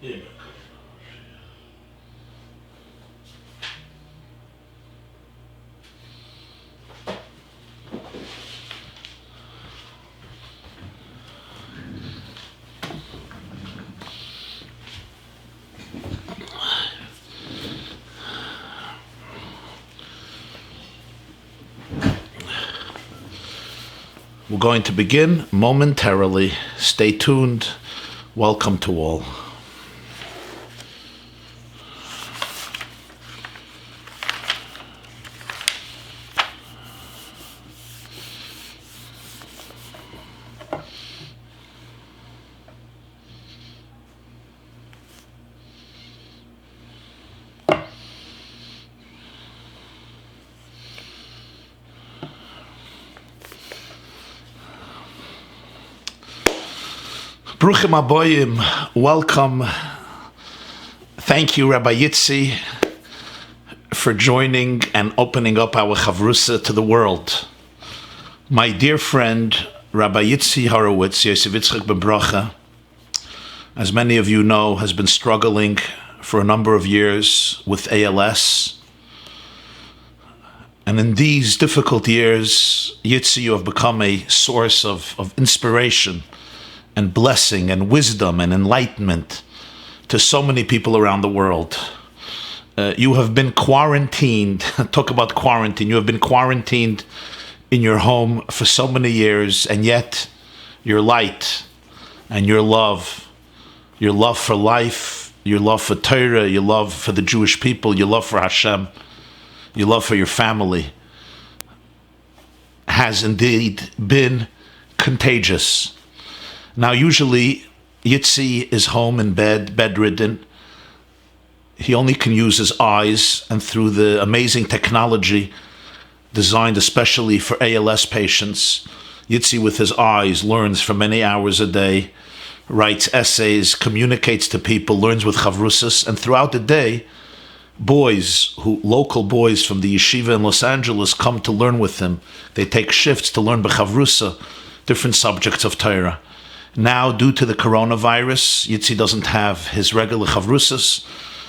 We're going to begin momentarily. Stay tuned. Welcome to all. Bruchim Aboyim, welcome. Thank you, Rabbi Yitzi, for joining and opening up our chavrusa to the world. My dear friend, Rabbi Yitzi Horowitz, Yosef Yitzchak ben Bracha, as many of you know, has been struggling for a number of years with ALS. And in these difficult years, Yitzi, you have become a source of inspiration and blessing and wisdom and enlightenment to so many people around the world. You have been quarantined. Talk about quarantine. You have been quarantined in your home for so many years, and yet your light and your love for life, your love for Torah, your love for the Jewish people, your love for Hashem, your love for your family has indeed been contagious. Now, usually, Yitzi is home in bed, bedridden. He only can use his eyes, and through the amazing technology designed especially for ALS patients, Yitzi with his eyes learns for many hours a day, writes essays, communicates to people, learns with chavrusas, and throughout the day, local boys from the yeshiva in Los Angeles come to learn with him. They take shifts to learn b'chavrusa, different subjects of Torah. Now, due to the coronavirus, Yitzi doesn't have his regular chavrusas.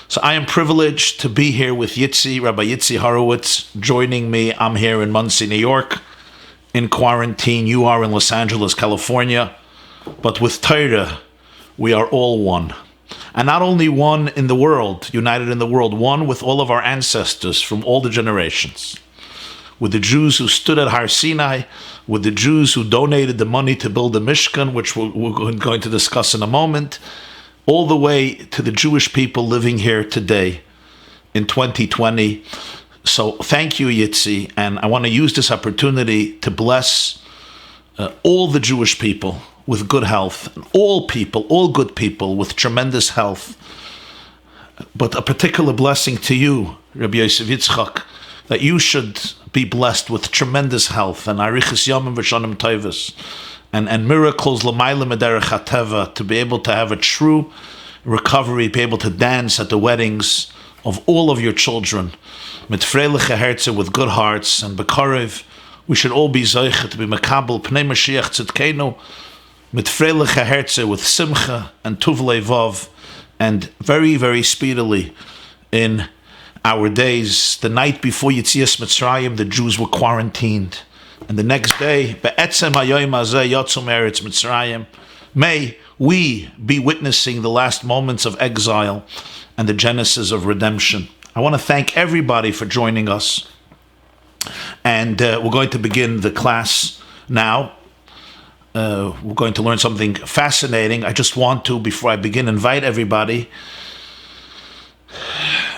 So I am privileged to be here with Yitzi, Rabbi Yitzi Horowitz, joining me. I'm here in Monsey, New York, in quarantine. You are in Los Angeles, California. But with Torah, we are all one. And not only one in the world, united in the world, one with all of our ancestors from all the generations. With the Jews who stood at Har Sinai, with the Jews who donated the money to build the Mishkan, which we're going to discuss in a moment, all the way to the Jewish people living here today in 2020. So thank you, Yitzi, and I want to use this opportunity to bless all the Jewish people with good health, and all people, all good people with tremendous health. But a particular blessing to you, Rabbi Yosef Yitzchak, that you should be blessed with tremendous health and arichas yomim v'shanim tovos and miracles l'mayla mederech hateva, to be able to have a true recovery, be able to dance at the weddings of all of your children, mit freiliche herzen, with good hearts, and b'karev, we should all be zoiche to be makabel pnei Mashiach tzidkenu, mit freiliche herzen, with simcha and tuv levav, and very, very speedily in our days. The night before Yetzias Mitzrayim, the Jews were quarantined. And the next day, Be'etzem hayoyim hazeh yotzum eretz Mitzrayim, may we be witnessing the last moments of exile and the genesis of redemption. I want to thank everybody for joining us. And we're going to begin the class now. We're going to learn something fascinating. I just want to, before I begin, invite everybody.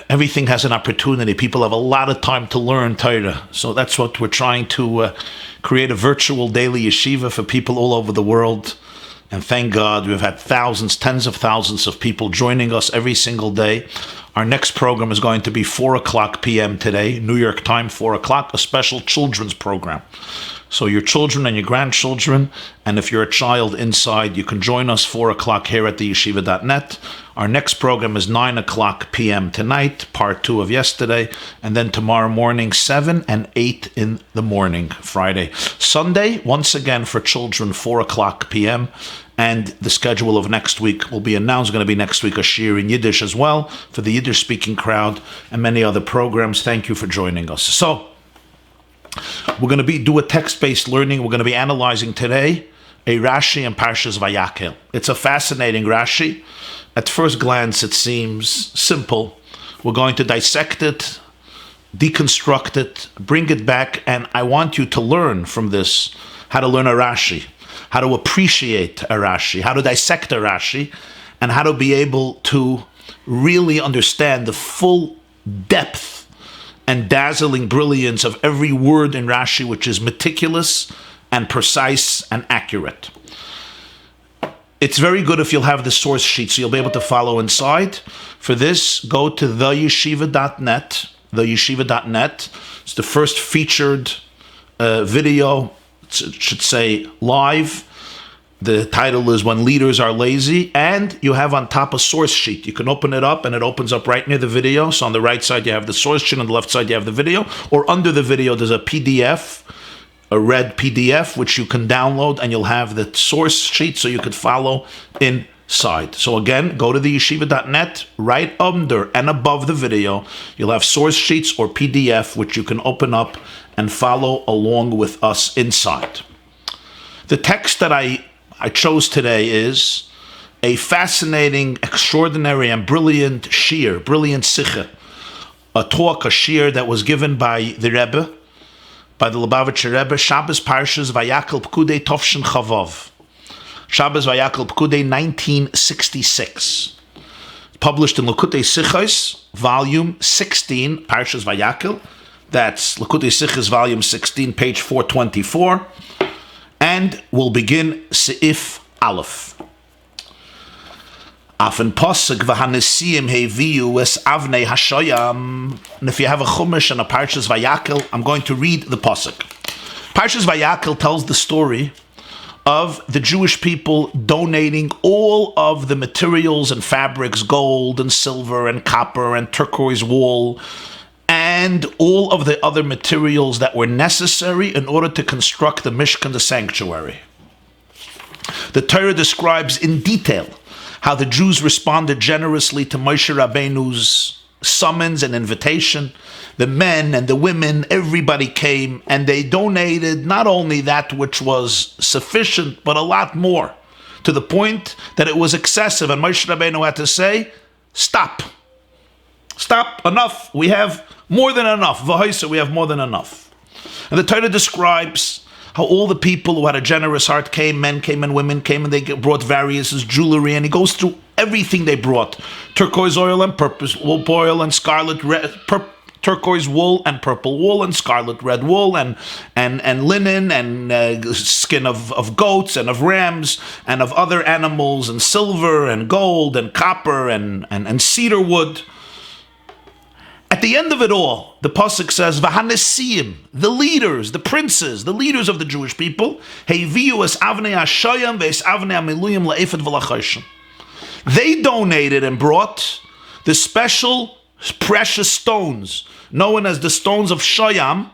Everything has an opportunity. People have a lot of time to learn Torah. So that's what we're trying to create, a virtual daily yeshiva for people all over the world. And thank God we've had thousands, tens of thousands of people joining us every single day. Our next program is going to be 4 o'clock p.m. today, New York time, 4 o'clock, a special children's program. So your children and your grandchildren, and if you're a child inside, you can join us 4 o'clock here at theyeshiva.net. Our next program is 9 o'clock p.m. tonight, part 2 of yesterday, and then tomorrow morning, 7 and 8 in the morning, Friday. Sunday, once again for children, 4 o'clock p.m., And the schedule of next week will be announced. It's going to be next week a shiur in Yiddish as well for the Yiddish-speaking crowd and many other programs. Thank you for joining us. So, we're going to do a text-based learning. We're going to be analyzing today a Rashi in Parshas Vayakhel. It's a fascinating Rashi. At first glance, it seems simple. We're going to dissect it, deconstruct it, bring it back, and I want you to learn from this how to learn a Rashi, how to appreciate a Rashi, how to dissect a Rashi, and how to be able to really understand the full depth and dazzling brilliance of every word in Rashi, which is meticulous and precise and accurate. It's very good if you'll have the source sheet, so you'll be able to follow inside. For this, go to theyeshiva.net. Theyeshiva.net. It's the first featured video. It should say live. The title is When Leaders Are Lazy. And you have on top a source sheet. You can open it up, and it opens up right near the video. So on the right side, you have the source sheet. On the left side, you have the video. Or under the video, there's a PDF. A red PDF, which you can download, and you'll have the source sheet so you could follow inside. So again, go to the yeshiva.net, right under and above the video, you'll have source sheets or PDF, which you can open up and follow along with us inside. The text that I chose today is a fascinating, extraordinary, and brilliant shiur, brilliant sicha, a talk, a shiur that was given by the Rebbe, by the Lubavitcher Rebbe, Shabbos Parshas Vayakhel Pekudei Tovshin Chavov. Shabbos Vayakhel Pekudei 1966. Published in Likkutei Sichos, volume 16, Parshas Vayakhel. That's Likkutei Sichos, volume 16, page 424. And we'll begin Seif Aleph. Afen posuk v'hanesiim heviu es avnei hashoyam. And if you have a chumash and a Parshas Vayakhel, I'm going to read the posuk. Parshas Vayakhel tells the story of the Jewish people donating all of the materials and fabrics, gold and silver and copper and turquoise wool, and all of the other materials that were necessary in order to construct the Mishkan, the sanctuary. The Torah describes in detail how the Jews responded generously to Moshe Rabbeinu's summons and invitation. The men and the women, everybody came, and they donated not only that which was sufficient, but a lot more, to the point that it was excessive. And Moshe Rabbeinu had to say, stop, enough. We have more than enough. V'hoisa, we have more than enough. And the Torah describes how all the people who had a generous heart came, men came and women came, and they brought various jewelry, and he goes through everything they brought. Turquoise oil and purple oil and scarlet red, turquoise wool and purple wool and scarlet red wool and linen and skin of goats and of rams and of other animals and silver and gold and copper and cedar wood. At the end of it all, the pasuk says, "V'hanesiim," the leaders, the princes, the leaders of the Jewish people, "Heviu es avnei hashoyam ve'es avnei hamiluyim la'efed v'lachoshen." They donated and brought the special precious stones, known as the stones of shoyam,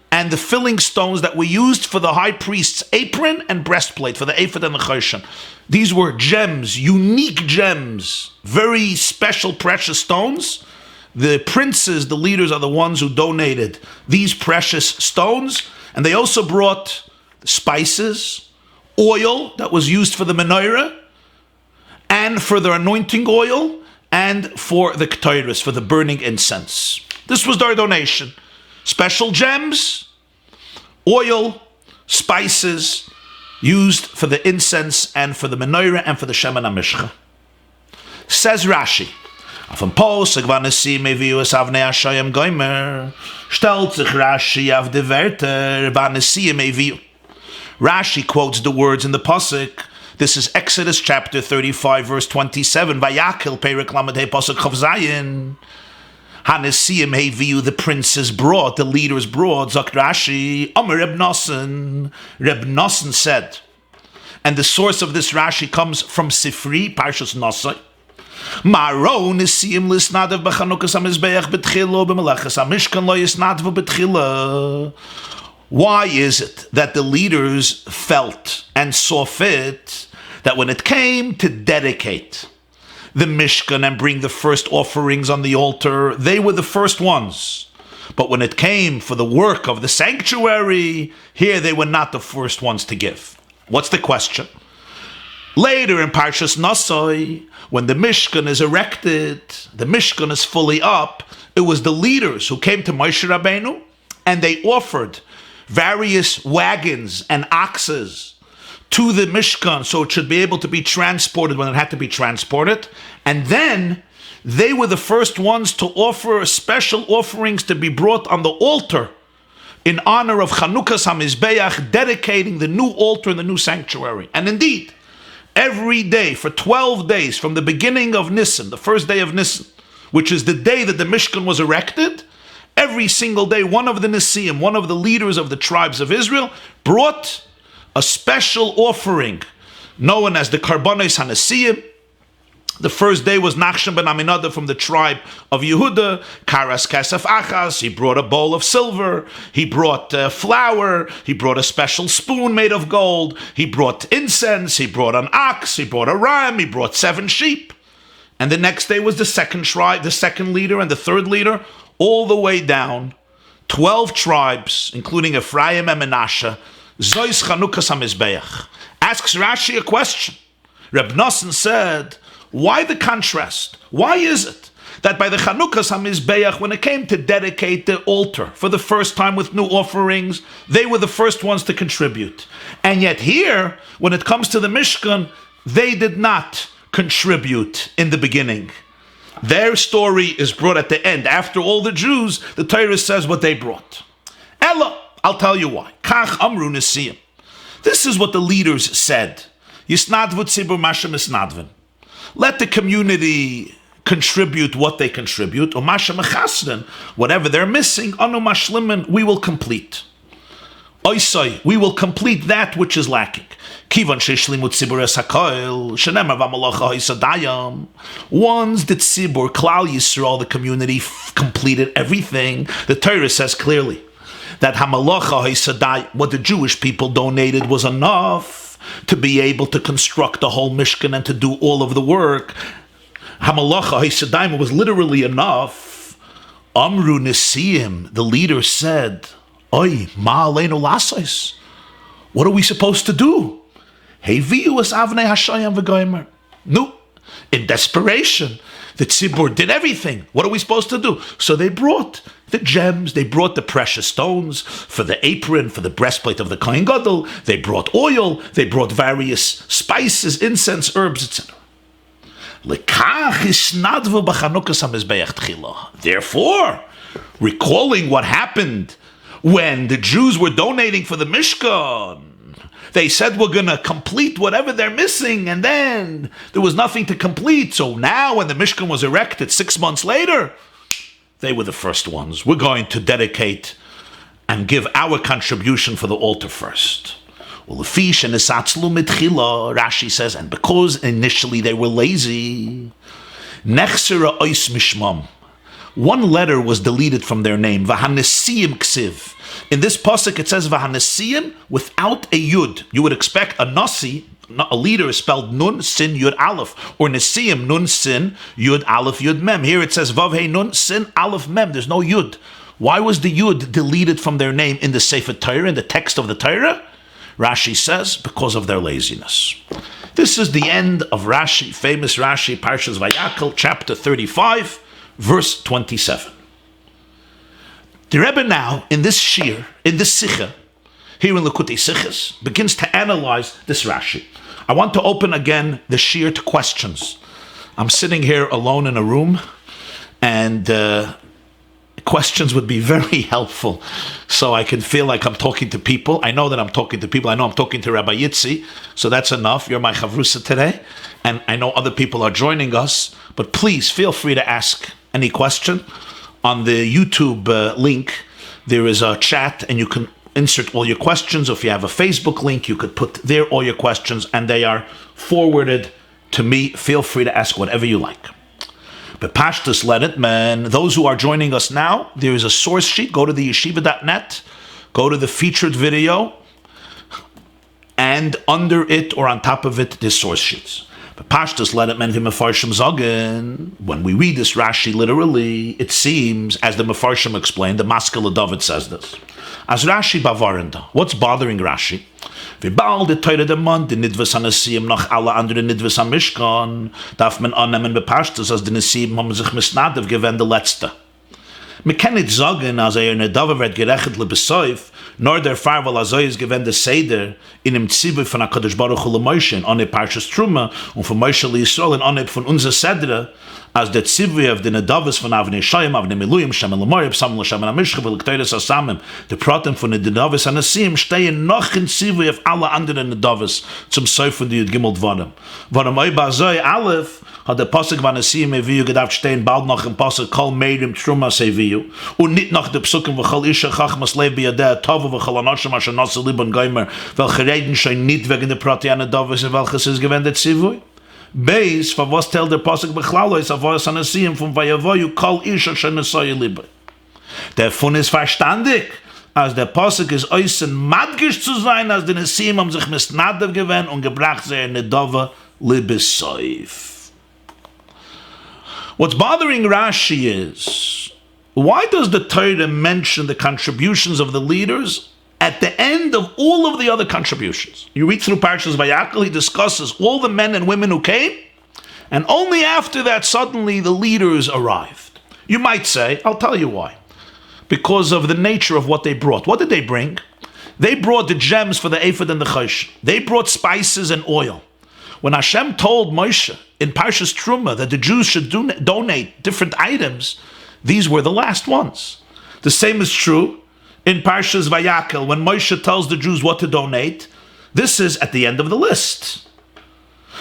and the filling stones that were used for the high priest's apron and breastplate, for the ephod and the choshen. These were gems, unique gems, very special precious stones. The princes, the leaders, are the ones who donated these precious stones, and they also brought spices, oil that was used for the menorah, and for the anointing oil, and for the ketores, for the burning incense. This was their donation. Special gems, oil, spices, used for the incense, and for the menorah, and for the Shemen HaMishcha. Says Rashi, Von Posuk v'hanesiim heviu es avnei hashoyam goimer, stellt sich Rashi auf de Wörter v'hanesiim heviu. Rashi quotes the words in the Posuk. This is Exodus chapter 35, verse 27. Vayakhel perek lamed he Posuk chav zayin. Hanesiim heviu, the princes brought, the leaders brought. Zok Rashi, Omer Reb Nosson. Reb Nosson said, and the source of this Rashi comes from Sifri, Parshas Naso. Maro nesiim lisnadav b'chanukas hamizbeach b'tchila b'melechas hamishkan lo yisnadav b'tchila. Why is it that the leaders felt and saw fit that when it came to dedicate the Mishkan and bring the first offerings on the altar, they were the first ones. But when it came for the work of the sanctuary, here they were not the first ones to give. What's the question? Later in Parshas Naso, when the Mishkan is erected, the Mishkan is fully up, it was the leaders who came to Moshe Rabbeinu and they offered various wagons and oxes to the Mishkan so it should be able to be transported when it had to be transported. And then they were the first ones to offer special offerings to be brought on the altar in honor of Chanukas HaMizbeach, dedicating the new altar and the new sanctuary. And indeed, every day for 12 days from the beginning of Nisan, the first day of Nisan, which is the day that the Mishkan was erected, every single day one of the Nesiim, one of the leaders of the tribes of Israel, brought a special offering known as the Karbanos HaNesiim. The first day was Nachshon ben Aminadab from the tribe of Yehuda, Karas Kesef Achas. He brought a bowl of silver, he brought flour, he brought a special spoon made of gold, he brought incense, he brought an ox, he brought a ram, he brought 7 sheep. And the next day was the second tribe, the second leader and the third leader, all the way down, 12 tribes, including Ephraim and Menashe, Zois Chanukas HaMizbeach. Asks Rashi a question. Reb Nosson said, why the contrast? Why is it that by the Chanukas HaMizbeach, when it came to dedicate the altar for the first time with new offerings, they were the first ones to contribute? And yet here, when it comes to the Mishkan, they did not contribute in the beginning. Their story is brought at the end. After all the Jews, the Torah says what they brought. Ella, I'll tell you why. Kach Amru Nesiim. This is what the leaders said. Yisnadvu tzibur mashem isnadvin. Let the community contribute what they contribute. Or mashem echasrin, whatever they're missing, anu mashlimin, we will complete. Oisai, we will complete that which is lacking. Kivan sheshlimu tzibur es hakoil, shenemar v'malacha haisadayam. Once the tzibur, Klal Yisrael, the community, completed everything, the Torah says clearly that hamalacha haisadayam, what the Jewish people donated, was enough to be able to construct the whole Mishkan and to do all of the work. Hamalacha haisadayam was literally enough. Amru Nesiim, the leader said, Oy, ma aleinu lasais. What are we supposed to do? Heviu es avnei hashayam v'goymer. No, in desperation, the tzibur did everything. What are we supposed to do? So they brought the gems, they brought the precious stones for the apron, for the breastplate of the Kohen Gadol. They brought oil, they brought various spices, incense, herbs, etc. Therefore, recalling what happened when the Jews were donating for the Mishkan, they said we're going to complete whatever they're missing, and then there was nothing to complete. So now when the Mishkan was erected 6 months later, they were the first ones. We're going to dedicate and give our contribution for the altar first. Rashi says, and because initially they were lazy, nechsera ois mishmam. One letter was deleted from their name. Vahanesiim ksiv. In this pasuk it says Vahanesiim without a yud. You would expect a nasi, a leader, is spelled nun sin yud aleph, or nesiim nun sin yud aleph yud mem. Here it says vav hey nun sin aleph mem. There's no yud. Why was the yud deleted from their name in the Sefer Torah, in the text of the Torah? Rashi says because of their laziness. This is the end of Rashi, famous Rashi, Parshas Vayakhel, chapter 35. Verse 27. The Rebbe now, in this Shiur, in this Sicha, here in Likkutei Sichos, begins to analyze this Rashi. I want to open again the Shiur to questions. I'm sitting here alone in a room, and questions would be very helpful, so I can feel like I'm talking to people. I know that I'm talking to people. I know I'm talking to Rabbi Yitzi, so that's enough. You're my chavrusa today, and I know other people are joining us, but please feel free to ask any question. On the YouTube link, there is a chat, and you can insert all your questions. If you have a Facebook link, you could put there all your questions, and they are forwarded to me. Feel free to ask whatever you like. But Pashtus, let it, man. Those who are joining us now, there is a source sheet. Go to the yeshiva.net, go to the featured video, and under it or on top of it, the source sheets. But Pashtus let it men v'mefarshim zogen. When we read this Rashi literally, it seems, as the Mefarshim explained, the Maskele David says this. As Rashi bavarenda, what's bothering Rashi? V'bal de teure de man, de nidves hanesiim noch alle andere nidves am Mishkan, darf man annehmen bepashtus, as de nesiim haben sich misnadev gewend de letzte. Me kann nicht sagen, als Nedava wird gerechnet lebesoif, nor der Fall, weil is gewend de Seder in dem Zivui von HaKadosh Baruch Hu le-Moshe, in Oneb Parshas Truma, und von Moshe le-Yisrael, in Oneb von unser Sedre, als der Zivui of the Nedavas von Avnei Shoyim, Avnei Miluyim, Shem el-Morib, Samuel Shem el-Amishcha, V'lekteires HaSamim, the Pratim von den Nedavas HaNasim, stehen noch in Zivui of alle anderen Nedavas zum Soif von die Gimel Dvarim. Varam oi bazoi Aleph, hat der Pasuk von Nasim Eviyu gedacht stehen, bald noch im Pasuk Kol Meirim Trumas Eviyu, und nicht noch der Psukim V'chol Isha Chachmas Leib B'yadeh Tova V'chol Anoshim Asher Nasa Libon Geimer, welche reden schon nicht wegen der Pratiane Davos, in welches ist gewendet Zivui. Beis, von was tell der Pasuk B'chlalo ist auf was Nasim von Vayavoyu Kol Isha Asher Nasa Libon. Der Fun ist verstandig, als der Pasuk ist äußern madgisch zu sein, als die Nasim haben sich misnadev gewend und gebracht sie in Nedava Libesoif. What's bothering Rashi is, why does the Torah mention the contributions of the leaders at the end of all of the other contributions? You read through Parshas Vayakhel, he discusses all the men and women who came, and only after that suddenly the leaders arrived. You might say, I'll tell you why. Because of the nature of what they brought. What did they bring? They brought the gems for the ephod and the chosh. They brought spices and oil. When Hashem told Moshe in Parshas Truma that the Jews should donate different items, these were the last ones. The same is true in Parshas Vayakhel. When Moshe tells the Jews what to donate, this is at the end of the list.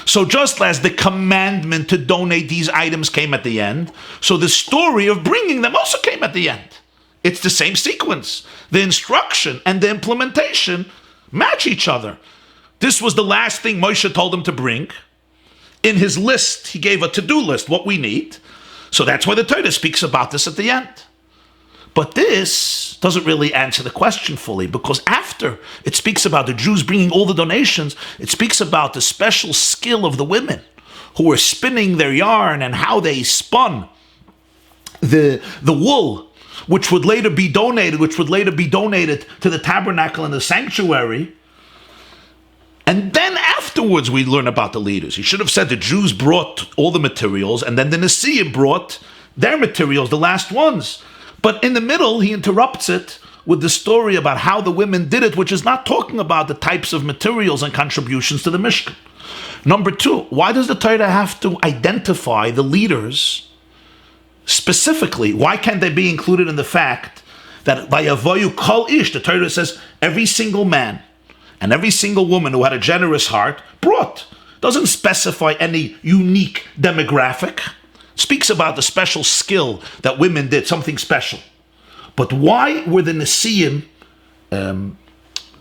So just as the commandment to donate these items came at the end, so the story of bringing them also came at the end. It's the same sequence. The instruction and the implementation match each other. This was the last thing Moshe told him to bring. In his list, he gave a to-do list, what we need. So that's why the Torah speaks about this at the end. But this doesn't really answer the question fully, because after it speaks about the Jews bringing all the donations, it speaks about the special skill of the women who were spinning their yarn and how they spun the wool, which would later be donated to the tabernacle and the sanctuary. And then afterwards we learn about the leaders. He should have said the Jews brought all the materials, and then the Nesiim brought their materials, the last ones. But in the middle, he interrupts it with the story about how the women did it, which is not talking about the types of materials and contributions to the Mishkan. Number two, why does the Torah have to identify the leaders specifically? Why can't they be included in the fact that by Avoyu Kol Ish, the Torah says every single man and every single woman who had a generous heart brought. Doesn't specify any unique demographic. Speaks about the special skill that women did, something special. But why were the Nesiim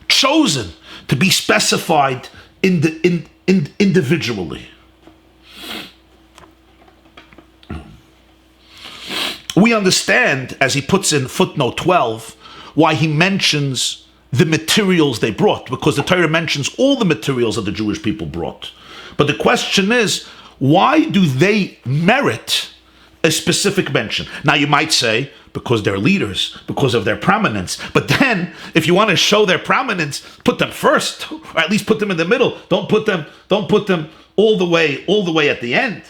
chosen to be specified individually? We understand, as he puts in footnote 12, why he mentions the materials they brought, because the Torah mentions all the materials that the Jewish people brought. But the question is, why do they merit a specific mention? Now you might say, because they're leaders, because of their prominence. But then, if you want to show their prominence, put them first, or at least put them in the middle. Don't put them all the way at the end.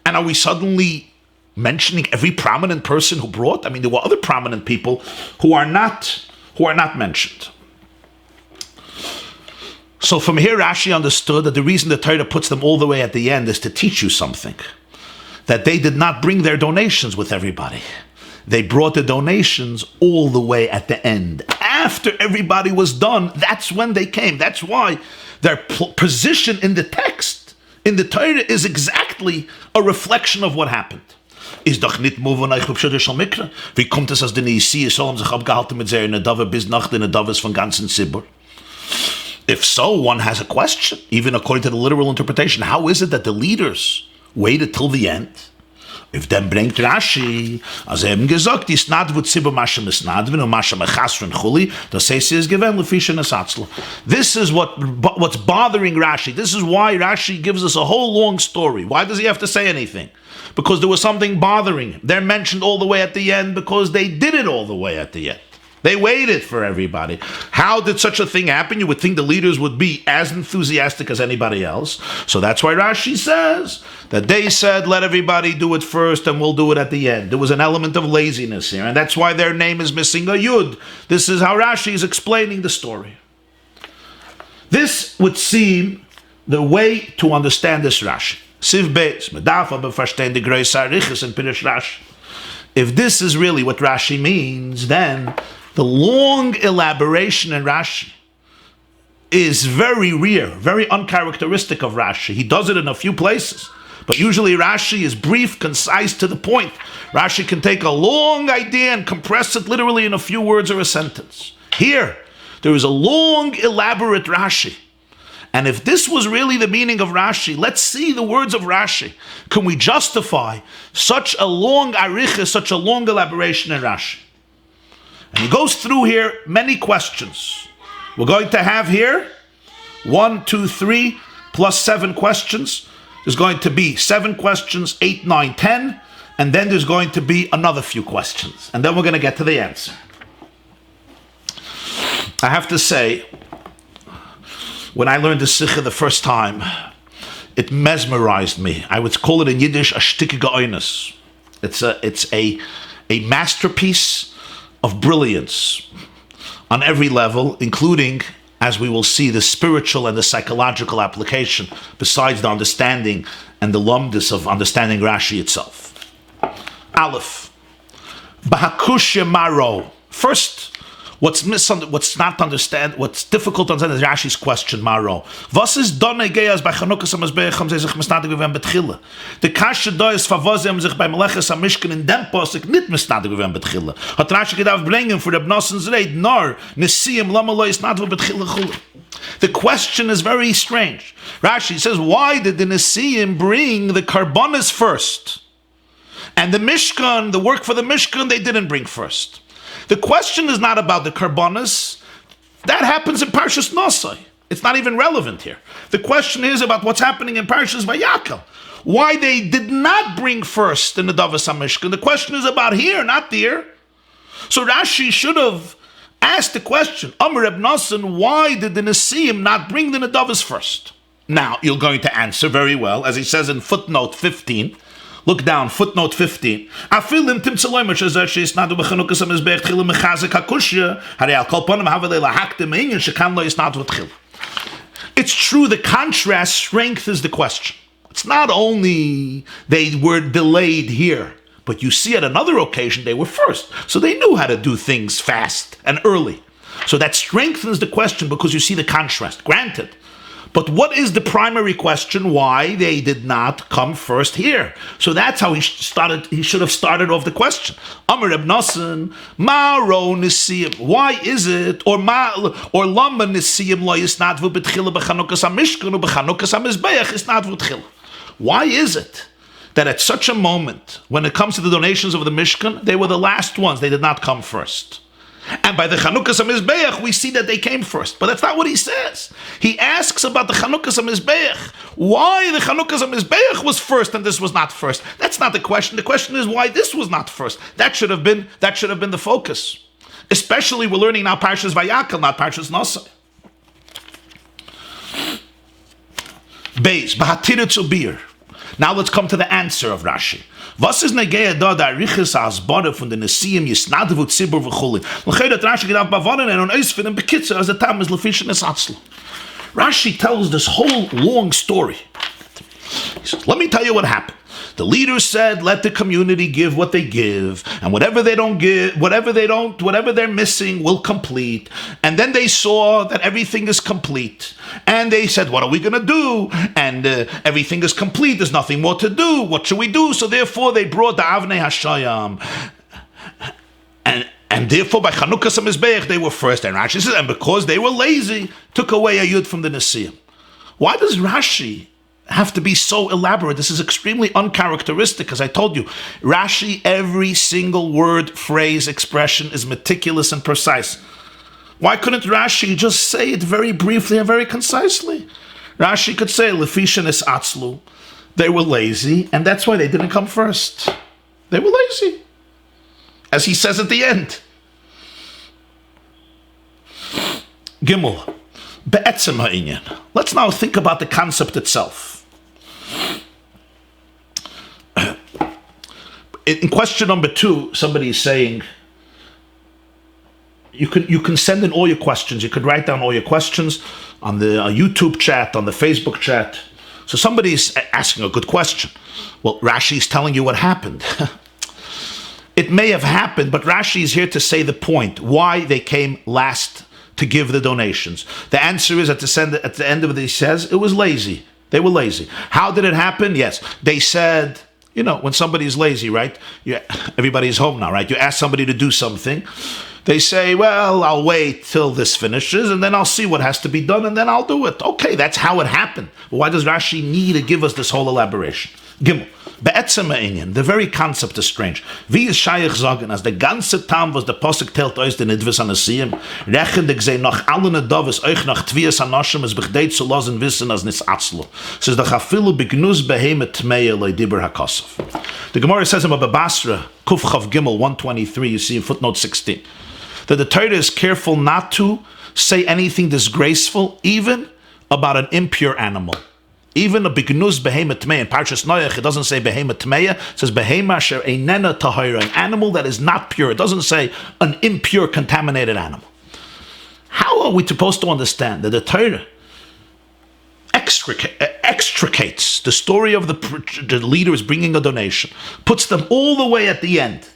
And are we suddenly mentioning every prominent person who brought? I mean, there were other prominent people who are not mentioned. So from here, Rashi understood that the reason the Torah puts them all the way at the end is to teach you something. That they did not bring their donations with everybody. They brought the donations all the way at the end. After everybody was done, that's when they came. That's why their position in the text, in the Torah, is exactly a reflection of what happened. Is doch nicht moven euch auf Schütte schon mikre? Wie kommt es, als die Nisi sollen sich abgehalten mit seiner Nedave bis nach den Nedaves von ganzen Zibur? If so, one has a question, even according to the literal interpretation. How is it that the leaders waited till the end If then bringt Rashi, as eben gesagt, die Snadvu Tzibur Mashem is Snadvin und Mashem Echasrin Chuli, das heißt, is given Lefishin Esatzlo. This is what's bothering Rashi. This is why Rashi gives us a whole long story. Why does he have to say anything? Because there was something bothering him. They're mentioned all the way at the end because they did it all the way at the end. They waited for everybody. How did such a thing happen? You would think the leaders would be as enthusiastic as anybody else. So that's why Rashi says that they said, let everybody do it first and we'll do it at the end. There was an element of laziness here, and that's why their name is missing a yud. This is how Rashi is explaining the story. This would seem the way to understand this Rashi. Siv Beis, Medafa beverstehen die Größe Arichas in Pirish Rashi. If this is really what Rashi means, then the long elaboration in Rashi is very rare, very uncharacteristic of Rashi. He does it in a few places, but usually Rashi is brief, concise, to the point. Rashi can take a long idea and compress it literally in a few words or a sentence. Here, there is a long, elaborate Rashi. And if this was really the meaning of Rashi, let's see the words of Rashi. Can we justify such a long aricha, such a long elaboration in Rashi? And he goes through here many questions. We're going to have here 1, 2, 3 plus 7 questions. There's going to be 7 questions, 8, 9, 10, and then there's going to be another few questions. And then we're going to get to the answer. I have to say, when I learned the Sikha the first time, it mesmerized me. I would call it in Yiddish a shtikige oines. It's a masterpiece of brilliance on every level, including, as we will see, the spiritual and the psychological application, besides the understanding and the lumdus of understanding Rashi itself. Aleph, Bahakushya Maro. First, what's difficult to understand is Rashi's question, Maro. Was ist donne geas bei Chanukas am Mizbeach haben sie sich misnadig gewesen betchille? Die Kasche da ist, für was sie haben sich bei Meleches am Mishkan in dem Posik nicht misnadig gewesen betchille. Hat Rashi gedacht bringen für der Bnossens Reit, nor Nesiim Lamaloi ist not betchille chule. The question is very strange. Rashi says, why did the Nesiim bring the Karbonis first? And the Mishkan, the work for the Mishkan, they didn't bring first. The question is not about the Karbonis. That happens in Parshas Naso. It's not even relevant here. The question is about what's happening in Parshas Vayakhel. Why they did not bring first in the Davas HaMishkan. The question is about here, not there. So Rashi should have asked the question, Amr Reb Nosson, why did the Nesiim not bring the Nedavas first? Now, you're going to answer very well, as he says in footnote 15. Look down, footnote 15. It's true, the contrast strengthens the question. It's not only they were delayed here, but you see at another occasion they were first. So they knew how to do things fast and early. So that strengthens the question because you see the contrast. Granted. But what is the primary question? Why they did not come first here? So that's how he started. He should have started off the question. Amar Reb Nosson, Maro Nesiim. Why is it Lama Nesiim lo yisnadvu betchila b'chanukas hamishkan u'b'chanukas hamizbeach yisnadvu betchila? Why is it that at such a moment, when it comes to the donations of the Mishkan, they were the last ones? They did not come first. And by the Chanukas HaMizbeach, we see that they came first. But that's not what he says. He asks about the Chanukas HaMizbeach. Why the Chanukas HaMizbeach was first and this was not first? That's not the question. The question is why this was not first. That should have been the focus. Especially we're learning now Parshas Vayakhel, not Parshas Naso. Beis, B'hatiritz ubir. Now let's come to the answer of Rashi. Was ist negea da der Riches Asbare von den Nesiim Yisnadvu Tzibur v'chuli? L'chei dat Rashi gedacht bavanen and on eis finden bekitzer as the tam is lefishin esatzlo. Rashi tells this whole long story. He says, let me tell you what happened. The leaders said, let the community give what they give, and whatever they don't give, whatever they're missing, will complete. And then they saw that everything is complete. And they said, what are we going to do? And everything is complete. There's nothing more to do. What should we do? So therefore they brought the Avnei Hashayam. And therefore by Chanukas HaMizbeach they were first. And Rashi says, and because they were lazy, took away a yud from the Nesiim. Why does Rashi have to be so elaborate. This is extremely uncharacteristic, as I told you. Rashi, every single word, phrase, expression is meticulous and precise. Why couldn't Rashi just say it very briefly and very concisely? Rashi could say, Lefishan is atzlu. They were lazy, and that's why they didn't come first. They were lazy. As he says at the end. Gimel. Be'etzem ha'inyan. Let's now think about the concept itself. In question number 2, somebody is saying, you can send in all your questions. You could write down all your questions on the YouTube chat, on the Facebook chat. So somebody is asking a good question. Well, Rashi is telling you what happened. It may have happened, but Rashi is here to say the point, why they came last to give the donations. The answer is at the end of it, he says, it was lazy. They were lazy. How did it happen? Yes, they said, when somebody is lazy, right? Everybody's home now, right? You ask somebody to do something. They say, well, I'll wait till this finishes, and then I'll see what has to be done, and then I'll do it. Okay, that's how it happened. Why does Rashi need to give us this whole elaboration? Gimel. Be'etzem ha'inyan. The very concept is strange. Wie is Shaykh sagen, as the ganze Tam was the Posuk telt aus den Nidvis Anasiyim, rechendig sei noch alle Nedavis euch nach Tvias Anashim es bechdeit zu lassen wissen as nis atzlo. Says the chafilu begnuz behemet tmeya loy dibur hakosov. The Gemara says in Baba Basra, Kuf Chav Gimel 123, you see in footnote 16, that the Torah is careful not to say anything disgraceful, even about an impure animal. Even a bignuz behemoth tmeya. In Parshas Noach, it doesn't say behemoth tmeya. It says behema asher einena tahira, an animal that is not pure. It doesn't say an impure, contaminated animal. How are we supposed to understand that the Torah extricates the story of the leaders bringing a donation, puts them all the way at the end?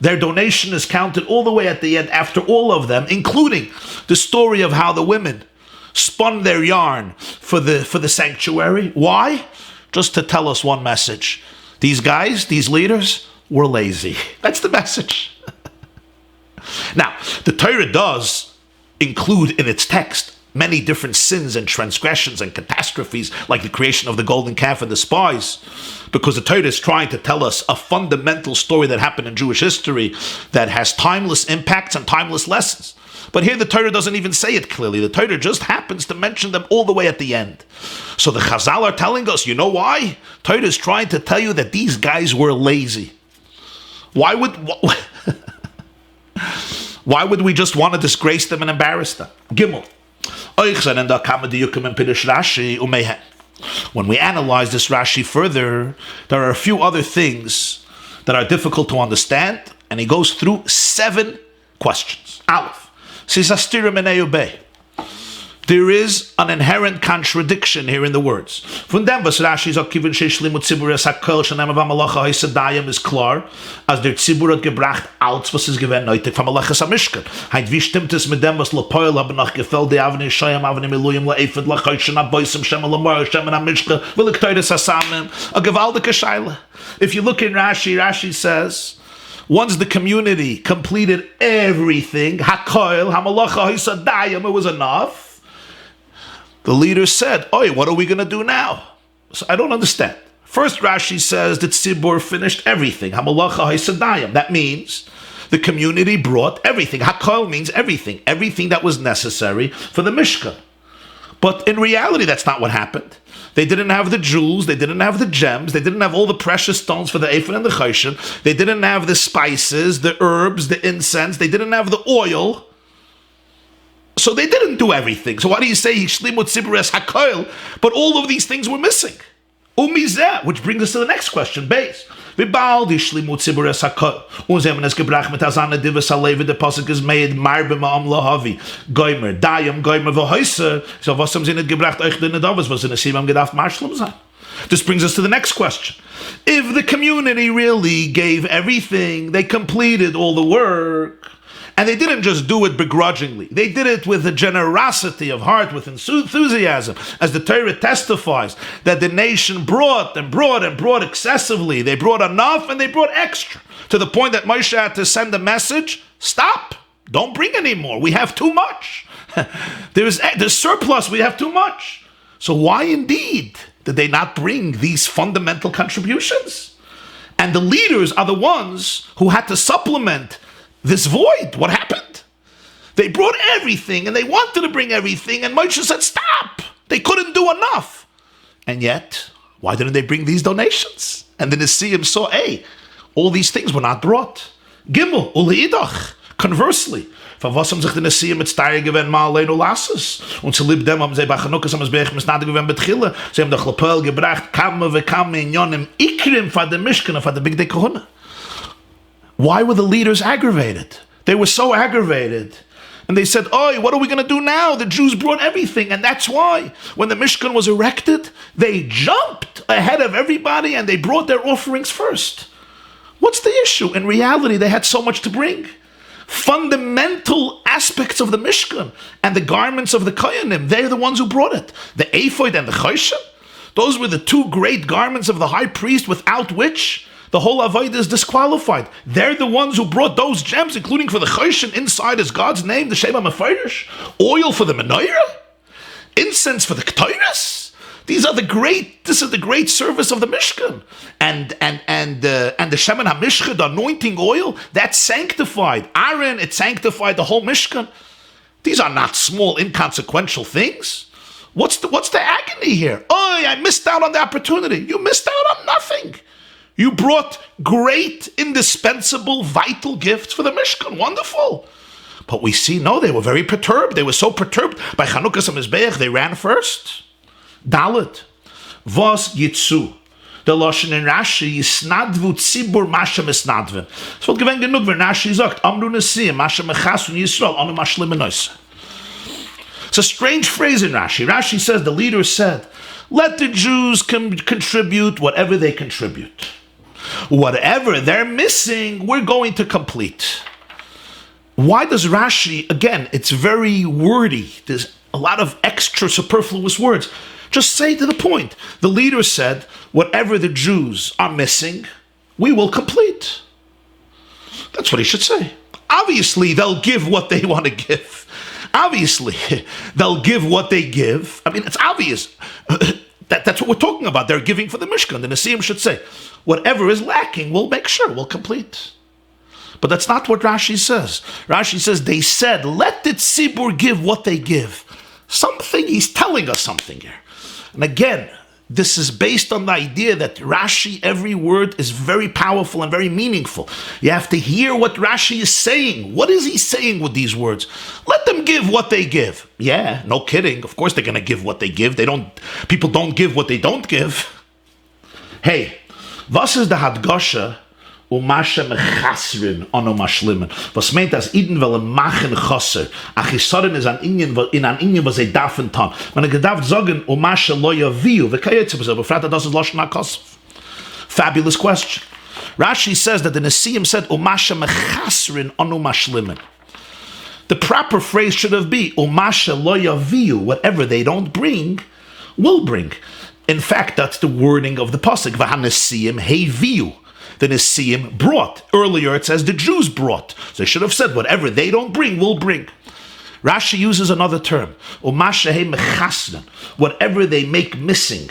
Their donation is counted all the way at the end after all of them, including the story of how the women spun their yarn for the sanctuary. Why? Just to tell us one message. These guys, these leaders, were lazy. That's the message. Now, the Torah does include in its text many different sins and transgressions and catastrophes, like the creation of the golden calf and the spies, because the Torah is trying to tell us a fundamental story that happened in Jewish history that has timeless impacts and timeless lessons. But here the Torah doesn't even say it clearly. The Torah just happens to mention them all the way at the end. So the Chazal are telling us, you know why? Torah is trying to tell you that these guys were lazy. Why would we just want to disgrace them and embarrass them? Gimel. When we analyze this Rashi further, there are a few other things that are difficult to understand, and he goes through 7 questions. Aleph. There is an inherent contradiction here in the words. Von dem was Rashi sagt, given sheshlimut tzibur es hakol shenem v'malacha ha'yisadayim is klar, as der tzibur hat gebracht als was is gewähnt neutig von malachas ha-mishkan. Heit wie stimmt es mit dem was lepoil haben nach gefällt die avne shayam avne miluyim le'efed lachayschen aboysem shem alamar shem ha-mishkan v'liktoi des hasamim a gewaldike shaila. If you look in Rashi, Rashi says, once the community completed everything, hakoil, hamalacha, hisadayim, it was enough. The leader said, "Oi, what are we going to do now?" So I don't understand. First, Rashi says that Tzibur finished everything. Hamalacha, hisadayim. That means the community brought everything. Hakoil means everything that was necessary for the Mishkan. But in reality, that's not what happened. They didn't have the jewels, they didn't have the gems, they didn't have all the precious stones for the ephod and the choshen, they didn't have the spices, the herbs, the incense, they didn't have the oil. So they didn't do everything. So why do you say Hishlimut Tzibur es hakoil? But all of these things were missing. Umizeh, which brings us to the next question, base. V'bal Hishlimut Tzibur es hakoil. Unzem es gebrach mit Hazana divas halevi, the pasuk is made marbe ma'am lahavi. Goimer, dayam, goimer v'hoyser. So was haben sie nicht gebracht euch den Nedavas, was in a Sibam gedacht marshlam sein? This brings us to the next question. If the community really gave everything, they completed all the work, and they didn't just do it begrudgingly. They did it with a generosity of heart, with enthusiasm. As the Torah testifies, that the nation brought and brought and brought excessively. They brought enough and they brought extra. To the point that Moshe had to send a message, stop, don't bring any more. We have too much. There's surplus, we have too much. So why indeed Did they not bring these fundamental contributions? And the leaders are the ones who had to supplement this void. What happened? They brought everything, and they wanted to bring everything, and Moshe said, stop! They couldn't do enough. And yet, why didn't they bring these donations? And the Nesiim saw, hey, all these things were not brought. Gimel, uleidach. Conversely, verwassen sich die Nesiim mit Steier gewinn mal allein Ulasses. Und zu lieb dem haben sie bei Chanukas am Esbeich misnade gewinn betchille. Sie haben doch Lepel gebracht, kamme ve kamme in Yonim Ikrim for the Mishkan, for the Big Day Kohuna. Why were the leaders aggravated? They were so aggravated. And they said, oi, what are we going to do now? The Jews brought everything. And that's why, when the Mishkan was erected, they jumped ahead of everybody and they brought their offerings first. What's the issue? In reality, they had so much to bring. Fundamental aspects of the Mishkan and the garments of the Kohanim, they're the ones who brought it. The ephod and the choshen, those were the two great garments of the high priest without which the whole avodah is disqualified. They're the ones who brought those gems, including for the choshen inside is God's name, the Shema Mefarish, oil for the menorah, incense for the ketores. This is the great service of the Mishkan. And the Shemen HaMishcha, the anointing oil, that's sanctified. Aaron, it sanctified the whole Mishkan. These are not small, inconsequential things. What's the agony here? Oh, I missed out on the opportunity. You missed out on nothing. You brought great, indispensable, vital gifts for the Mishkan. Wonderful. But we see, no, they were very perturbed. They were so perturbed by Chanukas HaMizbeach, they ran first. Dalet, was Yitzu. Der Lashon in Rashi is Snadvu Tzibur Masha Misnadven. Es wird gewinn genug, wenn Rashi sagt, Amru Nesiim, Masha Mechasun Yisrael, Anu Mashlim Enoise. It's a strange phrase in Rashi. Rashi says, the leader said, let the Jews contribute whatever they contribute. Whatever they're missing, we're going to complete. Why does Rashi, again, it's very wordy. There's a lot of extra superfluous words. Just say to the point. The leader said, whatever the Jews are missing, we will complete. That's what he should say. Obviously, they'll give what they want to give. Obviously, they'll give what they give. I mean, it's obvious. That's what we're talking about. They're giving for the Mishkan. The Nesiim should say, whatever is lacking, we'll make sure, we'll complete. But that's not what Rashi says. Rashi says, they said, let the Tzibur give what they give. Something, he's telling us something here. And again, this is based on the idea that Rashi, every word is very powerful and very meaningful. You have to hear what Rashi is saying. What is he saying with these words? Let them give what they give. Yeah, no kidding. Of course they're going to give what they give. People don't give what they don't give. Hey, was is the Hadgasha? Umasha mechasrin ono mashlimen. Was meint das Iden wollen machen chosser. Achisoren is an Inyan was a dafen ton. Man gedacht sagen umasha lo yaviu v'kayetze b'zeh. Befrat das is lashon hakosf. Fabulous question. Rashi says that the Nesiim said umasha mechasrin ono mashlimen. The proper phrase should have been umasha lo yaviu. Whatever they don't bring, will bring. In fact, that's the wording of the pasuk. V'hanesiim heviu. The Nesiim brought. Earlier it says the Jews brought. So they should have said whatever they don't bring, we'll bring. Rashi uses another term. Whatever they make missing.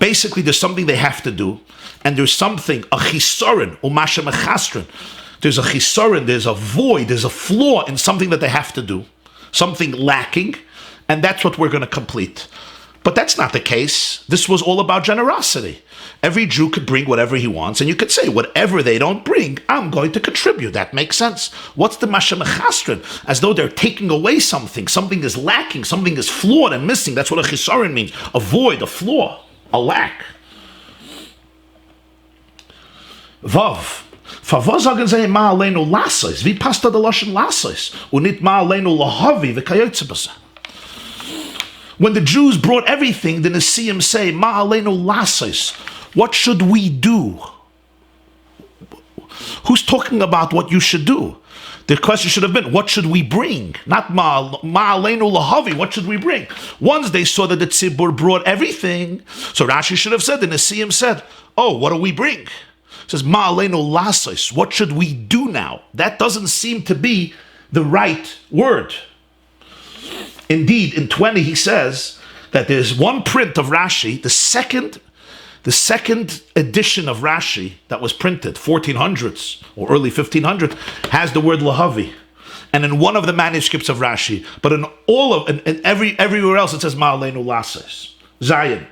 Basically there's something they have to do. And there's something, a chisorin, umasha mechasrin. There's a chisorin, there's a void, there's a flaw in something that they have to do. Something lacking. And that's what we're going to complete. But that's not the case. This was all about generosity. Every Jew could bring whatever he wants, and you could say, whatever they don't bring, I'm going to contribute. That makes sense. What's the Masha Mechastrin? As though they're taking away something. Something is lacking. Something is flawed and missing. That's what a chisaron means. A void, a flaw, a lack. Vav. Favos sagen sie ma aleinu lasos. Wie passt da der Lashon lasos? Und nicht ma aleinu lahavi v'kayotze b'zeh. When the Jews brought everything, the Nesiim say, ma aleinu lasos. What should we do? Who's talking about what you should do? The question should have been, what should we bring? Not ma'aleinu lahavi, what should we bring? Once they saw that the tzibur brought everything, so Rashi should have said, the Nesiim said, oh, what do we bring? It says, ma'aleinu lasos, what should we do now? That doesn't seem to be the right word. Indeed, in 20 he says, that there's one print of Rashi, the second edition of Rashi that was printed, 1400s or early 1500s, has the word lahavi. And in one of the manuscripts of Rashi, but in everywhere else it says ma'aleinu lases. Zion.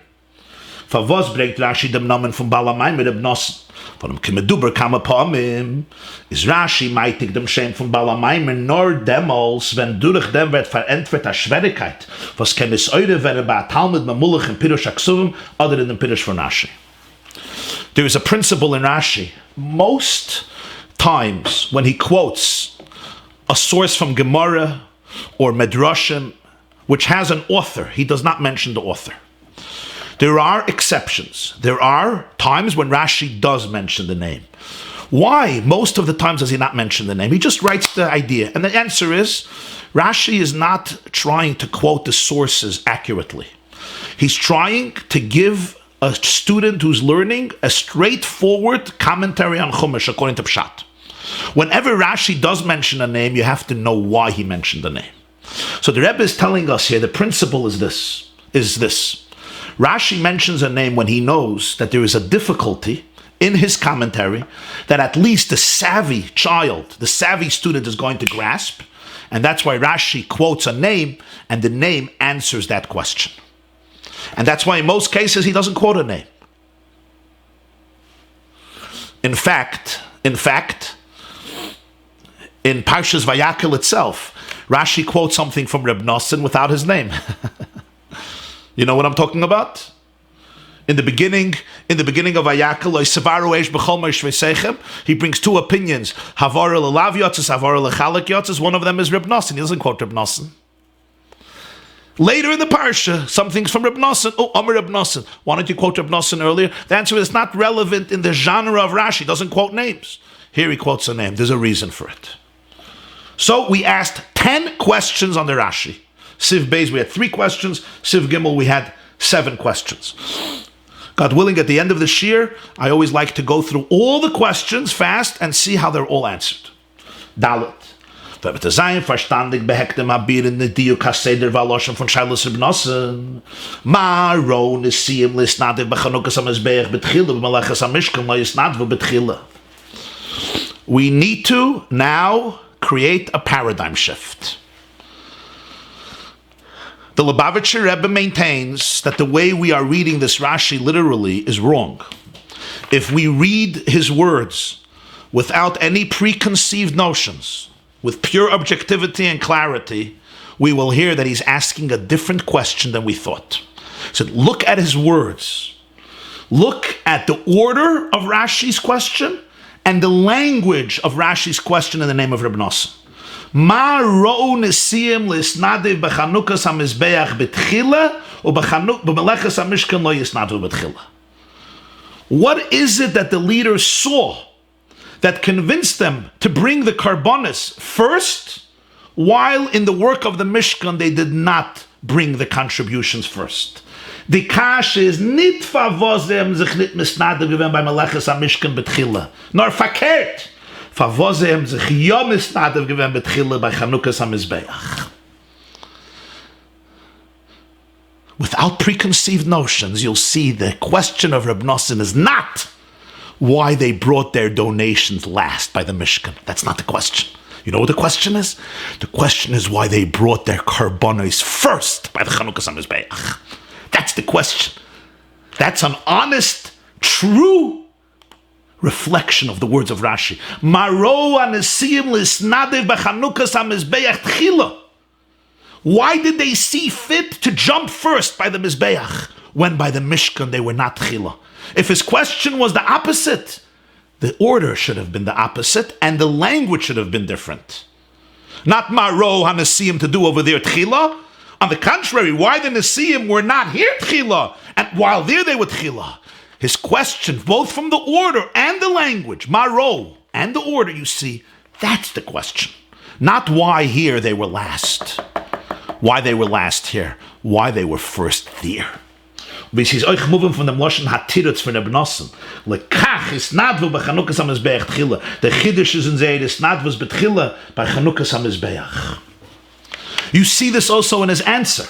Favos bringt Rashi dem Namen von Balamai mit dem Nossen. Von dem Kimeduber kam Pamim. Is Rashi meitig dem Shem von Balamaimer nor demals, wenn durch dem wird verentwert a Schwierigkeit, was kann es eure werden bei Talmud Mamulich and Pirush Aksuvim, other than the Pirush von Rashi. There is a principle in Rashi. Most times when he quotes a source from Gemara or Medrashim, which has an author, he does not mention the author. There are exceptions. There are times when Rashi does mention the name. Why most of the times does he not mention the name? He just writes the idea. And the answer is, Rashi is not trying to quote the sources accurately. He's trying to give a student who's learning a straightforward commentary on Chumash according to Pshat. Whenever Rashi does mention a name, you have to know why he mentioned the name. So the Rebbe is telling us here, the principle is this. Rashi mentions a name when he knows that there is a difficulty in his commentary that at least the savvy child, the savvy student is going to grasp, and that's why Rashi quotes a name, and the name answers that question. And that's why in most cases he doesn't quote a name. In fact, in Parshas Vayakhel itself, Rashi quotes something from Reb Nosson without his name. You know what I'm talking about? In the beginning of Vayakhel, he brings two opinions. Havara lelav yotzes, havara lechalek yotzes. One of them is Reb Nosson. He doesn't quote Reb Nosson. Later in the parsha, something's from Reb Nosson. Oh, Amar Reb Nosson. Why don't you quote Reb Nosson earlier? The answer is it's not relevant in the genre of Rashi. He doesn't quote names. Here he quotes a name. There's a reason for it. So we asked 10 questions on the Rashi. Siv Beis, we had 3 questions. Siv Gimel, we had 7 questions. God willing, at the end of the Shiur, I always like to go through all the questions fast and see how they're all answered. Dalet. Wir haben zu sein verstandig behektem Abir in der Diuk HaSeder Valoshim von Shailus Reb Nosson. Maro Nisiyim Lisnadev Bechanukas HaMizbeach Betchila B'Malachas HaMishkan Lo Yisnadvu Betchila. We need to now create a paradigm shift. The Lubavitcher Rebbe maintains that the way we are reading this Rashi literally is wrong. If we read his words without any preconceived notions, with pure objectivity and clarity, we will hear that he's asking a different question than we thought. He said, look at his words. Look at the order of Rashi's question and the language of Rashi's question in the name of Reb Nosson. Ma ro'u nisiyim lisnadev b'chanukas hamizbeach betchila or b'melechas hamishkan lo yisnadu betchila. What is it that the leaders saw that convinced them to bring the karbonis first, while in the work of the Mishkan they did not bring the contributions first? The kash is nit favozem sich nit misnadev gewen bei melechas hamishkan betchila, nor verkehrt. Without preconceived notions, you'll see the question of Reb Nosson is not why they brought their donations last by the Mishkan. That's not the question. You know what the question is? The question is why they brought their karbonos first by the Chanukas HaMizbeach. That's the question. That's an honest, true reflection of the words of Rashi. Why did they see fit to jump first by the Mizbeach when by the Mishkan they were not Tchila? If his question was the opposite, the order should have been the opposite and the language should have been different. Not Maro HaNesiyim to do over there Tchila. On the contrary, why the Nesiyim were not here Tchila, and while there they were Tchila. His question, both from the order and the language, Maro, and the order, you see, that's the question. Not why here they were last. Why they were last here. Why they were first there. Bis is euch moving from the Moshen Hatirutz von Reb Nosson. Lekach is nadvu bei Chanukas HaMizbeach tchila. The Chiddush is in Zeir is nadvus betchila by Chanukas HaMizbeach. You see this also in his answer.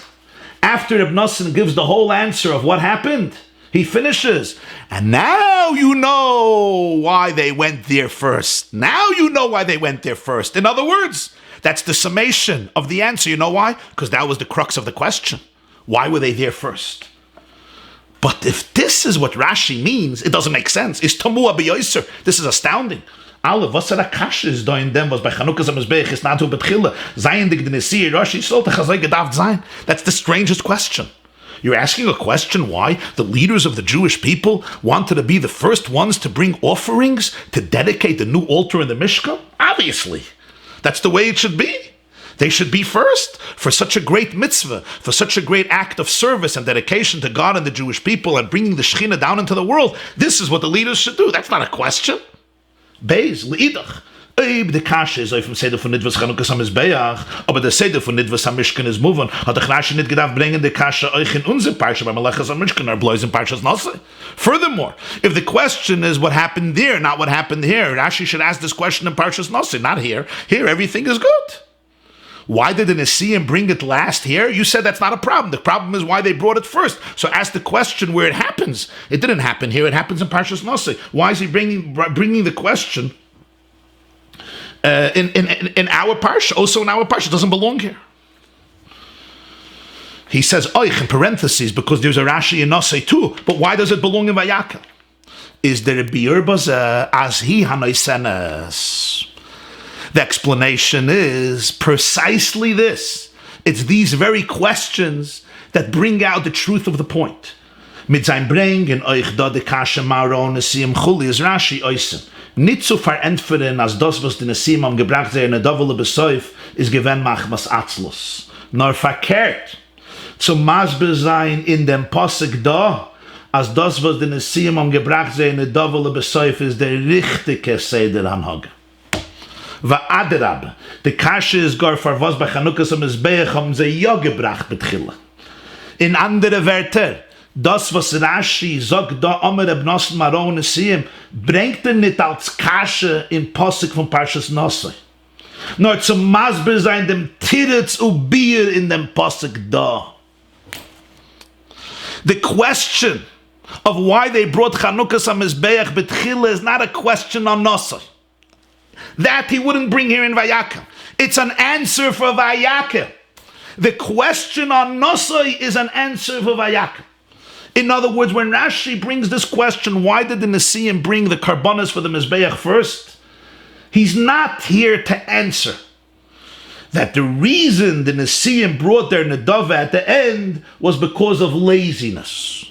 After Reb Nosson gives the whole answer of what happened, he finishes, and now you know why they went there first. Now you know why they went there first. In other words, that's the summation of the answer. You know why? Because that was the crux of the question. Why were they there first? But if this is what Rashi means, it doesn't make sense. It's Tamua b'yoser. This is astounding. Was is doing them was by Chanukah Zamizbech is not to betchilla. Zayin dig the Nesir Rashi solte chazay gedaft zayin. That's the strangest question. You're asking a question why the leaders of the Jewish people wanted to be the first ones to bring offerings to dedicate the new altar in the Mishkan? Obviously. That's the way it should be. They should be first for such a great mitzvah, for such a great act of service and dedication to God and the Jewish people and bringing the Shekhinah down into the world. This is what the leaders should do. That's not a question. Beis, li'idach. The kasha is from Seder von Nidvas Chanukah Samizbeach, aber der Seder von Nidvas Mishkan is moving. Hat der Rashi nicht gedacht bringen the kasha euch in unser Parsha bei Malachas Mishkan or blois in Parshas Naso. Furthermore, if the question is what happened there, not what happened here, Rashi should ask this question in Parshas Naso, not here. Here, everything is good. Why did the Nesiim bring it last here? You said that's not a problem. The problem is why they brought it first. So ask the question where it happens. It didn't happen here. It happens in Parshas Naso. Why is he bringing the question in our parsha? Also in our parsha, it doesn't belong here. He says oich in parentheses because there's a Rashi in Naso too. But why does it belong in Vayakhel? Is there a biur baza as he hanoisenes? The explanation is precisely this. It's these very questions that bring out the truth of the point. Mit sein bringen euch da de kasche maron Nesiim chuli is Rashi oisen. Nicht zu verentferen als das, was die Nesiim am gebracht sei in der Dovele besäuf, ist gewen machmas atzlos. Nor verkehrt zum Masbe sein in dem Posek da, als das, was die Nesiim am gebracht sei in der Dovele besäuf, ist der richtige Seder Hanhag. Adar, the kasha is gar for was bei Chanukah Samizbeach haben sie ja gebracht betchilla. In andere Wörter, das was Rashi sagt da Amar Reb Nosson Maron Nesiim, bringt nicht als kasha in Posek von Parshas Naso. Nur zum Masber sein dem Tiritz und Bier in dem Posek da. The question of why they brought Chanukah Samizbeach betchilla is not a question on Naso. That he wouldn't bring here in Vayakhel. It's an answer for Vayakhel. The question on Naso is an answer for Vayakhel. In other words, when Rashi brings this question, why did the Nesiim bring the karbanos for the Mizbeach first? He's not here to answer that the reason the Nesiim brought their Nedava at the end was because of laziness.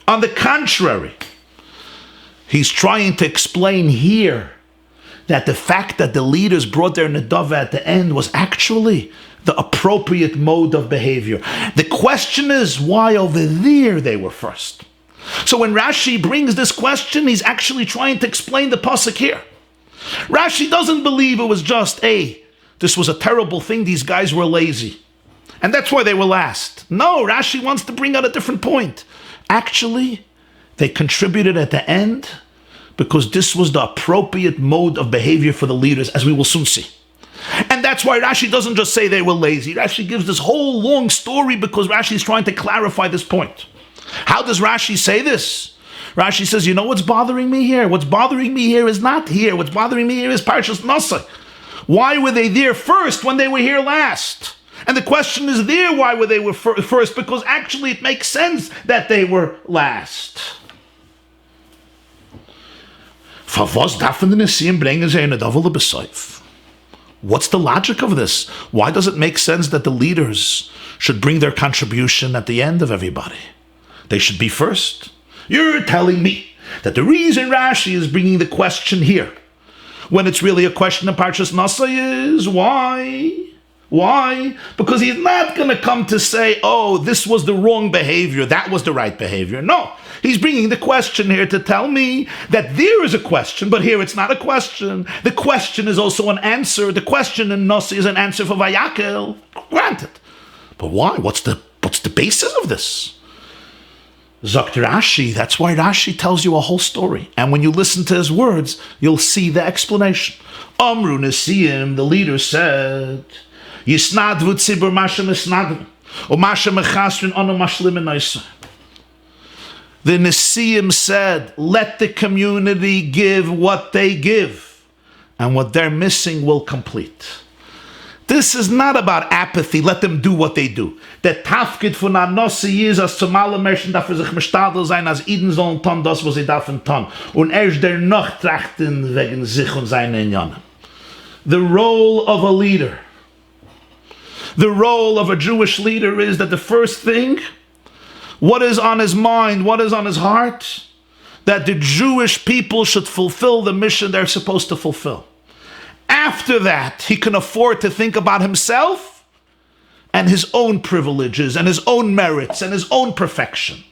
On the contrary, he's trying to explain here that the fact that the leaders brought their Nedava at the end was actually the appropriate mode of behavior. The question is why over there they were first. So when Rashi brings this question, he's actually trying to explain the pasuk here. Rashi doesn't believe it was just, this was a terrible thing, these guys were lazy, and that's why they were last. No, Rashi wants to bring out a different point. Actually, they contributed at the end because this was the appropriate mode of behavior for the leaders, as we will soon see. And that's why Rashi doesn't just say they were lazy. Rashi gives this whole long story because Rashi is trying to clarify this point. How does Rashi say this? Rashi says, you know what's bothering me here? What's bothering me here is not here. What's bothering me here is Parshas Naso. Why were they there first when they were here last? And the question is there, why were they first? Because actually it makes sense that they were last. What's the logic of this? Why does it make sense that the leaders should bring their contribution at the end of everybody? They should be first. You're telling me that the reason Rashi is bringing the question here, when it's really a question of Parshas Naso, is why? Why? Because he's not going to come to say, this was the wrong behavior, that was the right behavior. No, he's bringing the question here to tell me that there is a question, but here it's not a question. The question is also an answer. The question in Naso is an answer for Vayakhel. Granted. But why? What's the basis of this? Zokt Rashi, that's why Rashi tells you a whole story. And when you listen to his words, you'll see the explanation. Amru Nesiim, the leader said, Yisnadvu tzibur masha misnadvu. O masha mechasrin onu mashlim enaisa. The Nesiim said, let the community give what they give, and what they're missing will complete. This is not about apathy. Let them do what they do. Der Tafkid von einer Nosse ist, als zum alle Menschen dafür sich mestadel sein, als Iden sollen tun, das, was sie dürfen tun. Und erst der noch trachten wegen sich und seinen Inyanen. The role of a leader, the role of a Jewish leader is that the first thing, what is on his mind, what is on his heart, that the Jewish people should fulfill the mission they're supposed to fulfill. After that, he can afford to think about himself and his own privileges and his own merits and his own perfection.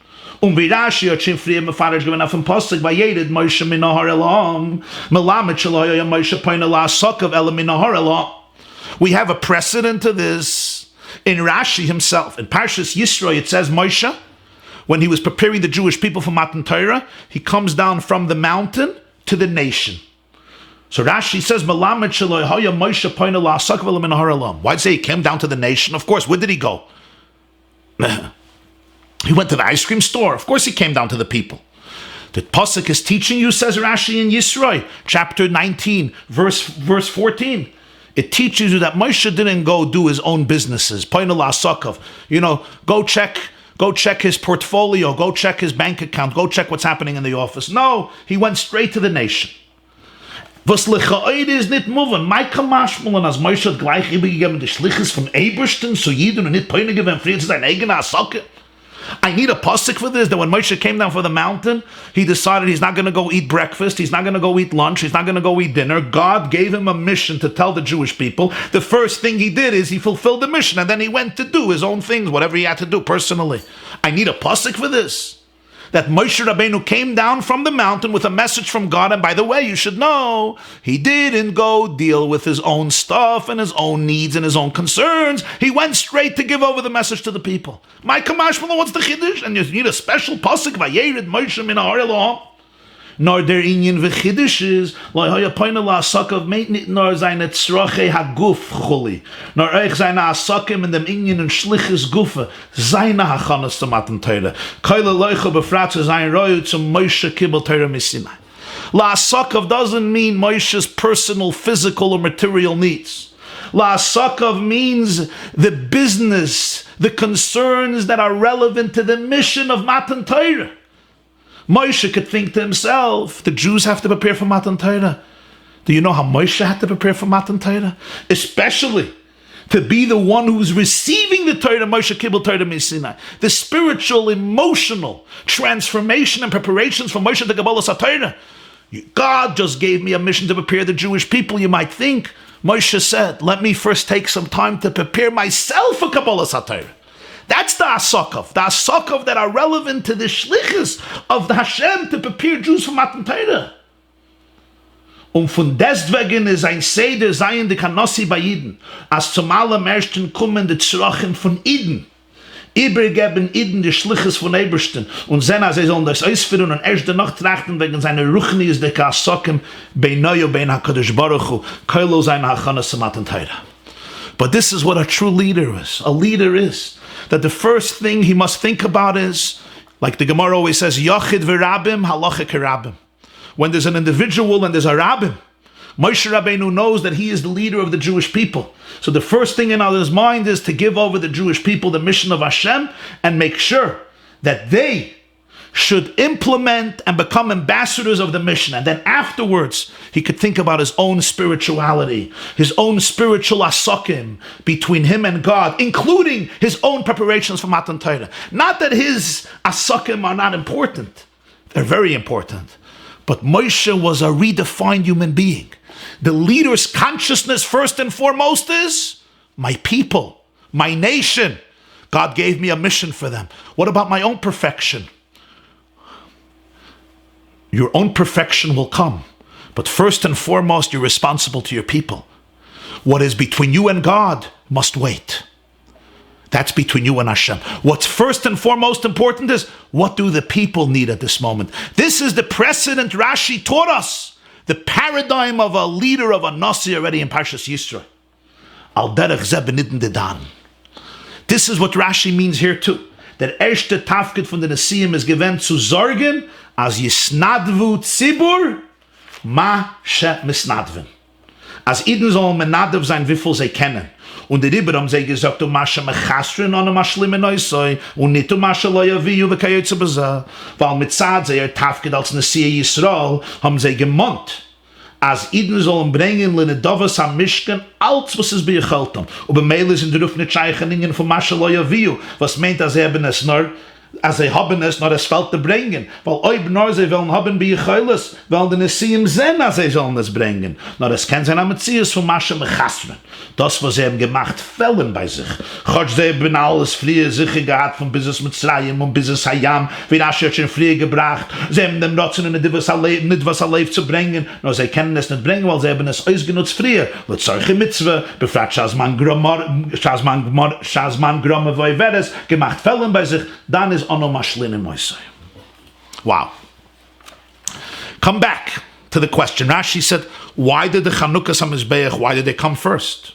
Wie Rashi hat schon früher mefarisch gewinnt auf dem Postig, weil jedet Moshe min nahar elam, melamed shelo ya Moshe poina la sokav ela min nahar elam. We have a precedent to this in Rashi himself. In Parshas Yisro, it says Moshe, when he was preparing the Jewish people for Matan Torah, he comes down from the mountain to the nation. So Rashi says, "Melamed shelo haya Moshe poina la sokav ela min nahar elam." Why'd say he came down to the nation? Of course, where did he go? He went to the ice cream store. Of course he came down to the people. The Pasuk is teaching you, says Rashi in Yisroi, chapter 19, verse 14. It teaches you that Moshe didn't go do his own businesses. Go check his portfolio, go check his bank account, go check what's happening in the office. No, he went straight to the nation. Was lechaoid is nicht moving. My kamashmulan as Moshe hat gleich übergegeben die Schliches von Ebersten zu Jiden und nicht Peine gewinnt Frieden zu sein eigener Asake. I need a pasuk for this, that when Moshe came down from the mountain, he decided he's not going to go eat breakfast, he's not going to go eat lunch, he's not going to go eat dinner. God gave him a mission to tell the Jewish people. The first thing he did is he fulfilled the mission, and then he went to do his own things, whatever he had to do personally. I need a pasuk for this. That Moshe Rabbeinu came down from the mountain with a message from God, and by the way, you should know, he didn't go deal with his own stuff and his own needs and his own concerns. He went straight to give over the message to the people. My kamashmala, what's the chiddush? And you need a special pasuk, vayered Moshe min ha'ar elohim. Nor der inyan v'chiddush is, lo haya poina la'asakav meit nit nor zayne tzroche haguf chuli. Nor eich zayne asakim in dem inyan and shlichis gufe, zayne hachanas to matan Torah. Koile loicha befratze zayn royu zum Moshe kibbel Torah misinai. La'asakav doesn't mean Moshe's personal, physical, or material needs. La'asakav means the business, the concerns that are relevant to the mission of Matan Torah. Moshe could think to himself, the Jews have to prepare for Matan Torah. Do you know how Moshe had to prepare for Matan Torah? Especially to be the one who's receiving the Torah, Moshe Kibbel Torah Misinai. The spiritual, emotional transformation and preparations for Moshe to Kabbalah Torah. God just gave me a mission to prepare the Jewish people, you might think. Moshe said, let me first take some time to prepare myself for Kabbalah Torah. That's the asakav that are relevant to the shlichus of the Hashem to prepare Jews for Matan Torah. Von deswegen ist ein Seder sein die Kanossi bei Iden, als zum allermeisten kommen die Tzrochen von Iden. Übergeben Iden die Schlichus von Ebersten und sehen, als sollen das ausführen und erst danach trachten wegen seiner Ruchni ist der Kasokim bei Neuyo bei HaKadosh Baruch Hu, Koilo sein Hachanas zu Matan Torah. But this is what a true leader is. A leader is that the first thing he must think about is, like the Gemara always says, Yochid v'rabim, halacha kerabim. When there's an individual and there's a rabbim, Moshe Rabbeinu knows that he is the leader of the Jewish people. So the first thing in his mind is to give over the Jewish people the mission of Hashem and make sure that they should implement and become ambassadors of the mission. And then afterwards, he could think about his own spirituality, his own spiritual asakim between him and God, including his own preparations for Matan Torah. Not that his asakim are not important. They're very important. But Moshe was a redefined human being. The leader's consciousness, first and foremost, is my people, my nation. God gave me a mission for them. What about my own perfection? Your own perfection will come. But first and foremost, you're responsible to your people. What is between you and God must wait. That's between you and Hashem. What's first and foremost important is, what do the people need at this moment? This is the precedent Rashi taught us. The paradigm of a leader of a Nasi already in Parshas Yisro. Al derech ze benitten de dan. This is what Rashi means here too. Der erste Tafkid von den Nesiim ist gewähnt zu sorgen, als Yisnadvu Tzibur, ma she misnadven. Als Iden sollen menadv sein, wie viel sie kennen. Und die Ribber haben sie gesagt, Masche mechastrin, und Maschlimme Neusoi, und nicht Masche loyaviu, wie kayetze bezah. Weil mit Zad, sie Tafkid als Nesiim Yisrael, haben sie gemeint, als Iden sollen bringen, lene Dovas am Mishkan, alles was es beichelt haben. Und bei Meile sind die Ruf nicht Scheicheningen von Masche loyaviu, was meint, als eben es nur, als sie haben es noch das Feld zu bringen. Weil ob nur sie wollen haben Vayakhel, weil die Nesiim sehen, als sie sollen es bringen. Nur das kann sein am Metzies von Masche Mechastren. Das, was sie haben gemacht, fällen bei sich. Gott, sie haben alles früher sicher gehabt, von bis es Mitzrayim und bis es Hayam, wie Rashi hat schon früher gebracht. Sie haben dem Rotzen nicht was erlebt zu bringen, nur sie können es nicht bringen, weil sie haben es ausgenutzt früher. Mit solche Mitzvah, befragt Schazman Gromme Voiveres, gemacht fällen bei sich, dann ist Ono Mashlin Moisei. Wow. Come back to the question. Rashi said, why did the Chanukas HaMizbeach, why did they come first?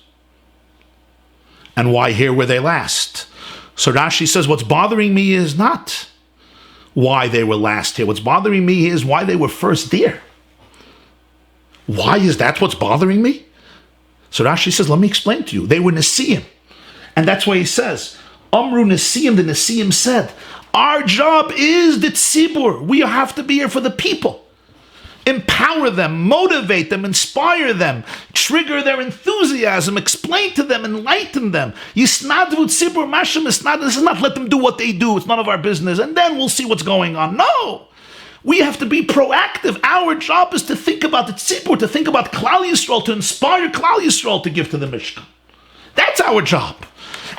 And why here were they last? So Rashi says, what's bothering me is not why they were last here. What's bothering me is why they were first there. Why is that what's bothering me? So Rashi says, let me explain to you. They were Nesiim. And that's why he says, Amru Nesiim, the Nesiim said, our job is the tzibur. We have to be here for the people. Empower them, motivate them, inspire them, trigger their enthusiasm, explain to them, enlighten them. Yisnadvu tzibur mashem isnad. This is not let them do what they do. It's none of our business. And then we'll see what's going on. No. We have to be proactive. Our job is to think about the tzibur, to think about Klal Yisrael, to inspire Klal Yisrael to give to the Mishkan. That's our job.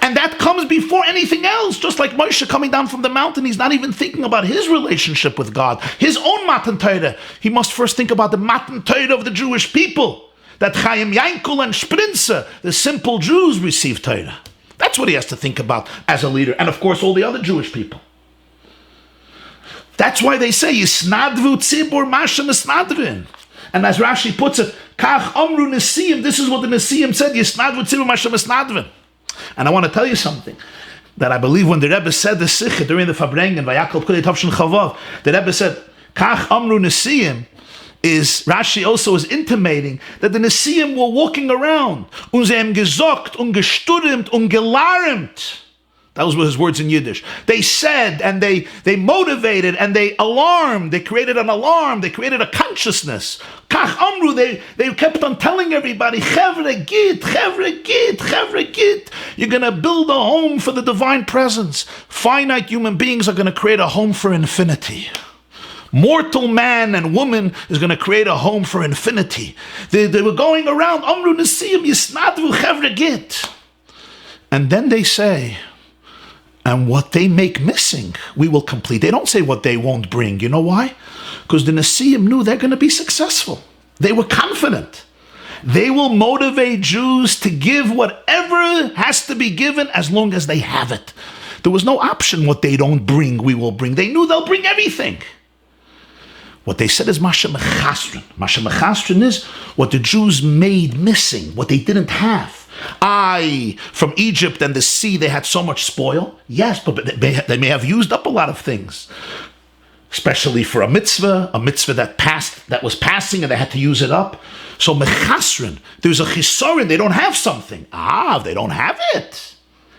And that comes before anything else. Just like Moshe coming down from the mountain, he's not even thinking about his relationship with God, his own Matan Torah. He must first think about the Matan Torah of the Jewish people. That Chaim Yankel and Sprinze, the simple Jews, receive Torah. That's what he has to think about as a leader. And of course, all the other Jewish people. That's why they say, Yisnadvu tzibur mashem isnadvin. And as Rashi puts it, Kach amru Nesiim, this is what the Nesiim said, Yisnadvu tzibur mashem isnadvin. And I want to tell you something, that I believe when the Rebbe said the Sikha during the Fabrengen, Vayakhel Likkutei Sichos Chavav, the Rebbe said, Kach amru Nesiim, is Rashi also is intimating that the Nesiim were walking around, und sie haben gesagt, und gesturimt, und gelarmt. Those were his words in Yiddish. They said, and they motivated, and they alarmed. They created an alarm. They created a consciousness. Kach amru, they kept on telling everybody, Chevre git, Chevre git, Chevre git. You're going to build a home for the divine presence. Finite human beings are going to create a home for infinity. Mortal man and woman is going to create a home for infinity. They were going around, amru Nesiim, Yisnadvu, Chevre git. And then they say, and what they make missing, we will complete. They don't say what they won't bring. You know why? Because the Nesiim knew they're going to be successful. They were confident. They will motivate Jews to give whatever has to be given as long as they have it. There was no option what they don't bring, we will bring. They knew they'll bring everything. What they said is Masha Mechastrin. Masha Mechastrin is what the Jews made missing, what they didn't have. From Egypt and the sea, they had so much spoil. Yes, but they may have used up a lot of things, especially for a mitzvah that was passing, and they had to use it up. So mechasrin, there's a chisorin. They don't have something. They don't have it.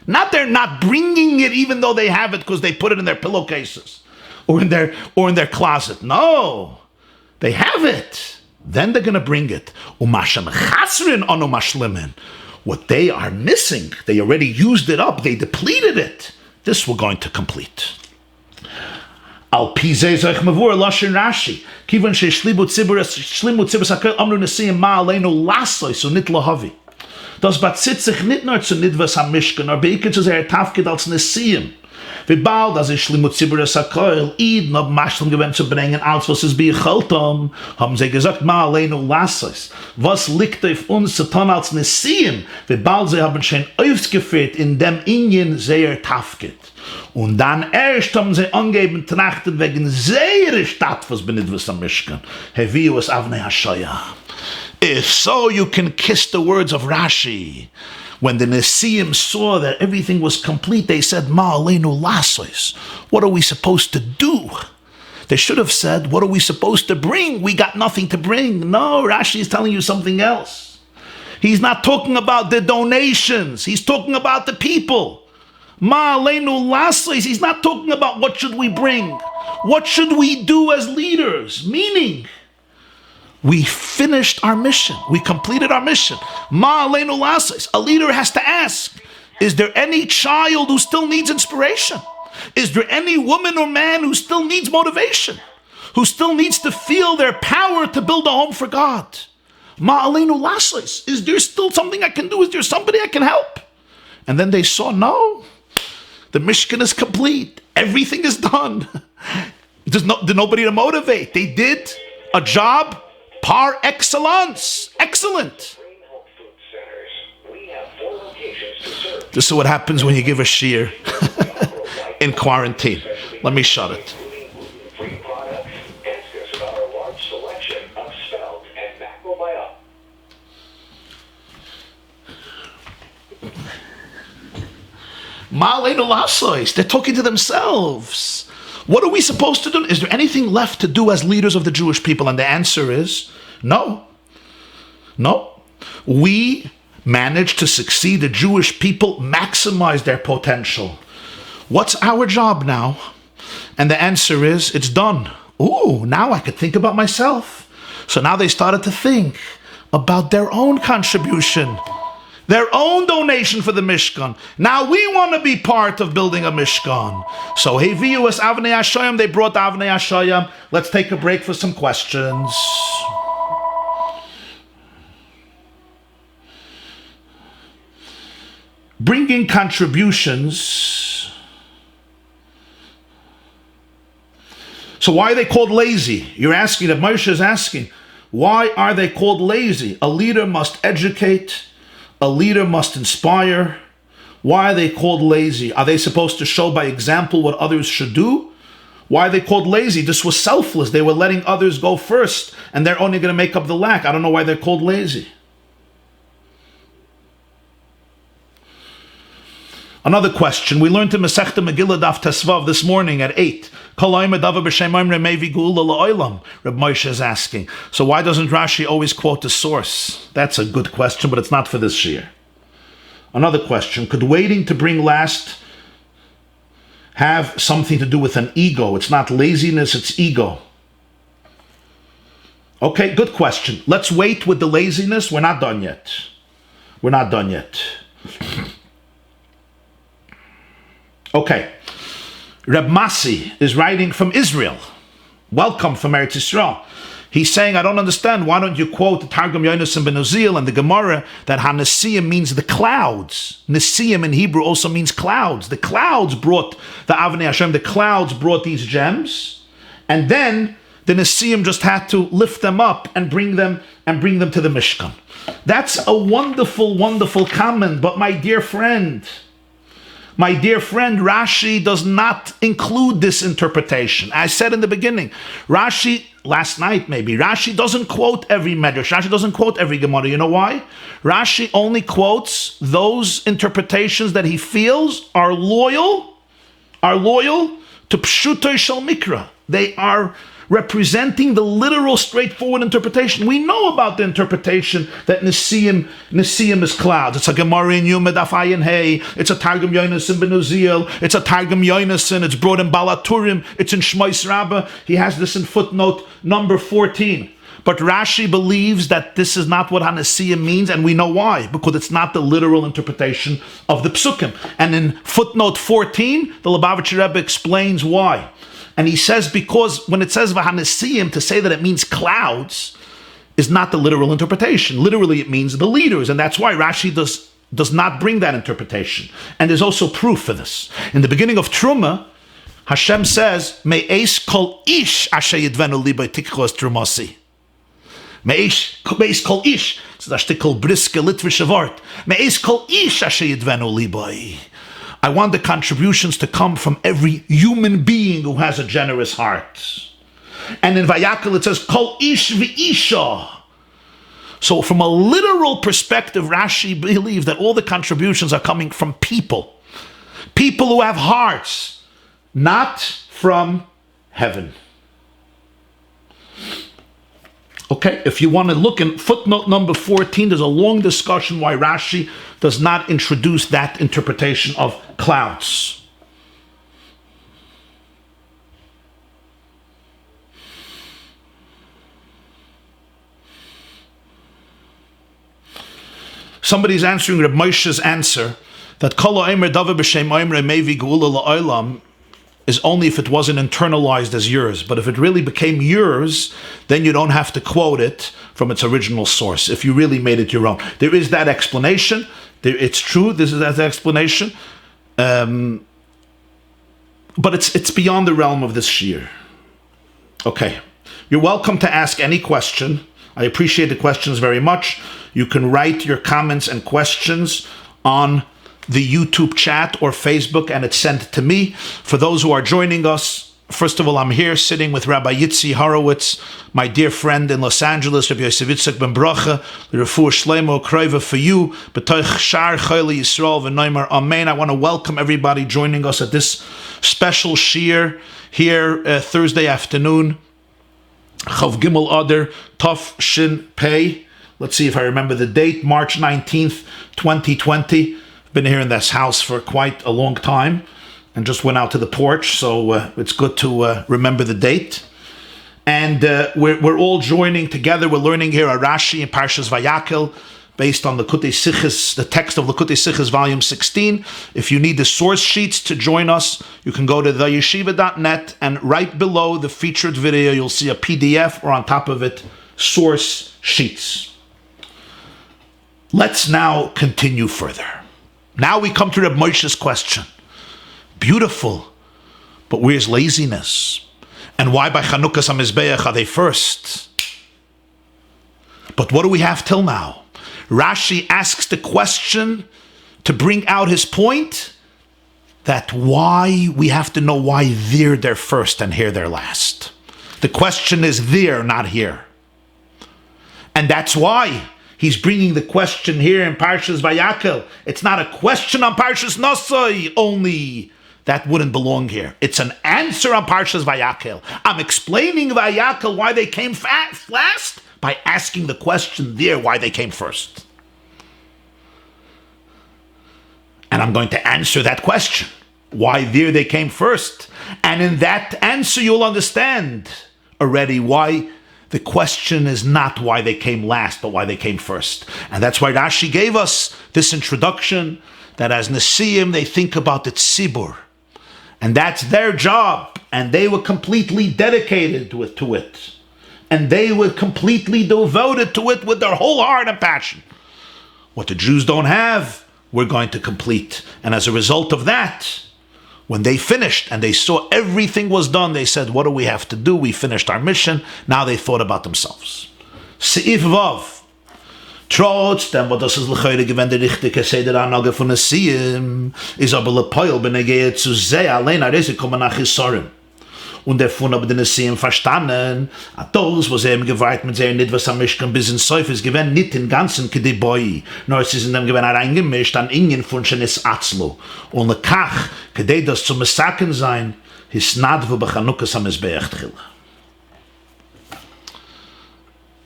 Not they're not bringing it, even though they have it because they put it in their pillowcases or in their closet. No, they have it. Then they're going to bring it. Umasha mechasrin ono mashlimin. What they are missing, they already used it up, they depleted it. This we're going to complete. Al pizeh zech mavur lashon Rashi. Kivan sheshlimu tzibur sakel amru Nesiim ma aleinu lasoi so nit lahavi. Das batzitzich nit nur zu nidvas am Mishkan, aber beikert zu sehr tafkid als Nesiim. Wie bald, als schlimu tzibur sakel Iden ob Maschlen gewinnt zu bringen, als was es beichelt haben sie gesagt, ma aleinu lasoi. Was liegt auf uns zu tun als Nesiim, wie bald sie haben schon aufgeführt in dem Indien sehr tafkid. Und dann erst haben sie angeben trachten wegen sehr Stadt, was bin ich was am Mishkan. Heviu es avnei hashoya. If so, you can kiss the words of Rashi. When the Nesiim saw that everything was complete, they said, Ma aleinu lasos. What are we supposed to do? They should have said, what are we supposed to bring? We got nothing to bring. No, Rashi is telling you something else. He's not talking about the donations. He's talking about the people. Ma aleinu lasos. He's not talking about what should we bring. What should we do as leaders? Meaning, we finished our mission. We completed our mission. Ma aleinu lasos. A leader has to ask, is there any child who still needs inspiration? Is there any woman or man who still needs motivation? Who still needs to feel their power to build a home for God? Ma aleinu lasos. Is there still something I can do? Is there somebody I can help? And then they saw, no. The Mishkan is complete. Everything is done. There's nobody to motivate. They did a job par excellence. Excellent. This is what happens when you give a shiur in quarantine. Let me shut it. They're talking to themselves. What are we supposed to do? Is there anything left to do as leaders of the Jewish people? And the answer is no. No. We managed to succeed. The Jewish people maximize their potential. What's our job now? And the answer is, it's done. Ooh, now I could think about myself. So now they started to think about their own contribution, their own donation for the Mishkan. Now we want to be part of building a Mishkan. So Heviu es Avnei Hashoyam, they brought Avnei Hashoyam. Let's take a break for some questions. Bringing contributions. So why are they called lazy? You're asking, that Moshe is asking, why are they called lazy? A leader must educate. A leader must inspire. Why are they called lazy? Are they supposed to show by example what others should do? Why are they called lazy? This was selfless. They were letting others go first, and they're only going to make up the lack. I don't know why they're called lazy. Another question. We learned in Masechta Megillah Daf Tesvav this morning at 8. Rabbi Moshe is asking. So why doesn't Rashi always quote the source? That's a good question, but it's not for this shiur. Another question. Could waiting to bring last have something to do with an ego? It's not laziness, it's ego. Okay, good question. Let's wait with the laziness. We're not done yet. We're not done yet. Okay, Reb Masi is writing from Israel. Welcome from Eretz Yisrael. He's saying, I don't understand. Why don't you quote the Targum Yonasan ben Uziel and the Gemara that HaNesiim means the clouds. Nesiim in Hebrew also means clouds. The clouds brought the Avnei Hashem. The clouds brought these gems, and then the Nesiim just had to lift them up and bring them to the Mishkan. That's a wonderful, wonderful comment. But my dear friend, Rashi does not include this interpretation. I said in the beginning, Rashi, last night maybe, Rashi doesn't quote every Medrash. Rashi doesn't quote every Gemara. You know why? Rashi only quotes those interpretations that he feels are loyal to Pshutei Shel Mikra. They are representing the literal, straightforward interpretation. We know about the interpretation that Nesiim is clouds. It's a Gemara in Yom Daf Ayin Hey. It's a Targum Yonasan ben Uziel. It's a Targum Yonasan. It's brought in Balaturim. It's in Shmois Rabbah. He has this in footnote number 14. But Rashi believes that this is not what HaNesiim means, and we know why. Because it's not the literal interpretation of the Psukim. And in footnote 14, the Lubavitcher Rebbe explains why. And he says, because when it says Vahanesiim, to say that it means clouds is not the literal interpretation. Literally, it means the leaders. And that's why Rashi does not bring that interpretation. And there's also proof for this. In the beginning of Truma, Hashem says, Me'es kol ish asher yidvenu libay tikchos trumasi. Me'es kol ish. It's a shtikol briske litvische Wort. Me'es kol ish asher yidvenu libay. I want the contributions to come from every human being who has a generous heart. And in Vayakhel it says, Kol ish v'isha. So from a literal perspective, Rashi believes that all the contributions are coming from people. People who have hearts, not from heaven. Okay, if you want to look in footnote number 14, there's a long discussion why Rashi does not introduce that interpretation of clouds. Somebody's answering Reb Moshe's answer that Kol ha'omer davar b'shem omer mevi geula la'olam is only if it wasn't internalized as yours. But if it really became yours, then you don't have to quote it from its original source, if you really made it your own. There is that explanation. It's true, this is that explanation. But it's beyond the realm of this shiur. Okay. You're welcome to ask any question. I appreciate the questions very much. You can write your comments and questions on the YouTube chat or Facebook, and it's sent to me. For those who are joining us, first of all, I'm here sitting with Rabbi Yitzi Horowitz, my dear friend in Los Angeles, Rabbi Yosef ben Bracha, the Refuah Shleimo Kroiva for you, B'toich Shar Chayli Yisrael v'Noimar Amen. I want to welcome everybody joining us at this special shiur here Thursday afternoon, Chav Gimel Adar, Tov Shin Pei. Let's see if I remember the date, March 19th, 2020. Been here in this house for quite a long time and just went out to the porch, so it's good to remember the date. And we're all joining together. We're learning here a Rashi in Parshas Vayakhel based on Likkutei Sichos, the text of Likkutei Sichos, volume 16. If you need the source sheets to join us, you can go to theyeshiva.net, and right below the featured video, you'll see a PDF, or on top of it, source sheets. Let's now continue further. Now we come to Reb Moshe's question. Beautiful, but where's laziness? And why by Chanukah HaMizbeach are they first? But what do we have till now? Rashi asks the question to bring out his point that why we have to know why they're first and here they're last. The question is there, not here. And that's why he's bringing the question here in Parshas Vayakhel. It's not a question on Parshas Naso only. That wouldn't belong here. It's an answer on Parshas Vayakhel. I'm explaining Vayakhel why they came last by asking the question there why they came first. And I'm going to answer that question. Why there they came first. And in that answer you'll understand already why the question is not why they came last, but why they came first. And that's why Rashi gave us this introduction, that as Nesiim, they think about the tzibur. And that's their job. And they were completely dedicated to it. And they were completely devoted to it with their whole heart and passion. What the Jews don't have, we're going to complete. And as a result of that, when they finished and they saw everything was done, they said, what do we have to do? We finished our mission. Now they thought about themselves. Seif Vav. Trotzdem, what das ist lechoire gewend der richtige Seder Anlage von Nesiim, ist aber lepoil, wenn gehe zu sehr, allein a Risiko nach Chisorim. Und davon aber die Nesiim verstanden, those, was geweiht mit sehr nicht, was am Mishkan bis in Seufes gewend, nicht in ganzen Kediboi, nur es ist in dem gewend reingemischt an Ingen von Shenis Atzlo. Und lekach, kedei das zu Mesaken sein, his nadvu b'chanukas ha-mizbeach tchila.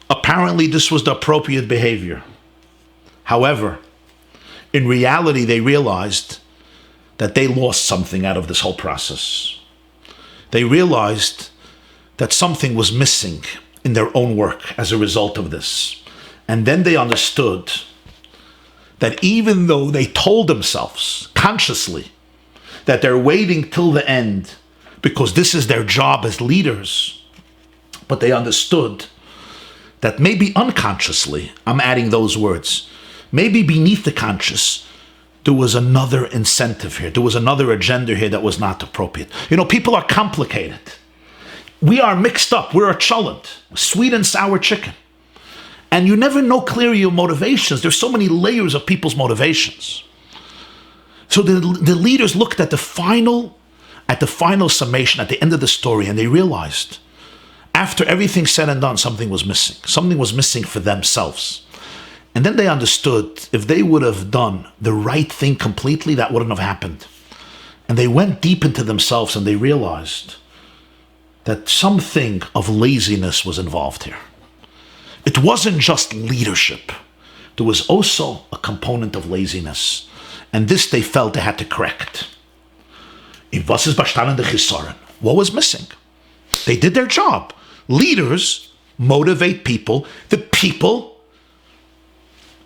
Apparently, this was the appropriate behavior. However, in reality, they realized that they lost something out of this whole process. They realized that something was missing in their own work as a result of this. And then they understood that even though they told themselves consciously that they're waiting till the end because this is their job as leaders, but they understood that maybe unconsciously, I'm adding those words, maybe beneath the conscious, there was another incentive here. There was another agenda here that was not appropriate. You know, people are complicated. We are mixed up. We're a cholent, sweet and sour chicken. And you never know clearly your motivations. There's so many layers of people's motivations. So the leaders looked at the final summation at the end of the story, and they realized after everything said and done, something was missing. Something was missing for themselves. And then they understood if they would have done the right thing completely, that wouldn't have happened. And they went deep into themselves and they realized that something of laziness was involved here. It wasn't just leadership. There was also a component of laziness. And this they felt they had to correct. What was missing? They did their job. Leaders motivate people. The people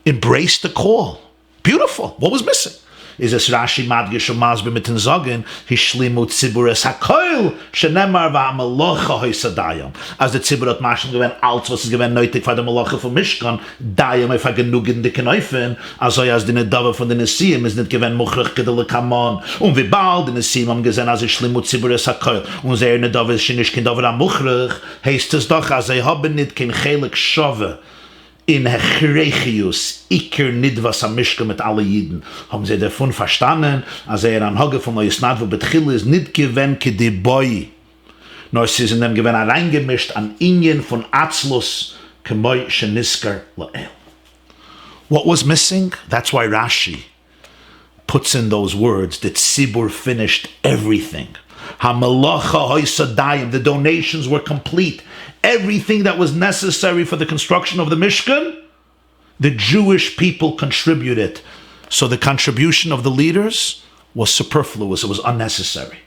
embraced the call. Beautiful. What was missing? Is es Rashi madgish umazbe mit den Sagen hishlimu tzibur es hakoil shenemar va'amalocha hoisadayam. As the tzibur hat mashal gewen alt was es gewen nötig for the Malacha von Mishkan dayam if genug in the Kneifen also as the Nedava von den Nesiim is nicht gewen muchrig gedele kaman und wie bald the Nesiim haben gesehen as hishlimu tzibur es hakoil und sehr Nedava ist nicht kein Davar muchrig heißt es doch as haben nicht kein chelik shove in Hechrechius, Iker Nidvas am Mishkan mit alle Jiden, haben sie davon verstanden, als an Hage von Neues Nadvo Betchil ist nicht gewähnt ke die Boi, nur sie sind dem gewähnt reingemischt an Ingen von Atzlus kemoi sheniskar la'el. What was missing? That's why Rashi puts in those words that Tzibur finished everything. HaMalacha hoisadayim, the donations were complete. Everything that was necessary for the construction of the Mishkan, the Jewish people contributed. So the contribution of the leaders was superfluous, it was unnecessary.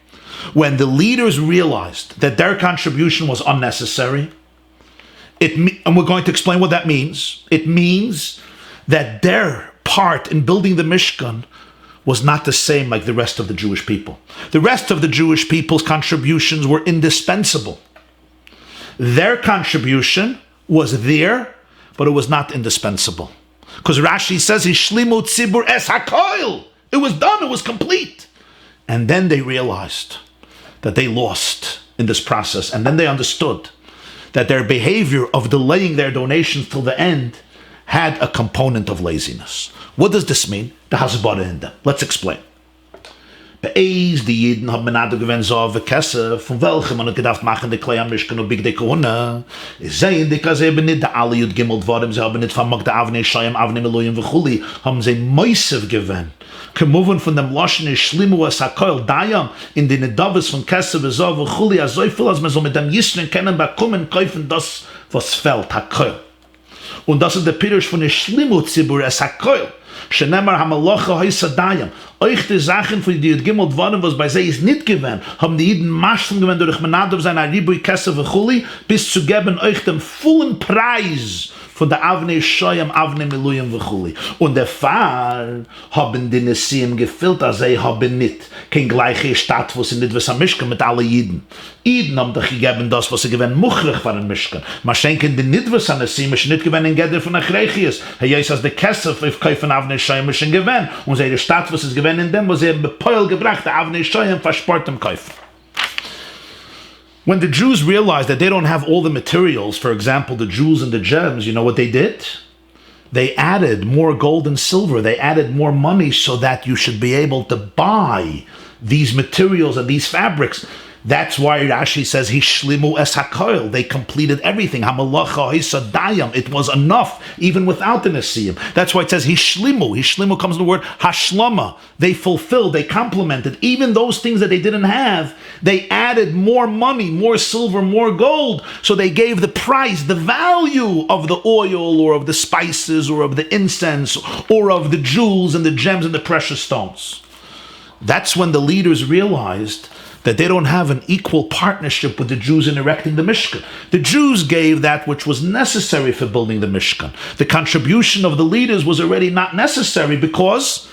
When the leaders realized that their contribution was unnecessary, and we're going to explain what that means. It means that their part in building the Mishkan was not the same like the rest of the Jewish people. The rest of the Jewish people's contributions were indispensable. Their contribution was there, but it was not indispensable. Because Rashi says, Hishlimu tzibur es hakoil. It was done, it was complete. And then they realized that they lost in this process. And then they understood that their behavior of delaying their donations till the end had a component of laziness. What does this mean? The hasbara in them. Let's explain. Be'ez die Jiden haben benadert gewinnt so auf Kesse, von welchem man hat gedacht machen die Klei am Mishkan und Big Dekona. Es sehen die Kasse eben nicht, der alle Jud gimmelt worden, sie haben nicht vermogt der Avnei Shayim, Avnei Meloyim v'chuli, haben sie Moisev gewinnt. Kemoven von dem Loschen ist Shlimu es hakoil Dayam, in den Nedavis von Kesse v'zo v'chuli, a so viel, als man so mit dem Yisren kennen, bekommen, kaufen das, was fällt, hakoil. Und das ist der Pirush von der Shlimu Tzibur es hakoil. Shenemar hamalocha hoisadayam. Euch die Sachen, für die gimmelt worden, was bei sie ist nicht gewähnt, haben die Jiden Maschen gewähnt durch Menadov sein Aribui Kesse v'chuli, bis zu geben euch den vollen Preis von der Avnei Shoyam, Avnei Meluyim v'chuli. Und der Fall haben die Nesiim gefüllt, als sie haben nicht kein gleiche Stadt, wo sie nicht was am Mishkan mit allen Jiden. Jiden haben doch gegeben das, was sie gewähnt, muchrig von dem Mishkan. Man schenken die nicht was an Nesiim, ist nicht gewähnt in Gedder von Achrechius. Hey, jetzt als der Kesse, auf Käufen Avnei Shoyam, ist schon gewähnt. Und sie die Stadt, was sie gewähnt in dem, wo sie haben bepeul gebracht, der Avnei Shoyam, versport dem Käufen. When the Jews realized that they don't have all the materials, for example, the jewels and the gems, you know what they did? They added more gold and silver. They added more money so that you should be able to buy these materials and these fabrics. That's why Rashi says, Hishlimu es hakoil. They completed everything. Hamalacha hisadayam. It was enough, even without the Nesiim. That's why it says Hishlimu. Hishlimu comes from the word Hashlama. They fulfilled, they complemented. Even those things that they didn't have, they added more money, more silver, more gold. So they gave the price, the value of the oil or of the spices or of the incense or of the jewels and the gems and the precious stones. That's when the leaders realized that they don't have an equal partnership with the Jews in erecting the Mishkan. The Jews gave that which was necessary for building the Mishkan. The contribution of the leaders was already not necessary because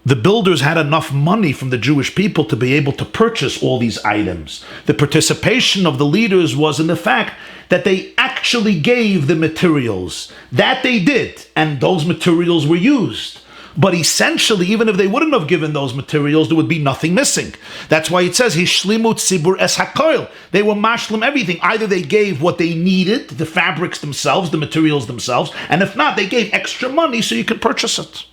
the builders had enough money from the Jewish people to be able to purchase all these items. The participation of the leaders was in the fact that they actually gave the materials. That they did, and those materials were used. But essentially, even if they wouldn't have given those materials, there would be nothing missing. That's why it says, Hishlimu tzibur es hakoil. They were mashlim everything. Either they gave what they needed, the fabrics themselves, the materials themselves, and if not, they gave extra money so you could purchase it.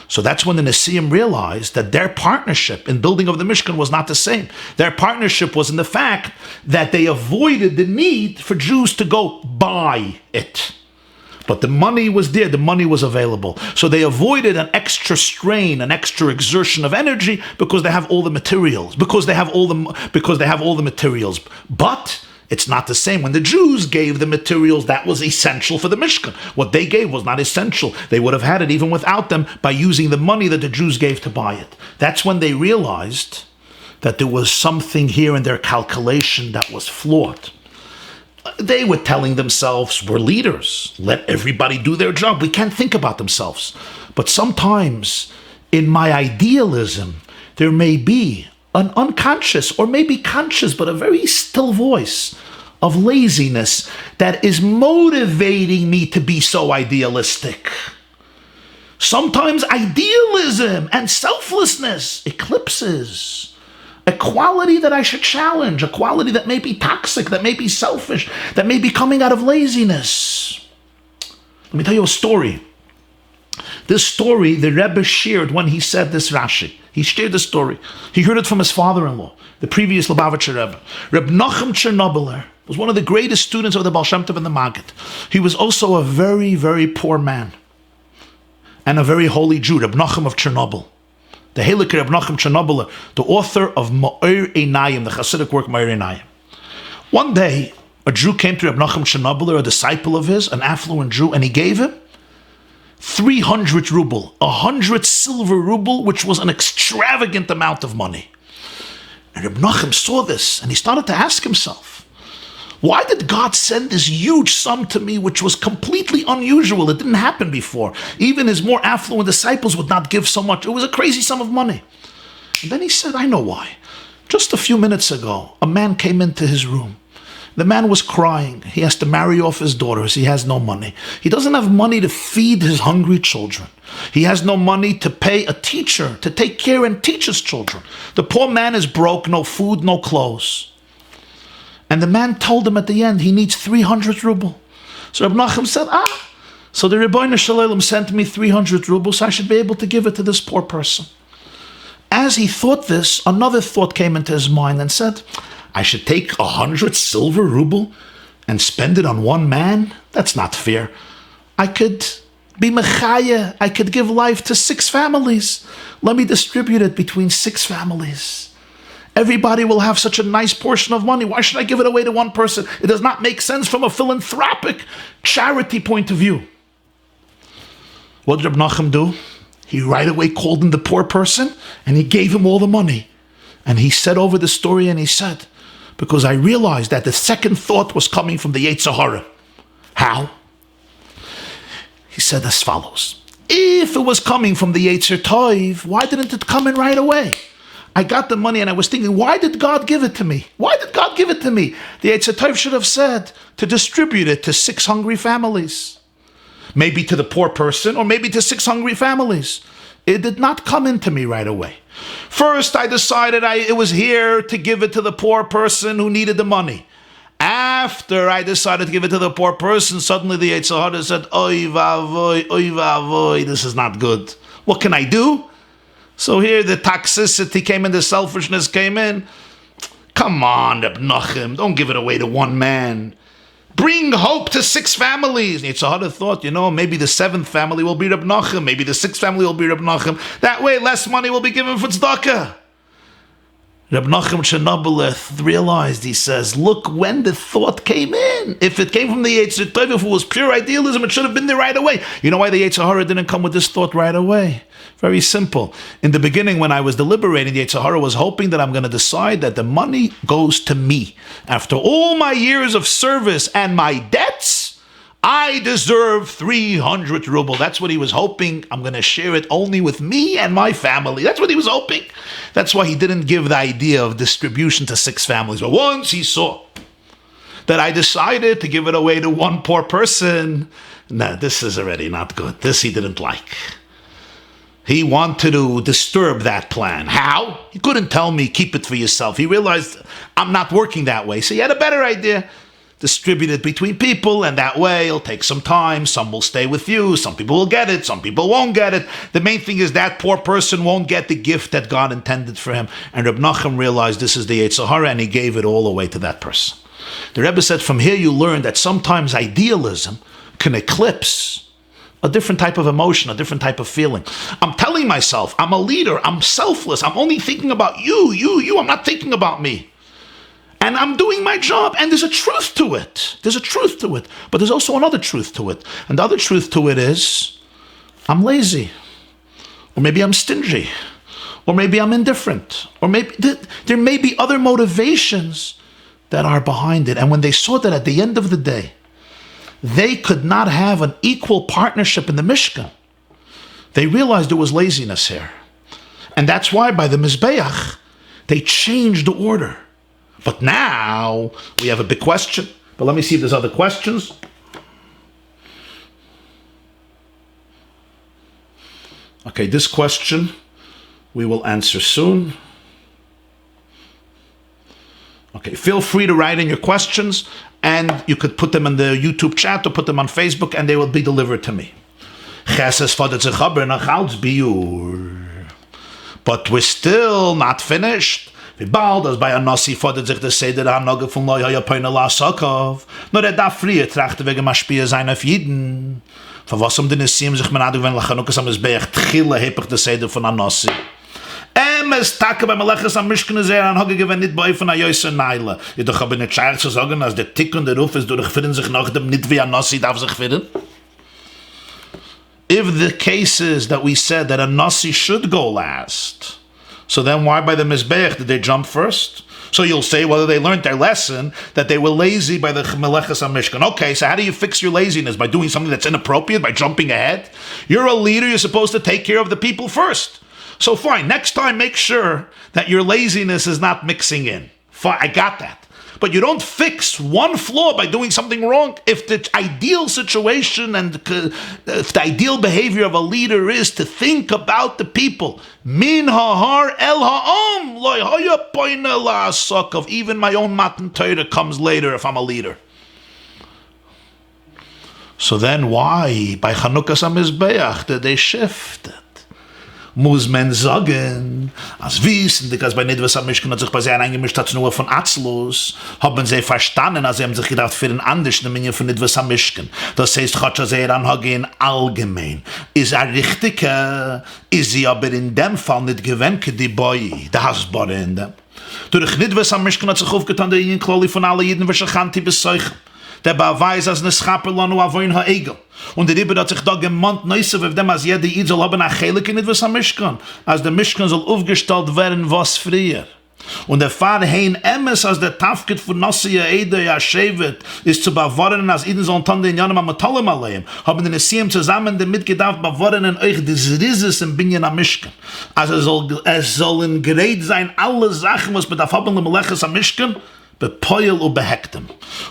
So that's when the Nesiim realized that their partnership in building of the Mishkan was not the same. Their partnership was in the fact that they avoided the need for Jews to go buy it. But the money was there, the money was available. So they avoided an extra strain, an extra exertion of energy because they have all the materials, because they have all the materials. But it's not the same. When the Jews gave the materials, that was essential for the Mishkan. What they gave was not essential. They would have had it even without them by using the money that the Jews gave to buy it. That's when they realized that there was something here in their calculation that was flawed. They were telling themselves, we're leaders. Let everybody do their job. We can't think about themselves. But sometimes in my idealism, there may be an unconscious or maybe conscious, but a very still voice of laziness that is motivating me to be so idealistic. Sometimes idealism and selflessness eclipses a quality that I should challenge, a quality that may be toxic, that may be selfish, that may be coming out of laziness. Let me tell you a story. This story, the Rebbe shared when he said this Rashi. He shared the story. He heard it from his father-in-law, the previous Lubavitcher Rebbe. Reb Nachum Chernobyler was one of the greatest students of the Baal Shem Tov and the Maggid. He was also a very, very poor man and a very holy Jew, Reb Nachum of Chernobyl. The Heilige Reb Nachum Chernobyler, the author of Ma'or Einayim, the Hasidic work Ma'or Einayim. One day, a Jew came to Reb Nachum Chernobyler, a disciple of his, an affluent Jew, and he gave him 300 ruble, 100 silver ruble, which was an extravagant amount of money. And Reb Nachum saw this, and he started to ask himself, why did God send this huge sum to me, which was completely unusual? It didn't happen before. Even his more affluent disciples would not give so much. It was a crazy sum of money. And then he said, I know why. Just a few minutes ago, a man came into his room. The man was crying. He has to marry off his daughters. He has no money. He doesn't have money to feed his hungry children. He has no money to pay a teacher to take care and teach his children. The poor man is broke, no food, no clothes. And the man told him at the end he needs 300 ruble. So Reb Nachum said, so the Rebbeinu Shalom sent me 300 rubles, so I should be able to give it to this poor person. As he thought this, another thought came into his mind and said, I should take 100 silver ruble and spend it on one man? That's not fair. I could be mechaya. I could give life to 6 families. Let me distribute it between 6 families. Everybody will have such a nice portion of money. Why should I give it away to one person? It does not make sense from a philanthropic charity point of view. What did Reb Nachum do? He right away called in the poor person and he gave him all the money. And he said over the story and he said, because I realized that the second thought was coming from the Yetzer Hara. How? He said as follows. If it was coming from the Yetzer Tov, why didn't it come in right away? I got the money and I was thinking, why did God give it to me? Why did God give it to me? The Yetzer Tov should have said to distribute it to 6 hungry families. Maybe to the poor person or maybe to 6 hungry families. It did not come into me right away. First, I decided it was here to give it to the poor person who needed the money. After I decided to give it to the poor person, suddenly the Yetzer Hara said, oy vavoy, this is not good. What can I do? So here the toxicity came in, the selfishness came in. Come on, Reb Nachum, don't give it away to one man. Bring hope to 6 families. Yetzer Hara thought, maybe the 7th family will be Reb Nachum, maybe the 6th family will be Reb Nachum. That way less money will be given for tzedakah. Reb Nachum Chernobyl realized, he says, look when the thought came in. If it came from the Yetzer Tov, if it was pure idealism, it should have been there right away. You know why the Yetzer Hara didn't come with this thought right away? Very simple. In the beginning, when I was deliberating, the Yetzer Hara was hoping that I'm going to decide that the money goes to me. After all my years of service and my debts, I deserve 300 ruble. That's what he was hoping. I'm going to share it only with me and my family. That's what he was hoping. That's why he didn't give the idea of distribution to 6 families. But once he saw that I decided to give it away to one poor person, no, this is already not good. This he didn't like. He wanted to disturb that plan. How? He couldn't tell me, keep it for yourself. He realized I'm not working that way. So he had a better idea. Distribute it between people, and that way it'll take some time. Some will stay with you. Some people will get it. Some people won't get it. The main thing is that poor person won't get the gift that God intended for him. And Reb Nachum realized this is the Yetzer Hara, and he gave it all away to that person. The Rebbe said, from here you learn that sometimes idealism can eclipse a different type of emotion, a different type of feeling. I'm telling myself, I'm a leader, I'm selfless, I'm only thinking about you, I'm not thinking about me. And I'm doing my job, and there's a truth to it. There's a truth to it. But there's also another truth to it. And the other truth to it is, I'm lazy. Or maybe I'm stingy. Or maybe I'm indifferent. Or maybe there may be other motivations that are behind it. And when they saw that at the end of the day, they could not have an equal partnership in the Mishkan, they realized there was laziness here. And that's why by the Mizbeach, they changed the order. But now we have a big question. But let me see if there's other questions. Okay, this question we will answer soon. Okay, feel free to write in your questions, and you could put them in the YouTube chat or put them on Facebook, and they will be delivered to me. But we're still not finished. Wie bald, als bei Nasi fordert sich das Seder Hanoge von Neuheuer Pöne La Sokov. Nur darf früher trachten wegen Maschpier sein auf Jeden. Von was den Nissim sich menadig, wenn Lachanukas am Isbeach tchille hepig das Seder von Nasi. Es Tage bei Melechus am Mishkan sehr Hanoge gewinnt nicht bei von Ayoyse Neile. Ich doch aber nicht scheich zu sagen, als der Tick und der Ruf ist durchführen sich nach dem nicht wie Nasi darf sich führen. If the case is that we said that a Nasi should go last, so then why by the Mizbeach did they jump first? So you'll say whether they learned their lesson, that they were lazy by the Melechus HaMishkan. Okay, so how do you fix your laziness? By doing something that's inappropriate, by jumping ahead? You're a leader, you're supposed to take care of the people first. So fine, next time make sure that your laziness is not mixing in. Fine, I got that. But you don't fix one flaw by doing something wrong. If the ideal situation and if the ideal behavior of a leader is to think about the people, min ha'har el ha'am, loy haya poina la'asokov, even my own matan Torah comes later if I'm a leader. So then why, by Chanukas HaMizbeach, did they shift it? Muss man sagen, als wissen, dass bei Nidwas am Mishkan hat sich bei sehr eingemischt hat nur von Atzlos, haben sie verstanden, als sie haben sich gedacht, für den anderen Minion von Nidwas am Mishkan. Das heißt, Chatscha sehr anhagen allgemein. Ist richtig, ist sie aber in dem Fall nicht gewöhnt, die Boy, der Hasbare in dem. Durch Nidwas am Mishkan hat sich aufgetan, der Ingen Kloli von allen Jeden, was Chanti besäuchen. Der Beweis als eine Schaper lanu avoin ha'egel. Und der Rebbe hat sich da gemeint, neuse, auf dem, als jeder Eid soll haben, achelik in etwas am Mishkan. Als der Mishkan soll aufgestellt werden, was früher. Und der Pfarr hein emes, als der Tafkid von Nasi Ede ja Shevet, ist zu bewahren, als Iden sollen Tande in Janem am Matalim allein, haben den Nessim zusammen damit gedacht, bewahren euch des Rizes im Binyan am Mishkan. Also es sollen gerät sein, alle Sachen, was mit der Fabel im Melechus am Mishkan, bepoil und behektem.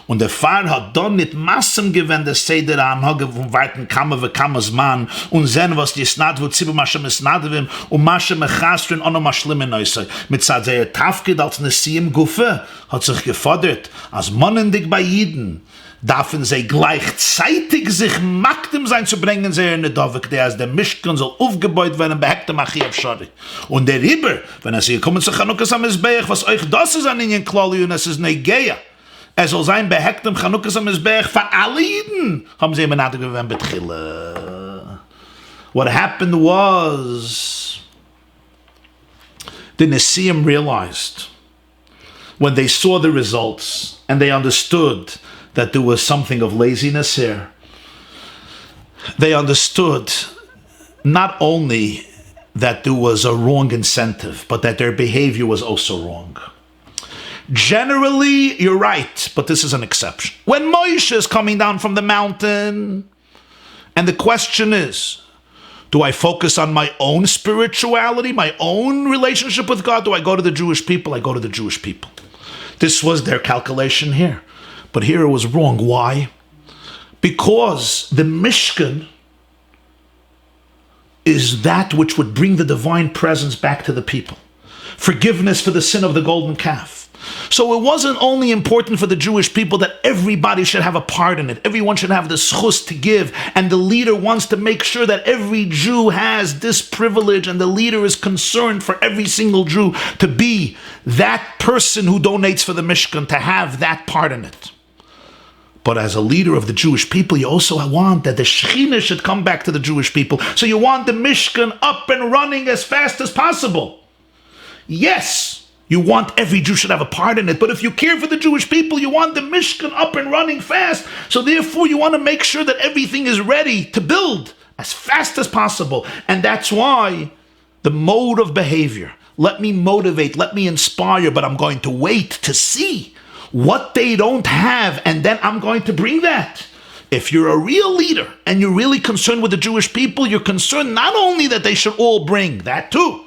Und der Pfarr hat dann nicht Massen gewendet, Seder Anhage von weiten Kammer wie Kammers Mann und sehen, was die Snad, wo Zibu Mashem ist Nadevim und Mashem Echastrin auch noch mal schlimm in Neusser. Mit Zadeh Tafkid als Nessim Gufe hat sich gefordert, als Monnendig bei Jiden darfen sie gleichzeitig sich Magdem sein zu bringen, sehr in der Dovek, der als der Mishkan soll aufgebaut werden, behektem Achiev Shari. Und der Rieber, wenn sie kommen zu Chanukas HaMizbeach, was euch das ist an Ingen Klali und es ist Negeia, soll sein behektem Chanukas HaMizbeach für alle Jiden, haben sie immer nachher gewöhnt betchille. What happened was, the Nessim realized, when they saw the results, and they understood that there was something of laziness here. They understood not only that there was a wrong incentive, but that their behavior was also wrong. Generally, you're right, but this is an exception. When Moshe is coming down from the mountain, and the question is, do I focus on my own spirituality, my own relationship with God? Do I go to the Jewish people? I go to the Jewish people. This was their calculation here. But here it was wrong. Why? Because the Mishkan is that which would bring the divine presence back to the people. Forgiveness for the sin of the golden calf. So it wasn't only important for the Jewish people that everybody should have a part in it. Everyone should have the schus to give. And the leader wants to make sure that every Jew has this privilege. And the leader is concerned for every single Jew to be that person who donates for the Mishkan, to have that part in it. But as a leader of the Jewish people, you also want that the Shekhinah should come back to the Jewish people. So you want the Mishkan up and running as fast as possible. Yes, you want every Jew should have a part in it, but if you care for the Jewish people, you want the Mishkan up and running fast. So therefore, you want to make sure that everything is ready to build as fast as possible. And that's why the mode of behavior, let me motivate, let me inspire, but I'm going to wait to see what they don't have, and then I'm going to bring that. If you're a real leader and you're really concerned with the Jewish people, you're concerned not only that they should all bring that too,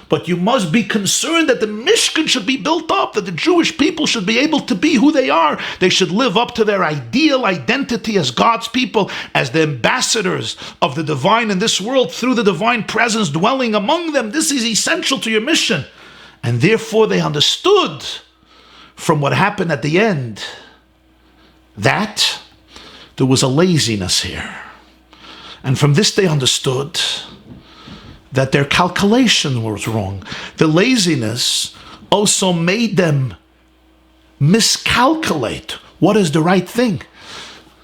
but you must be concerned that the Mishkan should be built up, that the Jewish people should be able to be who they are. They should live up to their ideal identity as God's people, as the ambassadors of the divine in this world through the divine presence dwelling among them. This is essential to your mission. And therefore they understood from what happened at the end that there was a laziness here. And from this they understood that their calculation was wrong. The laziness also made them miscalculate what is the right thing.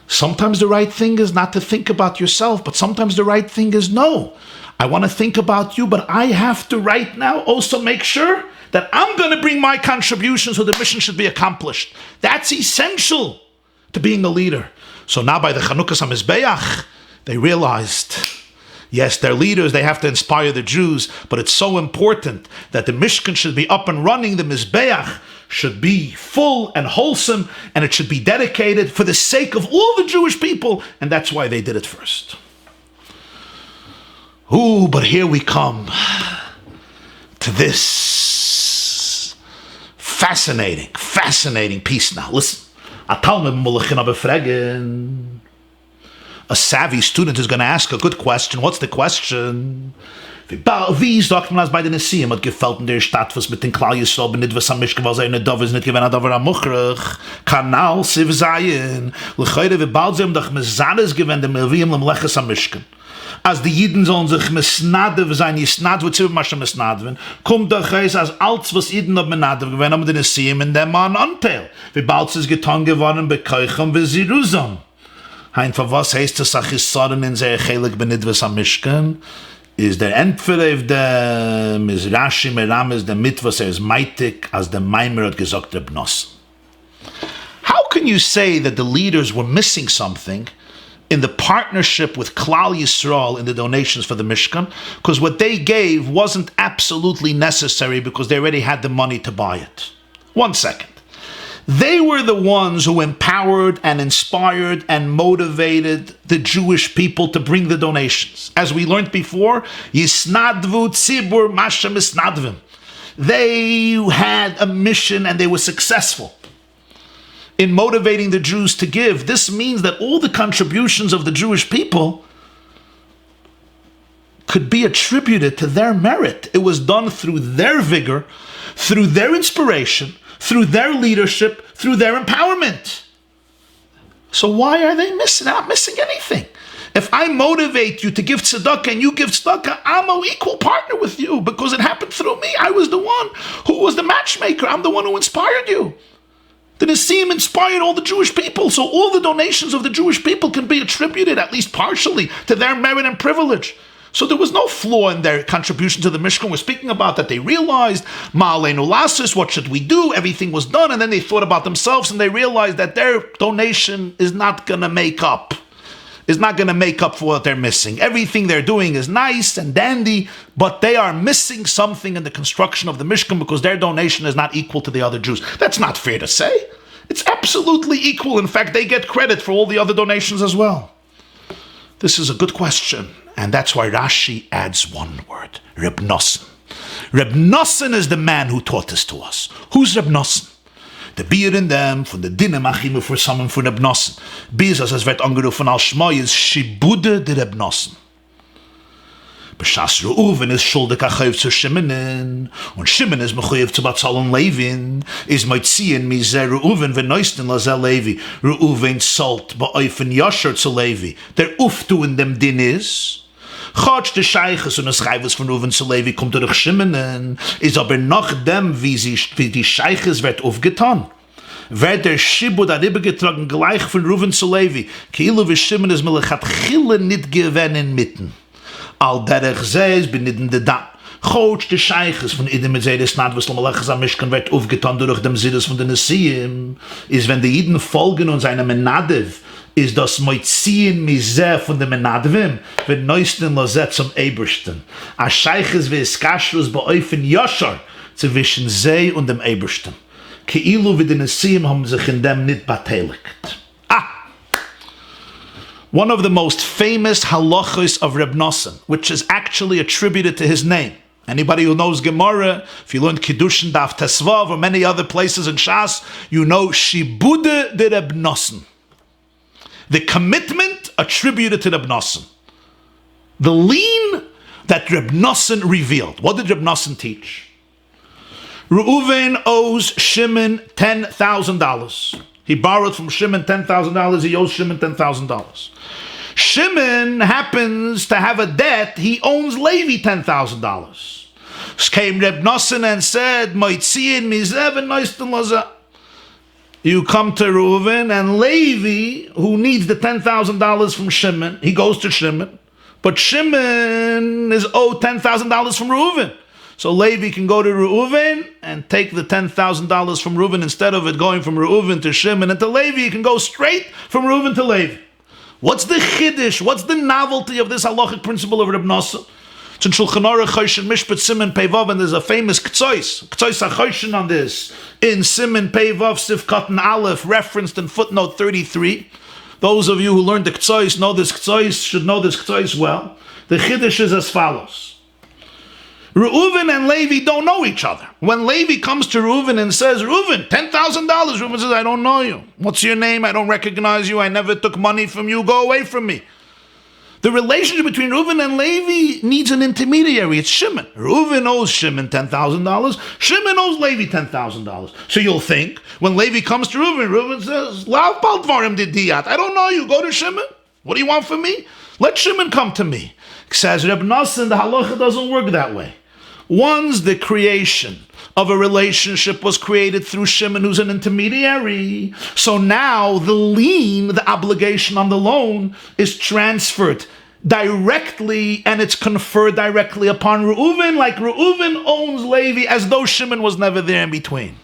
Sometimes the right thing is not to think about yourself, but sometimes the right thing is no. I want to think about you, but I have to right now also make sure that I'm going to bring my contribution so the mission should be accomplished. That's essential to being a leader. So now by the Chanukas HaMizbeach, they realized, yes, they're leaders, they have to inspire the Jews, but it's so important that the Mishkan should be up and running, the Mizbeach should be full and wholesome, and it should be dedicated for the sake of all the Jewish people, and that's why they did it first. Ooh, but here we come to this fascinating piece now. Listen, a savvy student is going to ask a good question. What's the question? Wie sagt man das bei den Nesiim? Hat gefällt in der Stadt, was mit den Klal Yisrael benidwas am Mishkan, weil seine Dovers nicht gewinnt, aber am Muchrach. Kanal, Siv Zayin. Lechoyre, wie bald sie haben doch Mezanes gewinnt, dem Elviim, lem Leches am Mishkan. Als die Jiden sollen sich mesnadev sein, Yisnad, wo Ziv Masha mesnadven, kommt doch es, als alles, was Jiden noch menadev gewinnt, aber den Nesiim in dem Mann Anteil. Wie bald sie es getan geworden, bekäuchen, wie sie Rusam. Hein, für was heißt es, ach is Soren in sehr heilig benidwas am Mishkan? Is der entweder auf dem is Rashi Meram is der Mitwas is meitig, as der Maimer hat gesagt, der Bnos. How can you say that the leaders were missing something in the partnership with Klal Yisrael in the donations for the Mishkan? Because what they gave wasn't absolutely necessary because they already had the money to buy it. 1 second. They were the ones who empowered and inspired and motivated the Jewish people to bring the donations. As we learned before, Yisnadvu Tzibur Masha Misnadvim. They had a mission and they were successful in motivating the Jews to give. This means that all the contributions of the Jewish people could be attributed to their merit. It was done through their vigor, through their inspiration, through their leadership, through their empowerment. So why are they not missing anything? If I motivate you to give tzedakah and you give tzedakah, I'm an equal partner with you because it happened through me. I was the one who was the matchmaker. I'm the one who inspired you. The Nesiim inspired all the Jewish people, so all the donations of the Jewish people can be attributed, at least partially, to their merit and privilege. So there was no flaw in their contribution to the Mishkan. We're speaking about that they realized, Ma'aleinu Lasis, what should we do? Everything was done, and then they thought about themselves, and they realized that their donation is not going to make up. Is not going to make up for what they're missing. Everything they're doing is nice and dandy, but they are missing something in the construction of the Mishkan because their donation is not equal to the other Jews. That's not fair to say. It's absolutely equal. In fact, they get credit for all the other donations as well. This is a good question. And that's why Rashi adds one word, Reb Nosson. Reb Nosson is the man who taught this to us. Who's Reb Nosson? The Bier in them, von der Dinne mach ich mir für zusammen von Reb Nosson. Bis als es wird angerufen als Schmai ist Shibude de Reb Nosson. B'shas Reuven ist schuldig achayiv zu Shimenen, und Shimon ist mechayiv zu Batzalon Levin, ist moitziehen mi ze Reuven v'noisten la ze Levi, Reuven zahlt ba'oifen Yasher zu Levi. Der Uftu in dem Din ist, Chotsch de Scheiches und das Reivers von Reuven zu Levi kommt durch Shimenen, ist aber nach dem, wie die Scheiches wird aufgetan. wird der Shibud herübergetragen gleich von Reuven zu Levi. Keilu v'Shimon is melechatchile nit gewinnen mitten. Al derech zeis benitten de Dam. Coach de Scheiches von Idem mit Sedes Nad, was Lamalachas am Mishkan wird aufgetan durch dem Sidus von den Nesiim, ist, wenn die Jiden folgen und seine Menadev, ist das Moizien Miseh von den Menadevim, wird neuesten Lozet zum Ebersten. A Scheiches wie es Kashrus bei Eufen Yoshar, zwischen See und dem Ebersten. Keilu wie die Nesiim haben sich in dem nicht beteiligt. One of the most famous halachos of Reb Nosson, which is actually attributed to his name. Anybody who knows Gemara, if you learn Kiddushin Daf Tesvav or many other places in Shas, you know Shibude de Reb Nosson. The commitment attributed to Reb Nosson. The lien that Reb Nosson revealed. What did Reb Nosson teach? Reuven owes Shimon $10,000. He borrowed from Shimon $10,000. He owes Shimon $10,000. Shimon happens to have a debt. He owes Levi $10,000. Came Reb Nosson and said, you come to Reuven, and Levi, who needs the $10,000 from Shimon, he goes to Shimon, but Shimon is owed $10,000 from Reuven. So Levi can go to Reuven and take the $10,000 from Reuven instead of it going from Reuven to Shimon and to Levi. He can go straight from Reuven to Levi. What's the chiddush? What's the novelty of this halachic principle of Reb Nosson? It's in Shulchan Aruch Choshen Mishpat Siman Peivav, and there's a famous Ktsois HaChoshen on this in Siman Peivav Sivkat and Aleph, referenced in footnote 33. Those of you who learned the Ktsois know this Ktsois, should know this Ktsois well. The chiddush is as follows. Reuven and Levi don't know each other. When Levi comes to Reuven and says, Reuven, $10,000, Reuven says, I don't know you. What's your name? I don't recognize you. I never took money from you. Go away from me. The relationship between Reuven and Levi needs an intermediary. It's Shimon. Reuven owes Shimon $10,000. Shimon owes Levi $10,000. So you'll think, when Levi comes to Reuven, Reuven says, Lav bal dvarim didiyat. I don't know you. Go to Shimon. What do you want from me? Let Shimon come to me. Says Reb Nosson, the halacha doesn't work that way. Once the creation of a relationship was created through Shimon, who's an intermediary, so now the lien, the obligation on the loan, is transferred directly, and it's conferred directly upon Reuven, like Reuven owns Levi, as though Shimon was never there in between.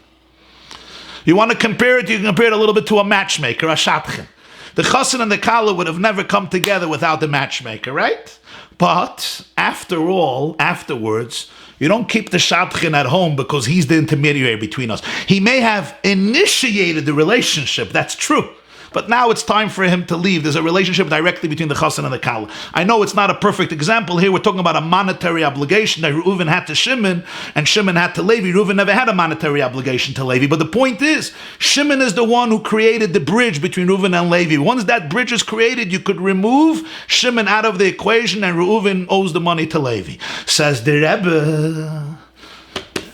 You want to compare it? You can compare it a little bit to a matchmaker, a shatchen. The chassan and the kala would have never come together without the matchmaker, right? But after all, afterwards, you don't keep the shadchan at home because he's the intermediary between us. He may have initiated the relationship, that's true. But now it's time for him to leave. There's a relationship directly between the chassan and the kala. I know it's not a perfect example here. We're talking about a monetary obligation that Reuven had to Shimon and Shimon had to Levi. Reuven never had a monetary obligation to Levi. But the point is, Shimon is the one who created the bridge between Reuven and Levi. Once that bridge is created, you could remove Shimon out of the equation and Reuven owes the money to Levi. Says the Rebbe,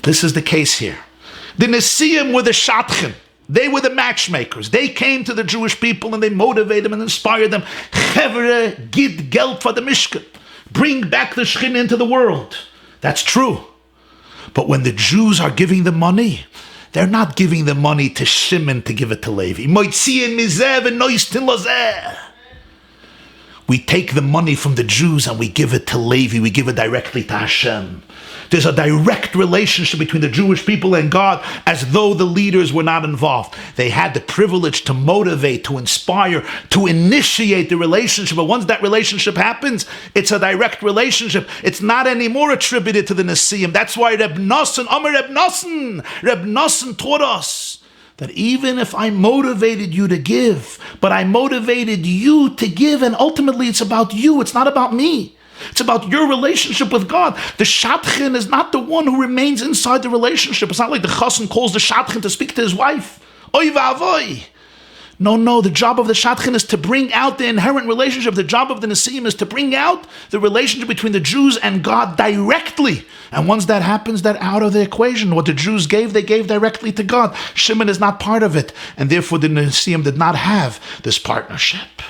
this is the case here. The Nesiim were the Shatchen. They were the matchmakers. They came to the Jewish people and they motivated them and inspired them. Chevre, gid geld for the Mishkan. Bring back the Shechin into the world. That's true. But when the Jews are giving the money, they're not giving the money to Shimon to give it to Levi. We take the money from the Jews and we give it to Levi. We give it directly to Hashem. There's a direct relationship between the Jewish people and God, as though the leaders were not involved. They had the privilege to motivate, to inspire, to initiate the relationship. But once that relationship happens, it's a direct relationship. It's not anymore attributed to the Nesiim. That's why Reb Nosson taught us that even if I motivated you to give, but I motivated you to give, and ultimately it's about you, it's not about me. It's about your relationship with God. The Shatchen is not the one who remains inside the relationship. It's not like the Chassan calls the Shatchen to speak to his wife. Oy va'avoy. No, the job of the Shatchen is to bring out the inherent relationship. The job of the Nesiim is to bring out the relationship between the Jews and God directly. And once that happens, they're out of the equation. What the Jews gave, they gave directly to God. Shimon is not part of it. And therefore the Nesiim did not have this partnership.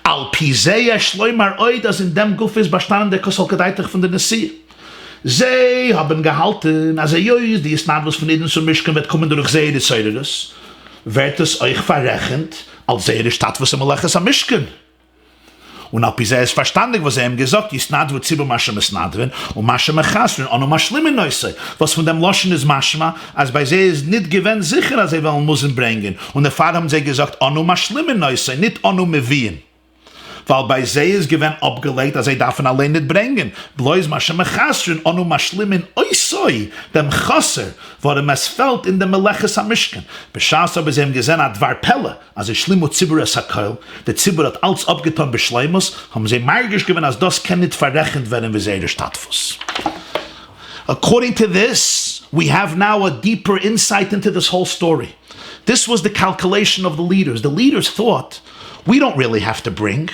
Al Pizeya Shloimar Oidas in dem Guf ist bestanden der Kosolkedeitig von der Nesiim. Sie haben gehalten, als Jois, die Isnadlos von Eden zum Mishkan wird kommen durch Seide Zeiredes. wird es euch verrechnet, als ihre Stadt, was Melechus am Mishkan. Und ab dieser ist verstandig, was ihm gesagt, Yisnadvu Tzibur Mashem Esnadven und Mashem Echasrin, und Mashlimin Neusei. Was von dem Loschen ist Mashma, als bei sie ist nicht gewinn sicher, als sie wollen müssen bringen. Und der Vater haben sie gesagt, Onu Mashlimin Neusei, nicht Onu Mevien. Weil bei sie ist gewinn abgelegt, als sie davon allein nicht bringen. Bloß Mashem Echasrin, Onu Mashlimin Oisoi, dem Chasser, warum es fällt in dem Melechus am Mishkan. Beschaß aber sie haben gesehen, hat Varpelle, also Schlimu Tzibur es Hakel, der Tzibur hat alles abgetan beschleimus, haben sie magisch gewinn, als das kann nicht verrechnet werden, wie sie ihre Stadtfuss. According to this, we have now a deeper insight into this whole story. This was the calculation of the leaders. The leaders thought, we don't really have to bring.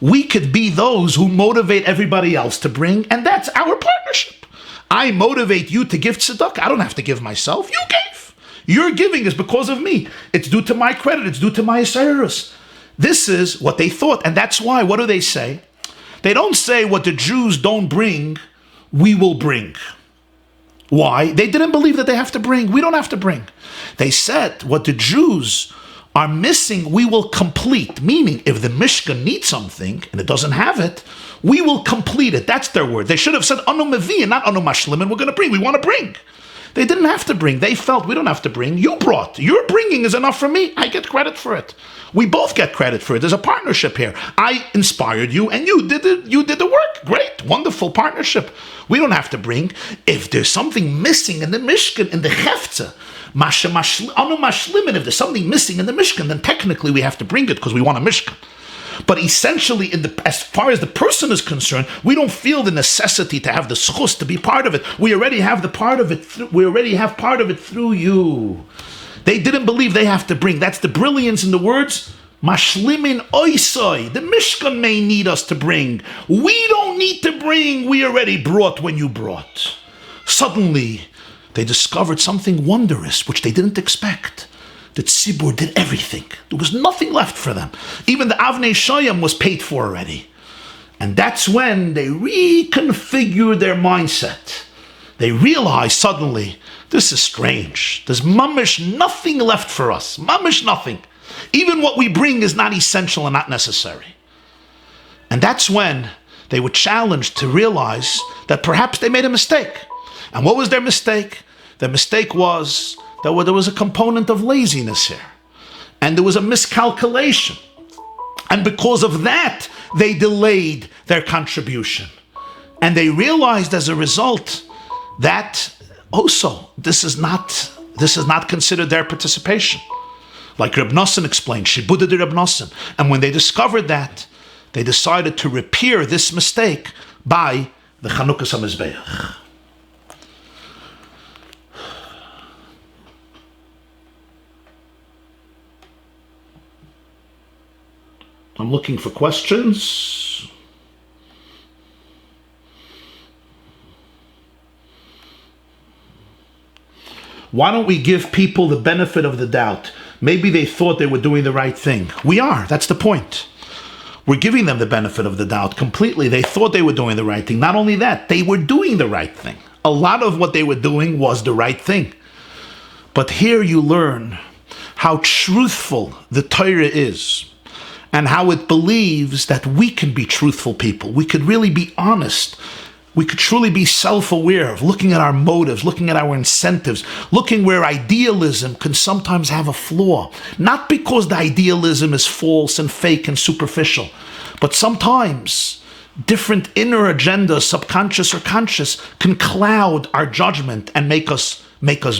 We could be those who motivate everybody else to bring, and that's our partnership. I motivate you to give tzedakah. I don't have to give myself. You gave. Your giving is because of me. It's due to my credit. It's due to my asirus. This is what they thought, and that's why. What do they say? They don't say what the Jews don't bring, we will bring. Why? They didn't believe that they have to bring. We don't have to bring. They said what the Jews are missing, we will complete. Meaning, if the Mishkan needs something and it doesn't have it, we will complete it. That's their word. They should have said Anu Mevi, not Anu Mashlimin. We're going to bring. We want to bring. They didn't have to bring. They felt we don't have to bring. You brought. Your bringing is enough for me. I get credit for it. We both get credit for it. There's a partnership here. I inspired you, and you did the work. Great, wonderful partnership. We don't have to bring. If there's something missing in the Mishkan, in the Heftzah, if there's something missing in the Mishkan, then technically we have to bring it because we want a Mishkan. But essentially, as far as the person is concerned, we don't feel the necessity to have the schus to be part of it. We already have the part of it. We already have part of it through you. They didn't believe they have to bring. That's the brilliance in the words. Mashlimin oisoi. The Mishkan may need us to bring. We don't need to bring. We already brought when you brought. Suddenly, they discovered something wondrous, which they didn't expect. The tzibur did everything. There was nothing left for them. Even the Avnei Shoyam was paid for already. And that's when they reconfigured their mindset. They realized suddenly, this is strange. There's mamish nothing left for us. Mamish nothing. Even what we bring is not essential and not necessary. And that's when they were challenged to realize that perhaps they made a mistake. And what was their mistake? Their mistake was that there was a component of laziness here. And there was a miscalculation. And because of that, they delayed their contribution. And they realized as a result that also this is not considered their participation. Like Reb Nosson explained, Shibuded Reb Nosson. And when they discovered that, they decided to repair this mistake by the Chanukas HaMizbeach. I'm looking for questions. Why don't we give people the benefit of the doubt? Maybe they thought they were doing the right thing. We are. That's the point. We're giving them the benefit of the doubt completely. They thought they were doing the right thing. Not only that, they were doing the right thing. A lot of what they were doing was the right thing. But here you learn how truthful the Torah is, and how it believes that we can be truthful people. We could really be honest. We could truly be self-aware of looking at our motives, looking at our incentives, looking where idealism can sometimes have a flaw. Not because the idealism is false and fake and superficial, but sometimes different inner agendas, subconscious or conscious, can cloud our judgment and make us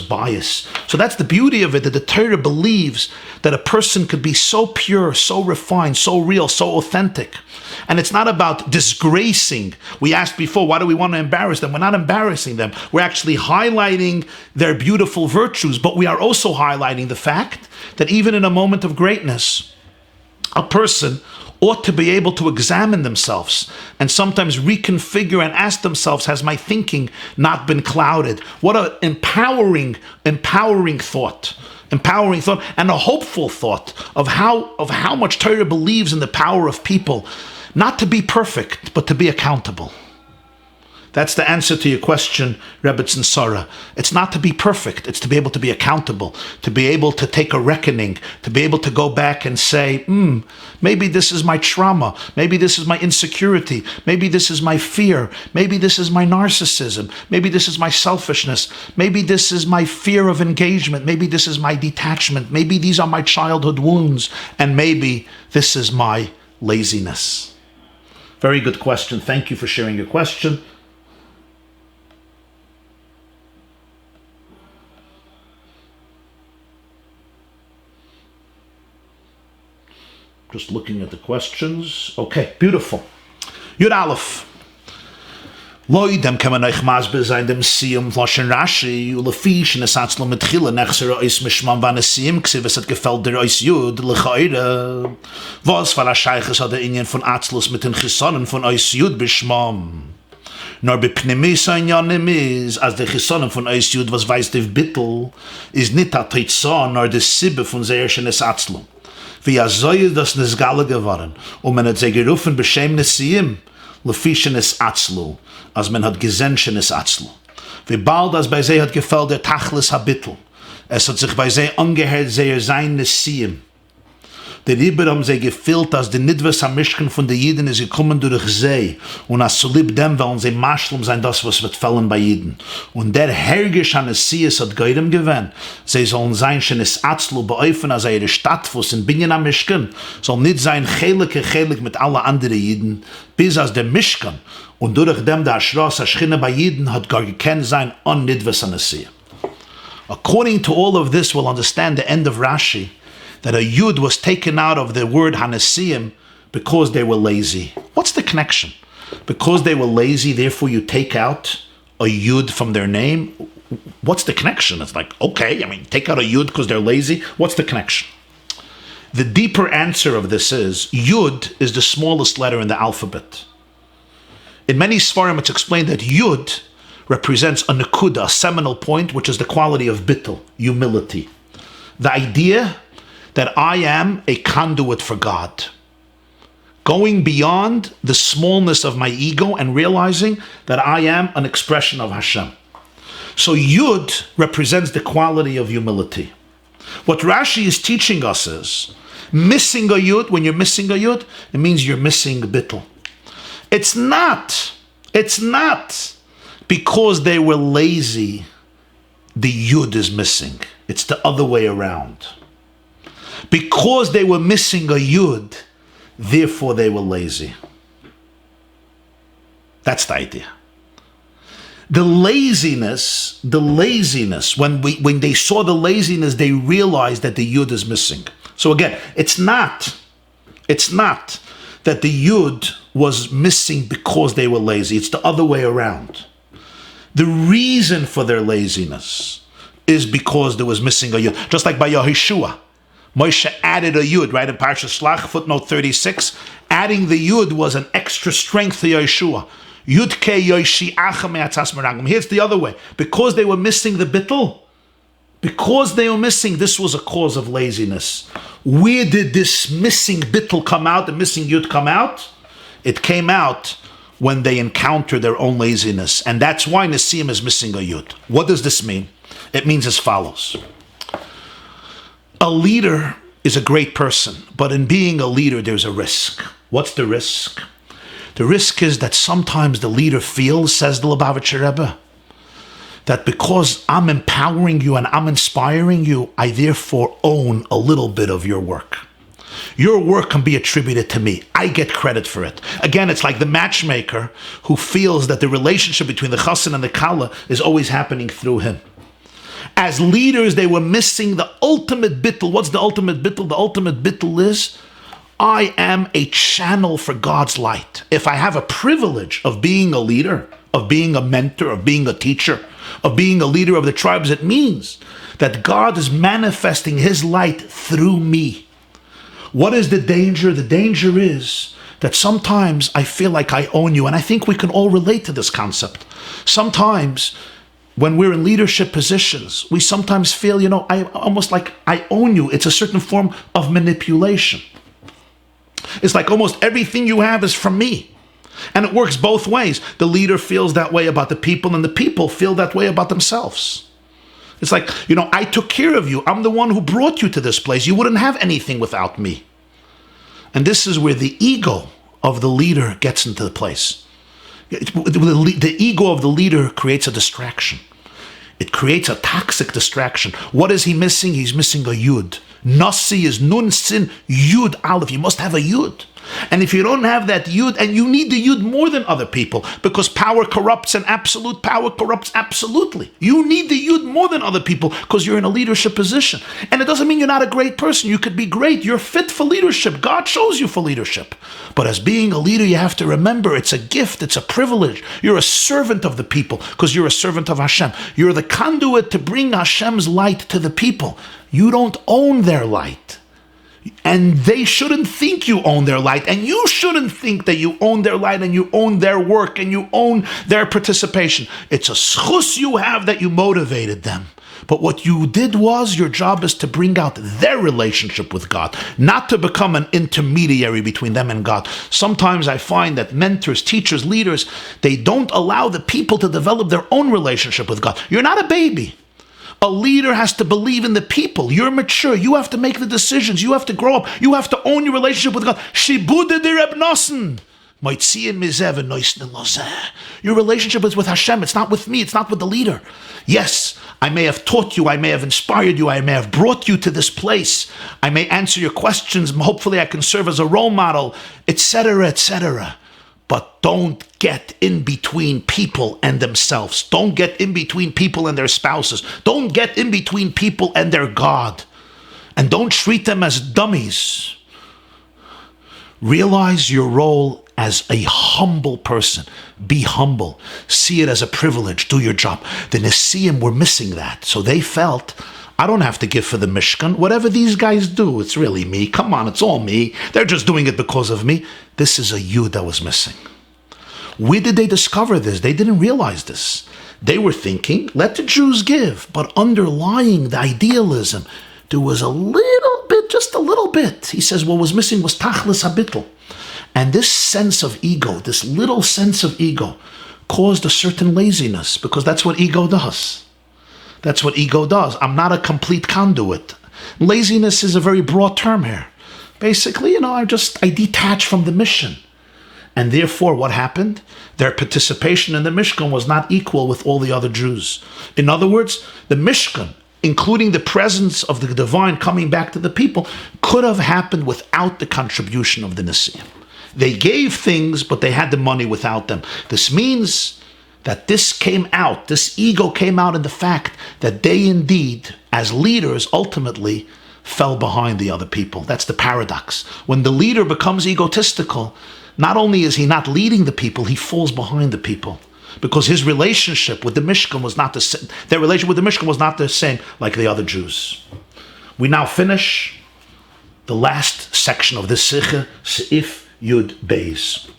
biased. So that's the beauty of it, that the Torah believes that a person could be so pure, so refined, so real, so authentic. And it's not about disgracing. We asked before, why do we want to embarrass them? We're not embarrassing them. We're actually highlighting their beautiful virtues, but we are also highlighting the fact that even in a moment of greatness, a person ought to be able to examine themselves and sometimes reconfigure and ask themselves, has my thinking not been clouded? What an empowering thought and a hopeful thought of how much Torah believes in the power of people, not to be perfect, but to be accountable. That's the answer to your question, Rebbetzin Sarah. It's not to be perfect. It's to be able to be accountable, to be able to take a reckoning, to be able to go back and say, maybe this is my trauma. Maybe this is my insecurity. Maybe this is my fear. Maybe this is my narcissism. Maybe this is my selfishness. Maybe this is my fear of engagement. Maybe this is my detachment. Maybe these are my childhood wounds. And maybe this is my laziness. Very good question. Thank you for sharing your question. Just looking at the questions. Okay, beautiful. Yud Aleph. Loi dem kann man euch maßbe sein dem Siyum Loshen Rashi ulefish in es Atzlo mit Chile nechser ois mishman van es Siyum ksiv es hat gefällt der ois Yud lechaire was war a Scheiches hat der Ingen von Atzlos mit den Chisonnen von ois Yud bishmam nor bepnemis ein Janemis als der Chisonnen von ois Yud was weiß der Bittel is nit a Tritzon nor der Sibbe von seherschen es Atzlo wie soll das Nesgale geworden man hat sie gerufen beschämnis Siyum lefischen es Atzlo als man hat gesenschen es Atzlo. Wie bald als bei sie hat gefällt der Tachlis Habittel. Es hat sich bei sie angehört sehr sein Siyum. Darüber haben sie gefühlt, als die Nidwes am Mishkan von den Jiden ist gekommen durch sie. Und als zu lieb dem wollen sie Maschlum sein, das was wird fallen bei Jiden. Und der Hergisch an es Siyas hat Geirem gewähnt. Sie sollen sein, schon es Atzlo beäufen, als ihre Stadtfuss in Binyan am Mishkan, soll nicht sein chelik mit allen anderen Jiden, bis als der Mishkan. Und durch dem der Ashras Aschchine bei Jiden hat gar gekannt sein on Nidwes an es Siyas. According to all of this, we'll understand the end of Rashi, that a Yud was taken out of the word Hanesiyim because they were lazy. What's the connection? Because they were lazy, therefore you take out a Yud from their name? What's the connection? It's like, okay, take out a Yud because they're lazy. What's the connection? The deeper answer of this is, Yud is the smallest letter in the alphabet. In many Sfarim, it's explained that Yud represents a nekuda, a seminal point, which is the quality of bittul, humility. The idea that I am a conduit for God. Going beyond the smallness of my ego and realizing that I am an expression of Hashem. So Yud represents the quality of humility. What Rashi is teaching us is, missing a Yud, when you're missing a Yud, it means you're missing bittul. It's not because they were lazy, the Yud is missing. It's the other way around. Because they were missing a Yud, therefore they were lazy. That's the idea. The laziness, when they saw the laziness, they realized that the Yud is missing. So again, it's not that the Yud was missing because they were lazy. It's the other way around. The reason for their laziness is because there was missing a Yud. Just like by Yahushua. Moshe added a Yud, right? In Parshas Shlach, footnote 36, adding the Yud was an extra strength to Yeshua. Yud ke Yoshiacha me'atzas meraglim. Here's the other way. Because they were missing the bittul, this was a cause of laziness. Where did this missing bittul come out, the missing Yud come out? It came out when they encountered their own laziness. And that's why Nesiyim is missing a Yud. What does this mean? It means as follows. A leader is a great person, but in being a leader, there's a risk. What's the risk? The risk is that sometimes the leader feels, says the Lubavitcher Rebbe, that because I'm empowering you and I'm inspiring you, I therefore own a little bit of your work. Your work can be attributed to me. I get credit for it. Again, it's like the matchmaker who feels that the relationship between the chassan and the kala is always happening through him. As leaders, they were missing the ultimate bittul. What's the ultimate bittul? The ultimate bittul is, I am a channel for God's light. If I have a privilege of being a leader, of being a mentor, of being a teacher, of being a leader of the tribes, it means that God is manifesting His light through me. What is the danger? The danger is that sometimes I feel like I own you, and I think we can all relate to this concept. Sometimes when we're in leadership positions, we sometimes feel, I almost like I own you. It's a certain form of manipulation. It's like almost everything you have is from me. And it works both ways. The leader feels that way about the people, and the people feel that way about themselves. It's like, I took care of you. I'm the one who brought you to this place. You wouldn't have anything without me. And this is where the ego of the leader gets into the place. The ego of the leader creates a distraction. It creates a toxic distraction. What is he missing? He's missing a yud. Nasi is nun sin yud aleph. You must have a yud. And if you don't have that yud, and you need the yud more than other people, because power corrupts and absolute power corrupts absolutely. You need the yud more than other people because you're in a leadership position. And it doesn't mean you're not a great person. You could be great. You're fit for leadership. God chose you for leadership. But as being a leader, you have to remember it's a gift. It's a privilege. You're a servant of the people because you're a servant of Hashem. You're the conduit to bring Hashem's light to the people. You don't own their light. And they shouldn't think you own their light, and you shouldn't think that you own their light, and you own their work, and you own their participation. It's a schus you have that you motivated them. But what you did was, your job is to bring out their relationship with God, not to become an intermediary between them and God. Sometimes I find that mentors, teachers, leaders, they don't allow the people to develop their own relationship with God. You're not a baby. A leader has to believe in the people. You're mature. You have to make the decisions. You have to grow up. You have to own your relationship with God. Your relationship is with Hashem. It's not with me. It's not with the leader. Yes, I may have taught you. I may have inspired you. I may have brought you to this place. I may answer your questions. Hopefully I can serve as a role model, etc., etc. But don't get in between people and themselves. Don't get in between people and their spouses. Don't get in between people and their God. And don't treat them as dummies. Realize your role as a humble person. Be humble. See it as a privilege. Do your job. The Nesiim were missing that. So they felt, I don't have to give for the Mishkan. Whatever these guys do, it's really me. Come on, it's all me. They're just doing it because of me. This is a yud that was missing. Where did they discover this? They didn't realize this. They were thinking, let the Jews give. But underlying the idealism, there was a little bit, just a little bit. He says what was missing was tachlis habitl. And this sense of ego, this little sense of ego, caused a certain laziness, because that's what ego does. That's what ego does. I'm not a complete conduit. Laziness is a very broad term here. Basically, I detach from the mission. And therefore, what happened? Their participation in the Mishkan was not equal with all the other Jews. In other words, the Mishkan, including the presence of the divine coming back to the people, could have happened without the contribution of the Nesiim. They gave things, but they had the money without them. This means that this ego came out in the fact that they indeed, as leaders, ultimately fell behind the other people. That's the paradox. When the leader becomes egotistical, not only is he not leading the people, he falls behind the people. Because his relationship with the Mishkan was not the same. Their relationship with the Mishkan was not the same like the other Jews. We now finish the last section of this Sikha, Seif Yud Beis.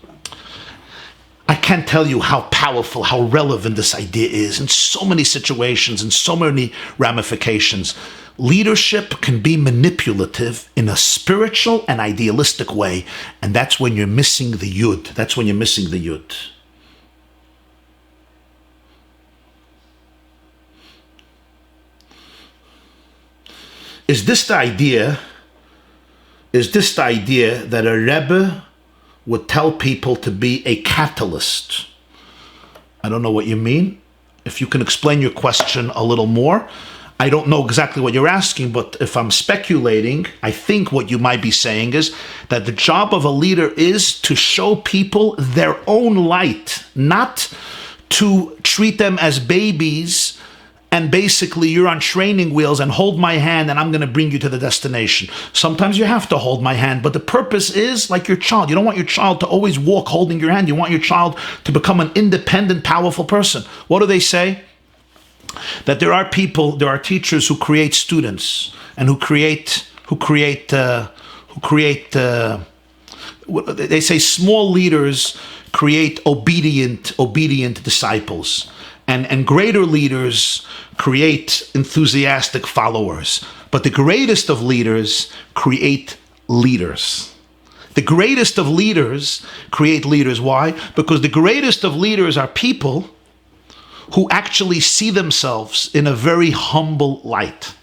I can't tell you how powerful, how relevant this idea is in so many situations, in so many ramifications. Leadership can be manipulative in a spiritual and idealistic way, and that's when you're missing the yud. That's when you're missing the yud. Is this the idea that a Rebbe would tell people to be a catalyst? I don't know what you mean. If you can explain your question a little more. I don't know exactly what you're asking, but if I'm speculating, I think what you might be saying is that the job of a leader is to show people their own light, not to treat them as babies and basically you're on training wheels and hold my hand and I'm going to bring you to the destination. Sometimes you have to hold my hand, but the purpose is like your child. You don't want your child to always walk holding your hand. You want your child to become an independent, powerful person. What do they say? That there are teachers who create students and they say small leaders create obedient disciples, and greater leaders create enthusiastic followers. But the greatest of leaders create leaders. The greatest of leaders create leaders. Why? Because the greatest of leaders are people who actually see themselves in a very humble light.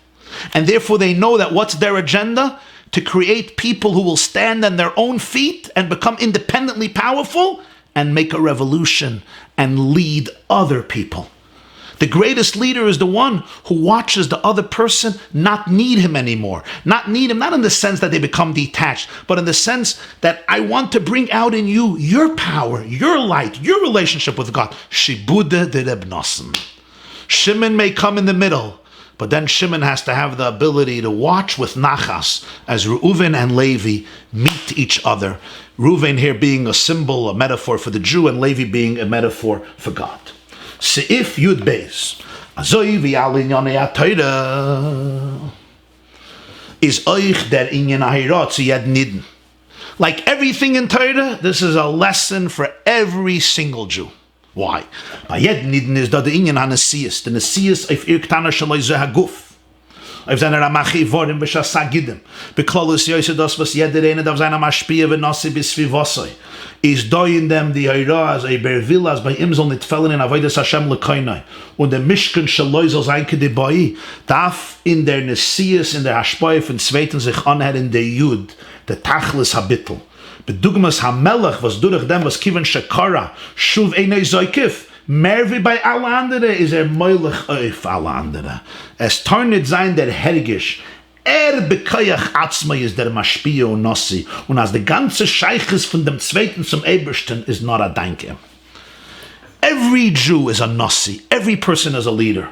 And therefore they know that what's their agenda? To create people who will stand on their own feet and become independently powerful and make a revolution and lead other people. The greatest leader is the one who watches the other person not need him anymore. Not need him, not in the sense that they become detached, but in the sense that I want to bring out in you your power, your light, your relationship with God. Shibude de Reb Nosson. Shimon may come in the middle, but then Shimon has to have the ability to watch with nachas as Reuven and Levi meet each other. Reuven here being a symbol, a metaphor for the Jew, and Levi being a metaphor for God. Seif Yud Beis. Azoi v'al inyanei HaTorah is oich der inyan ha'hirat yed nidden. Like everything in Torah, this is a lesson for every single Jew. Why? By yed nidden is that the inyan ha-nesiyas. The nesiyas if irktana shaloi zeh haguf. Auf seiner Ramachi Vorim b'shasagidim. Beklolus yosedos was jeder eine darf seiner Maschpia v'nasi b'svivosoi. Is da in dem die Heira as a Bervillas bei ihm soll nicht fällen in Avodas Hashem lekoinai. Und der Mishkan shaloi soll sein kediboi darf in der Nesias, in der Hashpoi von Zweiten sich anhören der Yud, der Tachlis Habittel. Bedugmas Hamelach was durch dem was Kiven Shekara shuv einei zoikif. Mehr wie bei alle anderen ist meulich auf alle anderen. Es tarnet sein der Hergisch. Bekayach Atzma ist der Maschpia und Nossi. Und als der ganze Scheiches von dem Zweiten zum Ebersten ist nur ein Danke. Every Jew is a Nossi. Every person is a leader.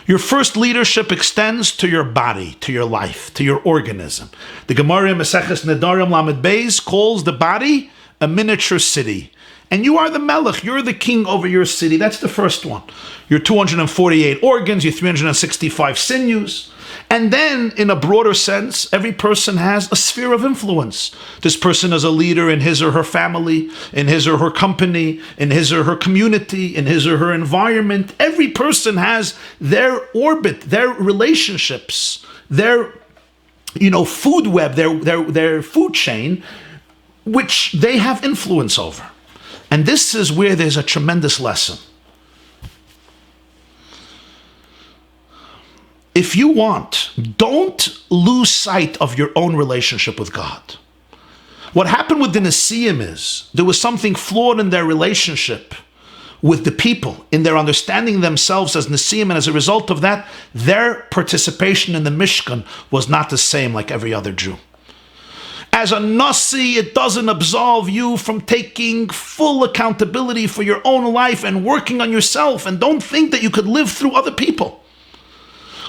Your first leadership extends to your body, to your life, to your organism. The Gemara in Maseches Nedarim Lamed Beis calls the body a miniature city. And you are the melech, you're the king over your city. That's the first one. Your 248 organs, your 365 sinews. And then, in a broader sense, every person has a sphere of influence. This person is a leader in his or her family, in his or her company, in his or her community, in his or her environment. Every person has their orbit, their relationships, their food web, their food chain, which they have influence over. And this is where there's a tremendous lesson. If you want, don't lose sight of your own relationship with God. What happened with the Nesiim is, there was something flawed in their relationship with the people, in their understanding themselves as Nesiim, and as a result of that, their participation in the Mishkan was not the same like every other Jew. As a Nasi, it doesn't absolve you from taking full accountability for your own life and working on yourself, and don't think that you could live through other people.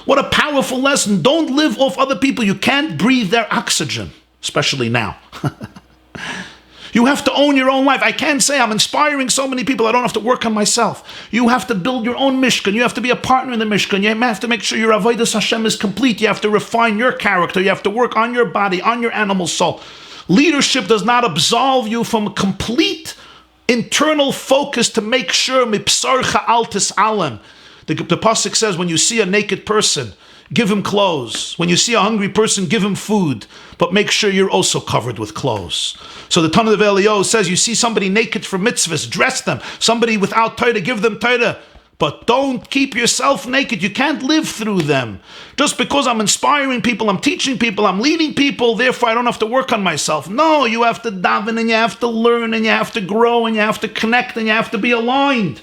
What a powerful lesson. Don't live off other people. You can't breathe their oxygen, especially now. You have to own your own life. I can't say I'm inspiring so many people, I don't have to work on myself. You have to build your own Mishkan. You have to be a partner in the Mishkan. You have to make sure your Avodas Hashem is complete. You have to refine your character. You have to work on your body, on your animal soul. Leadership does not absolve you from complete internal focus to make sure mipsarcha altis alam. The pasuk says, when you see a naked person, give him clothes. When you see a hungry person, give him food. But make sure you're also covered with clothes. So the Tanna of Eliyahu says, you see somebody naked for mitzvahs, dress them. Somebody without Torah, give them Torah. But don't keep yourself naked. You can't live through them. Just because I'm inspiring people, I'm teaching people, I'm leading people, therefore I don't have to work on myself. No, you have to daven, and you have to learn, and you have to grow, and you have to connect, and you have to be aligned.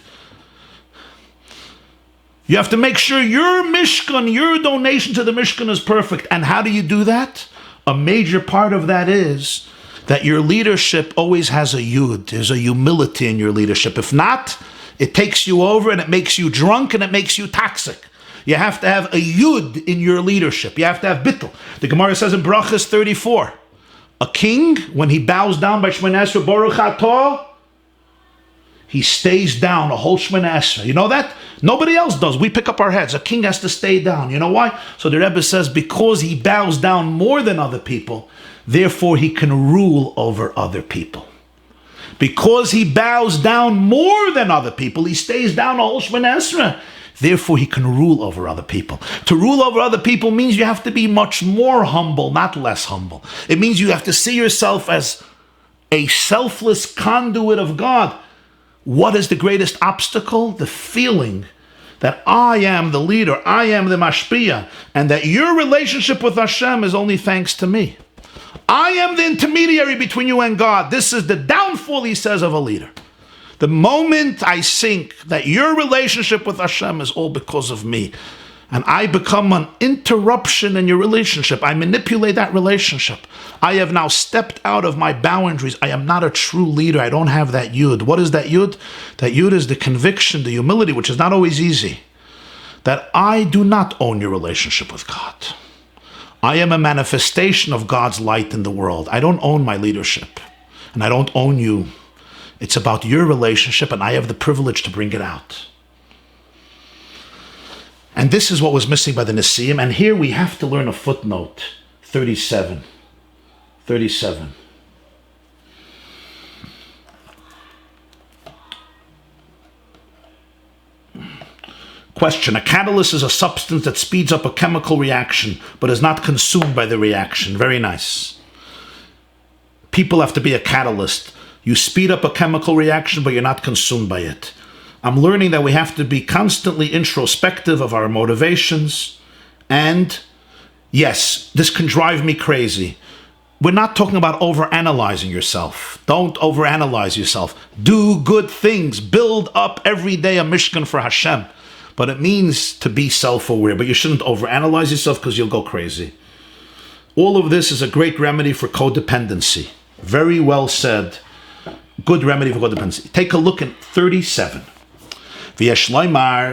You have to make sure your Mishkan, your donation to the Mishkan is perfect. And how do you do that? A major part of that is that your leadership always has a yud. There's a humility in your leadership. If not, it takes you over and it makes you drunk and it makes you toxic. You have to have a yud in your leadership. You have to have bittul. The Gemara says in Brachas 34, a king, when he bows down by Shemona Esrei, Baruch Atah, he stays down a whole Shemona Esrei. You know that? Nobody else does. We pick up our heads. A king has to stay down. You know why? So the Rebbe says, because he bows down more than other people, therefore he can rule over other people. Because he bows down more than other people, he stays down a whole Shemona Esrei. Therefore he can rule over other people. To rule over other people means you have to be much more humble, not less humble. It means you have to see yourself as a selfless conduit of God. What is the greatest obstacle? The feeling that I am the leader, I am the mashpia, and that your relationship with Hashem is only thanks to me. I am the intermediary between you and God. This is the downfall, he says, of a leader. The moment I think that your relationship with Hashem is all because of me, and I become an interruption in your relationship, I manipulate that relationship, I have now stepped out of my boundaries. I am not a true leader. I don't have that yud. What is that yud? That yud is the conviction, the humility, which is not always easy, that I do not own your relationship with God. I am a manifestation of God's light in the world. I don't own my leadership, and I don't own you. It's about your relationship, and I have the privilege to bring it out. And this is what was missing by the Nesiim. And here we have to learn a footnote, 37. Question: a catalyst is a substance that speeds up a chemical reaction, but is not consumed by the reaction. Very nice. People have to be a catalyst. You speed up a chemical reaction, but you're not consumed by it. I'm learning that we have to be constantly introspective of our motivations. And yes, this can drive me crazy. We're not talking about overanalyzing yourself. Don't overanalyze yourself. Do good things. Build up every day a Mishkan for Hashem. But it means to be self-aware. But you shouldn't overanalyze yourself because you'll go crazy. All of this is a great remedy for codependency. Very well said. Good remedy for codependency. Take a look at 37.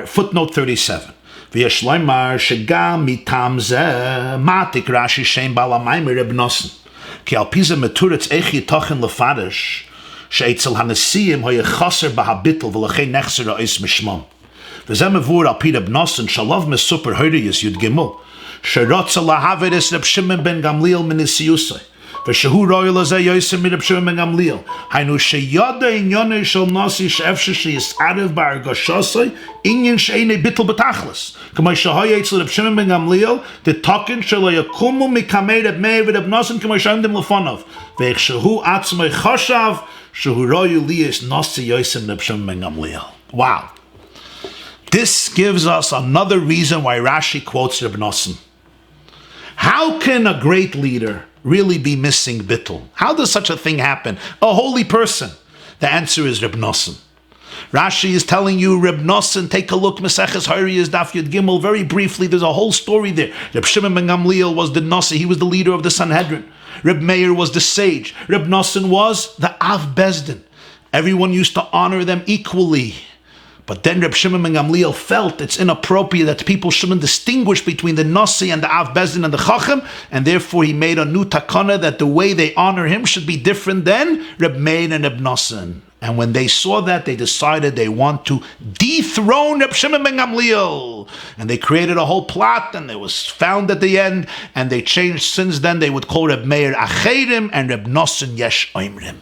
Footnote 37. V'yeshloimar shegam mitam zeh matik Rashi shem balamayim Reb Noson. Ki al pize meturetz echi tochen lefarish sheitzel hanesiim hoye chaser bahabitel v'lachei nechser ha'is mishmam. V'zeh mevur al pi Reb Noson shalov mesuper hoyriyus yud gimel sherotza lahaveres Reb Shimon ben Gamliel minisiyusay. V'shehu royal azeh yoyser mi Reb Shimon ben Gamliel. Hainu sheyada inyonei shel nasi she'efshe sheyisarev ba'argashosay inyan she'enei bittel betachlis. K'may shehoye etzel Reb Shimon ben Gamliel the token shelo yakumu mikamei Reb Meir v'Reb Noson k'may she'emdim lefonov. V'ech shehu atzmei choshav shehu royal liyis nasi yoyser Reb Shimon ben Gamliel. Wow. This gives us another reason why Rashi quotes Reb Noson. How can a great leader really be missing bittul? How does such a thing happen? A holy person. The answer is Reb Noson. Rashi is telling you, Reb Noson, take a look, Meseches Hayriyas Daf Yud Gimel, very briefly, there's a whole story there. Reb Shimon ben Gamliel was the Nasi, he was the leader of the Sanhedrin. Reb Meir was the sage. Reb Noson was the Av Bezdin. Everyone used to honor them equally. But then Reb Shimon ben Gamliel felt it's inappropriate that people shouldn't distinguish between the Nasi and the Av Bezdin and the Chacham, and therefore he made a new takana that the way they honor him should be different than Reb Meir and Reb Noson. And when they saw that, they decided they want to dethrone Reb Shimon ben Gamliel. And they created a whole plot, and it was found at the end, and they changed since then. They would call Reb Meir Acherim and Reb Noson Yesh Oimrim.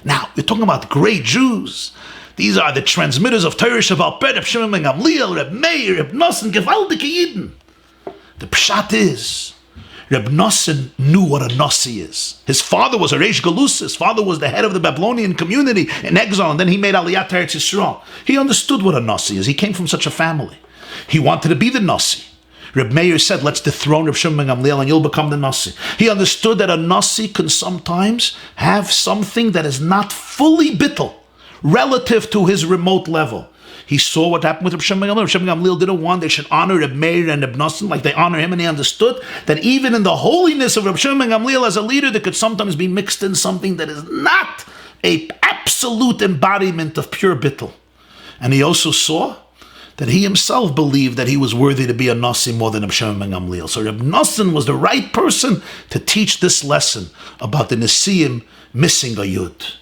Now, we're talking about great Jews. These are the transmitters of Torah Shabbal Peh, Reb Shimon ben Gamliel, Reb Meir, Reb Noson, Gewaldike Yidden. The pshat is, Reb Noson knew what a Nasi is. His father was a Reish Galus. His father was the head of the Babylonian community in exile, and then he made Aliyat to Eretz Yisrael. He understood what a Nasi is. He came from such a family. He wanted to be the Nasi. Reb Meir said, let's dethrone Reb Shimon ben Gamliel and you'll become the Nasi. He understood that a Nasi can sometimes have something that is not fully bittul, relative to his remote level. He saw what happened with Reb Shimon ben Gamliel. Reb Shimon ben Gamliel didn't want they should honor Reb Meir and Reb Noson like they honor him, and he understood that even in the holiness of Reb Shimon ben Gamliel as a leader, there could sometimes be mixed in something that is not an absolute embodiment of pure bittul. And he also saw that he himself believed that he was worthy to be a Nasi more than Reb Shimon ben Gamliel. So Reb Noson was the right person to teach this lesson about the Nesiim missing a Yud.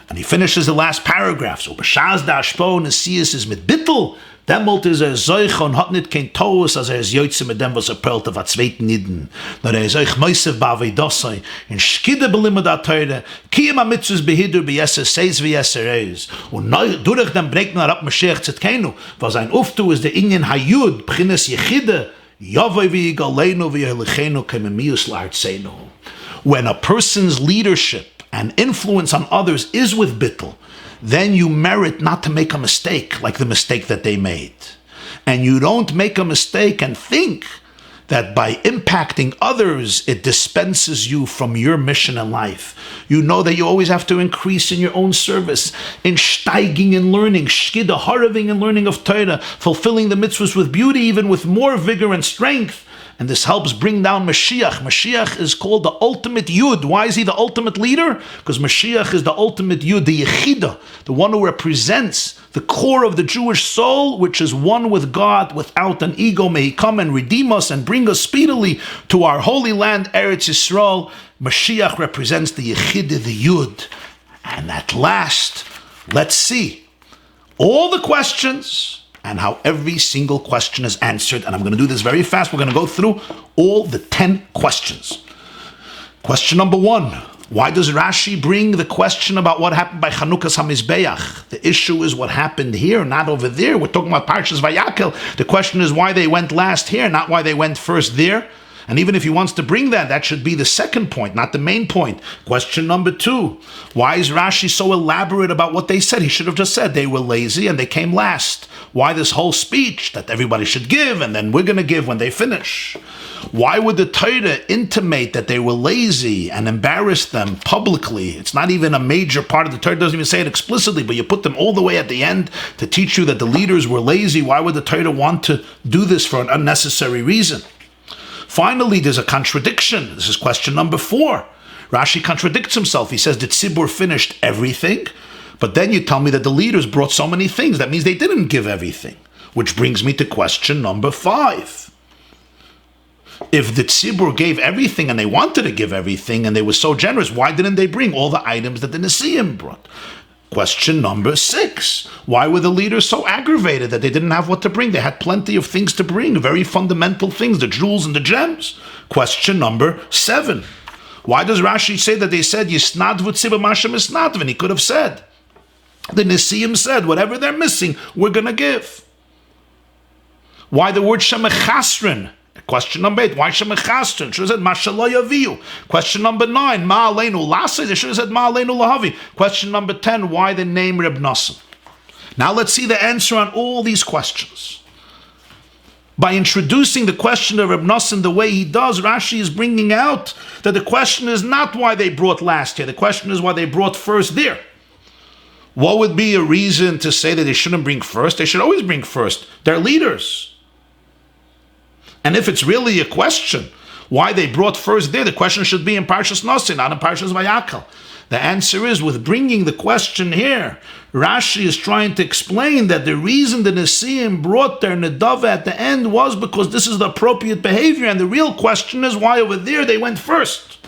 And he finishes the last paragraph. So b'shaz da ashpo Nesius is mit bittul. Demolt is zoich und hat nit kein Toos, as is yoitze mit dem was perlt auf a zweiten Niden. Nor zoich moisev ba'aveidosai, in shkide belimud ha-Teure, kiyem ha-mitzvus behidur b'yeser seis v'yeser eis. Und durch den Brecken harab Mashiach Tzidkenu, was ein Uftu ist der Inyan Hayud, b'chines Yechide, Yavoi v'yigalenu v'yehlichenu kememius la'artzenu. When a person's leadership and influence on others is with bittul, then you merit not to make a mistake like the mistake that they made. And you don't make a mistake and think that by impacting others, it dispenses you from your mission in life. You know that you always have to increase in your own service, in steiging and learning, shkida, haraving and learning of Torah, fulfilling the mitzvahs with beauty, even with more vigor and strength. And this helps bring down Mashiach. Mashiach is called the ultimate Yud. Why is he the ultimate leader? Because Mashiach is the ultimate Yud, the Yechida, the one who represents the core of the Jewish soul, which is one with God without an ego. May he come and redeem us and bring us speedily to our holy land, Eretz Yisrael. Mashiach represents the Yechida, the Yud. And at last, let's see all the questions and how every single question is answered. And I'm going to do this very fast. We're going to go through all the 10 questions. Question number 1. Why does Rashi bring the question about what happened by Chanukas HaMizbeach? The issue is what happened here, not over there. We're talking about Parshas Vayakhel. The question is why they went last here, not why they went first there. And even if he wants to bring that, that should be the second point, not the main point. Question number 2. Why is Rashi so elaborate about what they said? He should have just said they were lazy and they came last. Why this whole speech that everybody should give and then we're going to give when they finish? Why would the Torah intimate that they were lazy and embarrass them publicly? It's not even a major part of the Torah. It doesn't even say it explicitly, but you put them all the way at the end to teach you that the leaders were lazy. Why would the Torah want to do this for an unnecessary reason? Finally, there's a contradiction. This is question number 4. Rashi contradicts himself. He says, the Tzibur finished everything, but then you tell me that the leaders brought so many things. That means they didn't give everything. Which brings me to question number 5. If the Tzibur gave everything and they wanted to give everything and they were so generous, why didn't they bring all the items that the Nesiim brought? Question number 6. Why were the leaders so aggravated that they didn't have what to bring? They had plenty of things to bring, very fundamental things, the jewels and the gems. Question number 7. Why does Rashi say that they said, Yisnadvu tzibur mashem isnadvin? He could have said, the Nesiim said, whatever they're missing, we're going to give. Why the word shemechasrin? Question number 8, why shemechasrin? Should have said mashallah yaviu. Question number 9, ma aleinu lasei. They should have said ma aleinu lahavi. Question number 10, why the name Reb Nosson? Now let's see the answer on all these questions. By introducing the question of Reb Nosson the way he does, Rashi is bringing out that the question is not why they brought last here. The question is why they brought first there. What would be a reason to say that they shouldn't bring first? They should always bring first. They're leaders. And if it's really a question why they brought first there, the question should be in Parshas Naso, not in Parshas Vayakhel. The answer is, with bringing the question here, Rashi is trying to explain that the reason the Nesiim brought their Nedava at the end was because this is the appropriate behavior, and the real question is why over there they went first.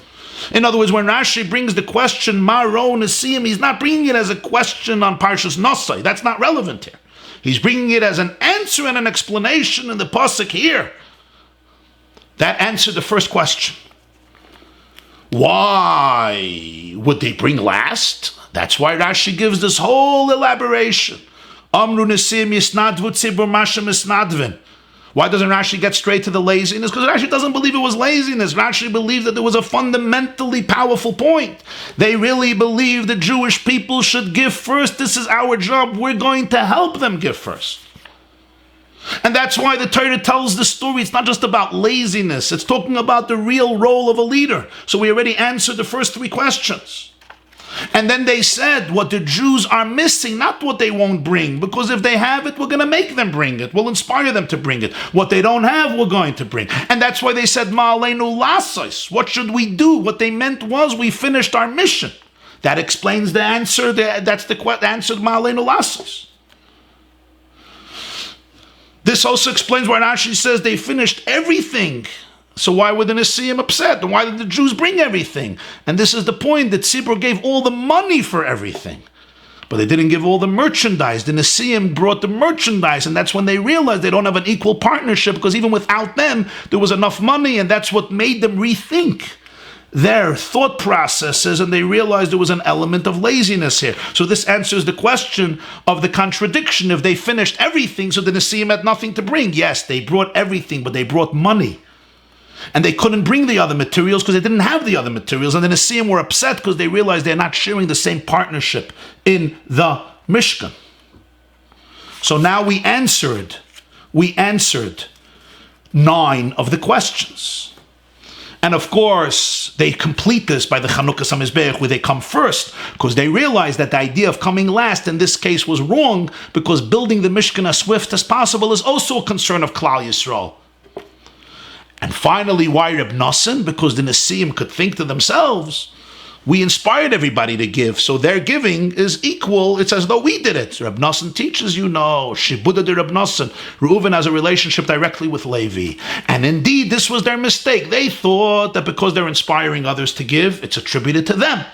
In other words, when Rashi brings the question, Ma Ro Nesiim, he's not bringing it as a question on Parshas Naso. That's not relevant here. He's bringing it as an answer and an explanation in the pasuk here. That answered the first question. Why would they bring last? That's why Rashi gives this whole elaboration. Amru Nesiim Yisnadvu tzibur mashem isnadvin. Why doesn't Rashi get straight to the laziness? Because Rashi doesn't believe it was laziness. Rashi believed that there was a fundamentally powerful point. They really believe the Jewish people should give first. This is our job. We're going to help them give first. And that's why the Torah tells the story. It's not just about laziness. It's talking about the real role of a leader. So we already answered the first 3 questions. And then they said what the Jews are missing, not what they won't bring. Because if they have it, we're going to make them bring it. We'll inspire them to bring it. What they don't have, we're going to bring. And that's why they said, Ma aleinu lasos. What should we do? What they meant was we finished our mission. That explains the answer. That's the answer to Ma aleinu lasos. This also explains why Rashi says they finished everything. So why were the Nesiim upset? And why did the Jews bring everything? And this is the point, that Tzibur gave all the money for everything. But they didn't give all the merchandise. The Nesiim brought the merchandise, and that's when they realized they don't have an equal partnership, because even without them, there was enough money, and that's what made them rethink their thought processes, and they realized there was an element of laziness here. So this answers the question of the contradiction. If they finished everything, so the Nesiim had nothing to bring. Yes, they brought everything, but they brought money. And they couldn't bring the other materials because they didn't have the other materials. And the Nesiim were upset because they realized they're not sharing the same partnership in the Mishkan. So now we answered 9 of the questions. And of course, they complete this by the Chanukah HaMizbeach, where they come first, because they realize that the idea of coming last in this case was wrong, because building the Mishkan as swift as possible is also a concern of Klal Yisrael. And finally, why Reb Nosson? Because the Nesiim could think to themselves, we inspired everybody to give, so their giving is equal. It's as though we did it. Reb Nosson teaches you, no, Shibuda de Reb Nosson. Reuven has a relationship directly with Levi. And indeed, this was their mistake. They thought that because they're inspiring others to give, it's attributed to them.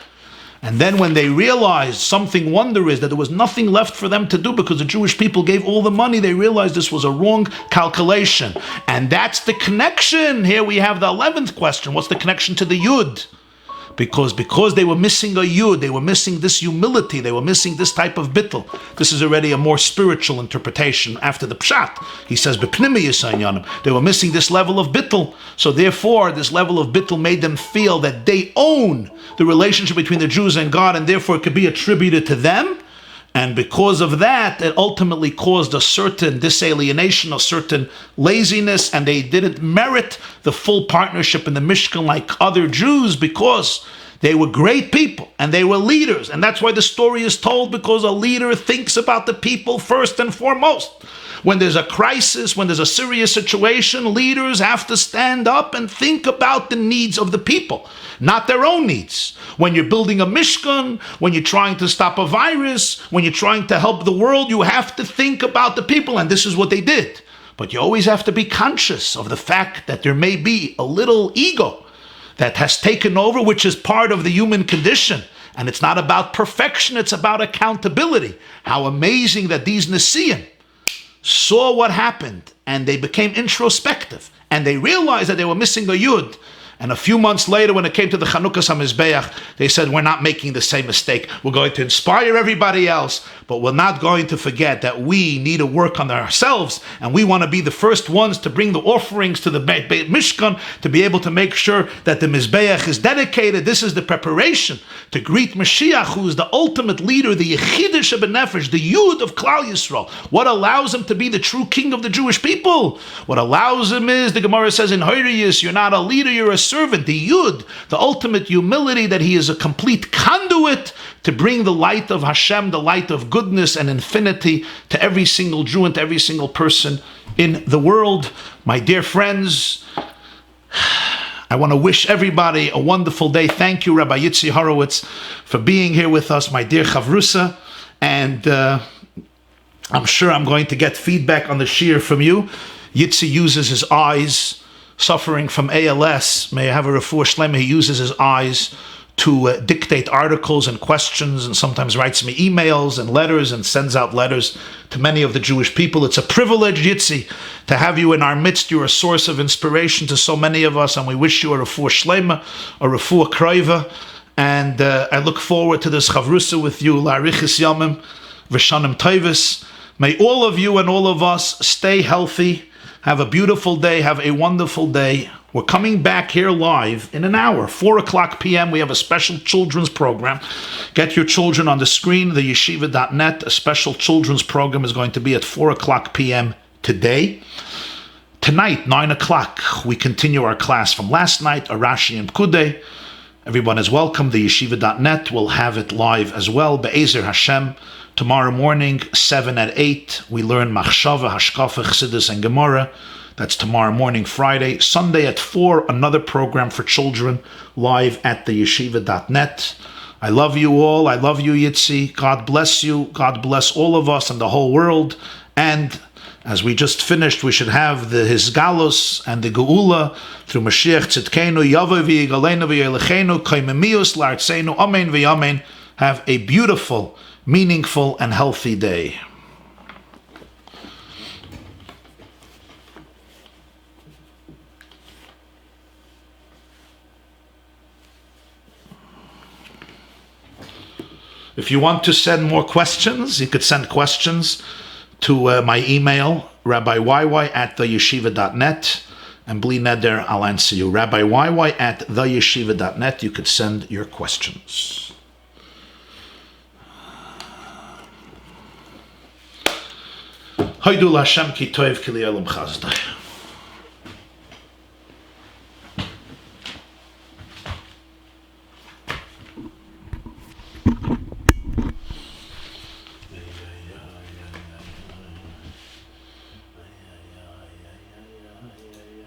And then when they realized something wonder is that there was nothing left for them to do because the Jewish people gave all the money, they realized this was a wrong calculation. And that's the connection. Here we have the 11th question. What's the connection to the Yud? Because they were missing a Yud, they were missing this humility, they were missing this type of bittul. This is already a more spiritual interpretation after the Pshat. He says, they were missing this level of bittul. So therefore, this level of bittul made them feel that they own the relationship between the Jews and God, and therefore it could be attributed to them. And because of that, it ultimately caused a certain disalienation, a certain laziness, and they didn't merit the full partnership in the Mishkan like other Jews because they were great people and they were leaders. And that's why the story is told, because a leader thinks about the people first and foremost. When there's a crisis, when there's a serious situation, leaders have to stand up and think about the needs of the people, not their own needs. When you're building a Mishkan, when you're trying to stop a virus, when you're trying to help the world, you have to think about the people, and this is what they did. But you always have to be conscious of the fact that there may be a little ego that has taken over, which is part of the human condition. And it's not about perfection, it's about accountability. How amazing that these Nesiim saw what happened, and they became introspective, and they realized that they were missing a Yud. And a few months later, when it came to the Chanukah HaMizbeach, they said, we're not making the same mistake. We're going to inspire everybody else, but we're not going to forget that we need to work on ourselves, and we want to be the first ones to bring the offerings to the Beit Mishkan, to be able to make sure that the Mizbeach is dedicated. This is the preparation to greet Mashiach, who is the ultimate leader, the Yechidah Shebenefesh, the Yud of Klal Yisrael. What allows him to be the true king of the Jewish people? What allows him is, the Gemara says in Horiyus, you're not a leader, you're a servant. The Yud, the ultimate humility, that he is a complete conduit to bring the light of Hashem, the light of goodness and infinity to every single Jew and to every single person in the world. My dear friends, I want to wish everybody a wonderful day. Thank you, Rabbi Yitzi Horowitz, for being here with us, my dear chavrusa. And I'm sure I'm going to get feedback on the shiur from you. Yitzi uses his eyes, suffering from ALS. May I have a refuah shlema. He uses his eyes to dictate articles and questions, and sometimes writes me emails and letters and sends out letters to many of the Jewish people. It's a privilege, Yitzi, to have you in our midst. You're a source of inspiration to so many of us, and we wish you a refuah shlema, a refuah kraiva. And I look forward to this chavrusa with you, la'arichis yamim, v'shanim toivos. May all of you and all of us stay healthy. Have a beautiful day. Have a wonderful day. We're coming back here live in an hour, 4 o'clock p.m. We have a special children's program. Get your children on the screen, the yeshiva.net. A special children's program is going to be at 4 o'clock p.m. today. Tonight, 9 o'clock, we continue our class from last night, a Rashi and Likkutei. Everyone is welcome. The yeshiva.net will have it live as well. Be'ezer Hashem. Tomorrow morning, 7 at 8, we learn Machshava, Hashkafa, Chassidus, and Gemara. That's tomorrow morning, Friday. Sunday at 4, another program for children, live at the yeshiva.net. I love you all. I love you, Yitzi. God bless you. God bless all of us and the whole world. And as we just finished, we should have the Hisgalus and the Geula through Mashiach Tzidkenu, Yavo v'yigalenu v'yelechenu, kaimemius la'artzenu, amen v'yamen. Have a beautiful, meaningful, and healthy day. If you want to send more questions, you could send questions to my email, Rabbi YY at theyeshiva.net. And Bli Neder, I'll answer you. Rabbi YY at theyeshiva.net. You could send your questions. Haidu Hashem ki toiv ki li'olam chazdai.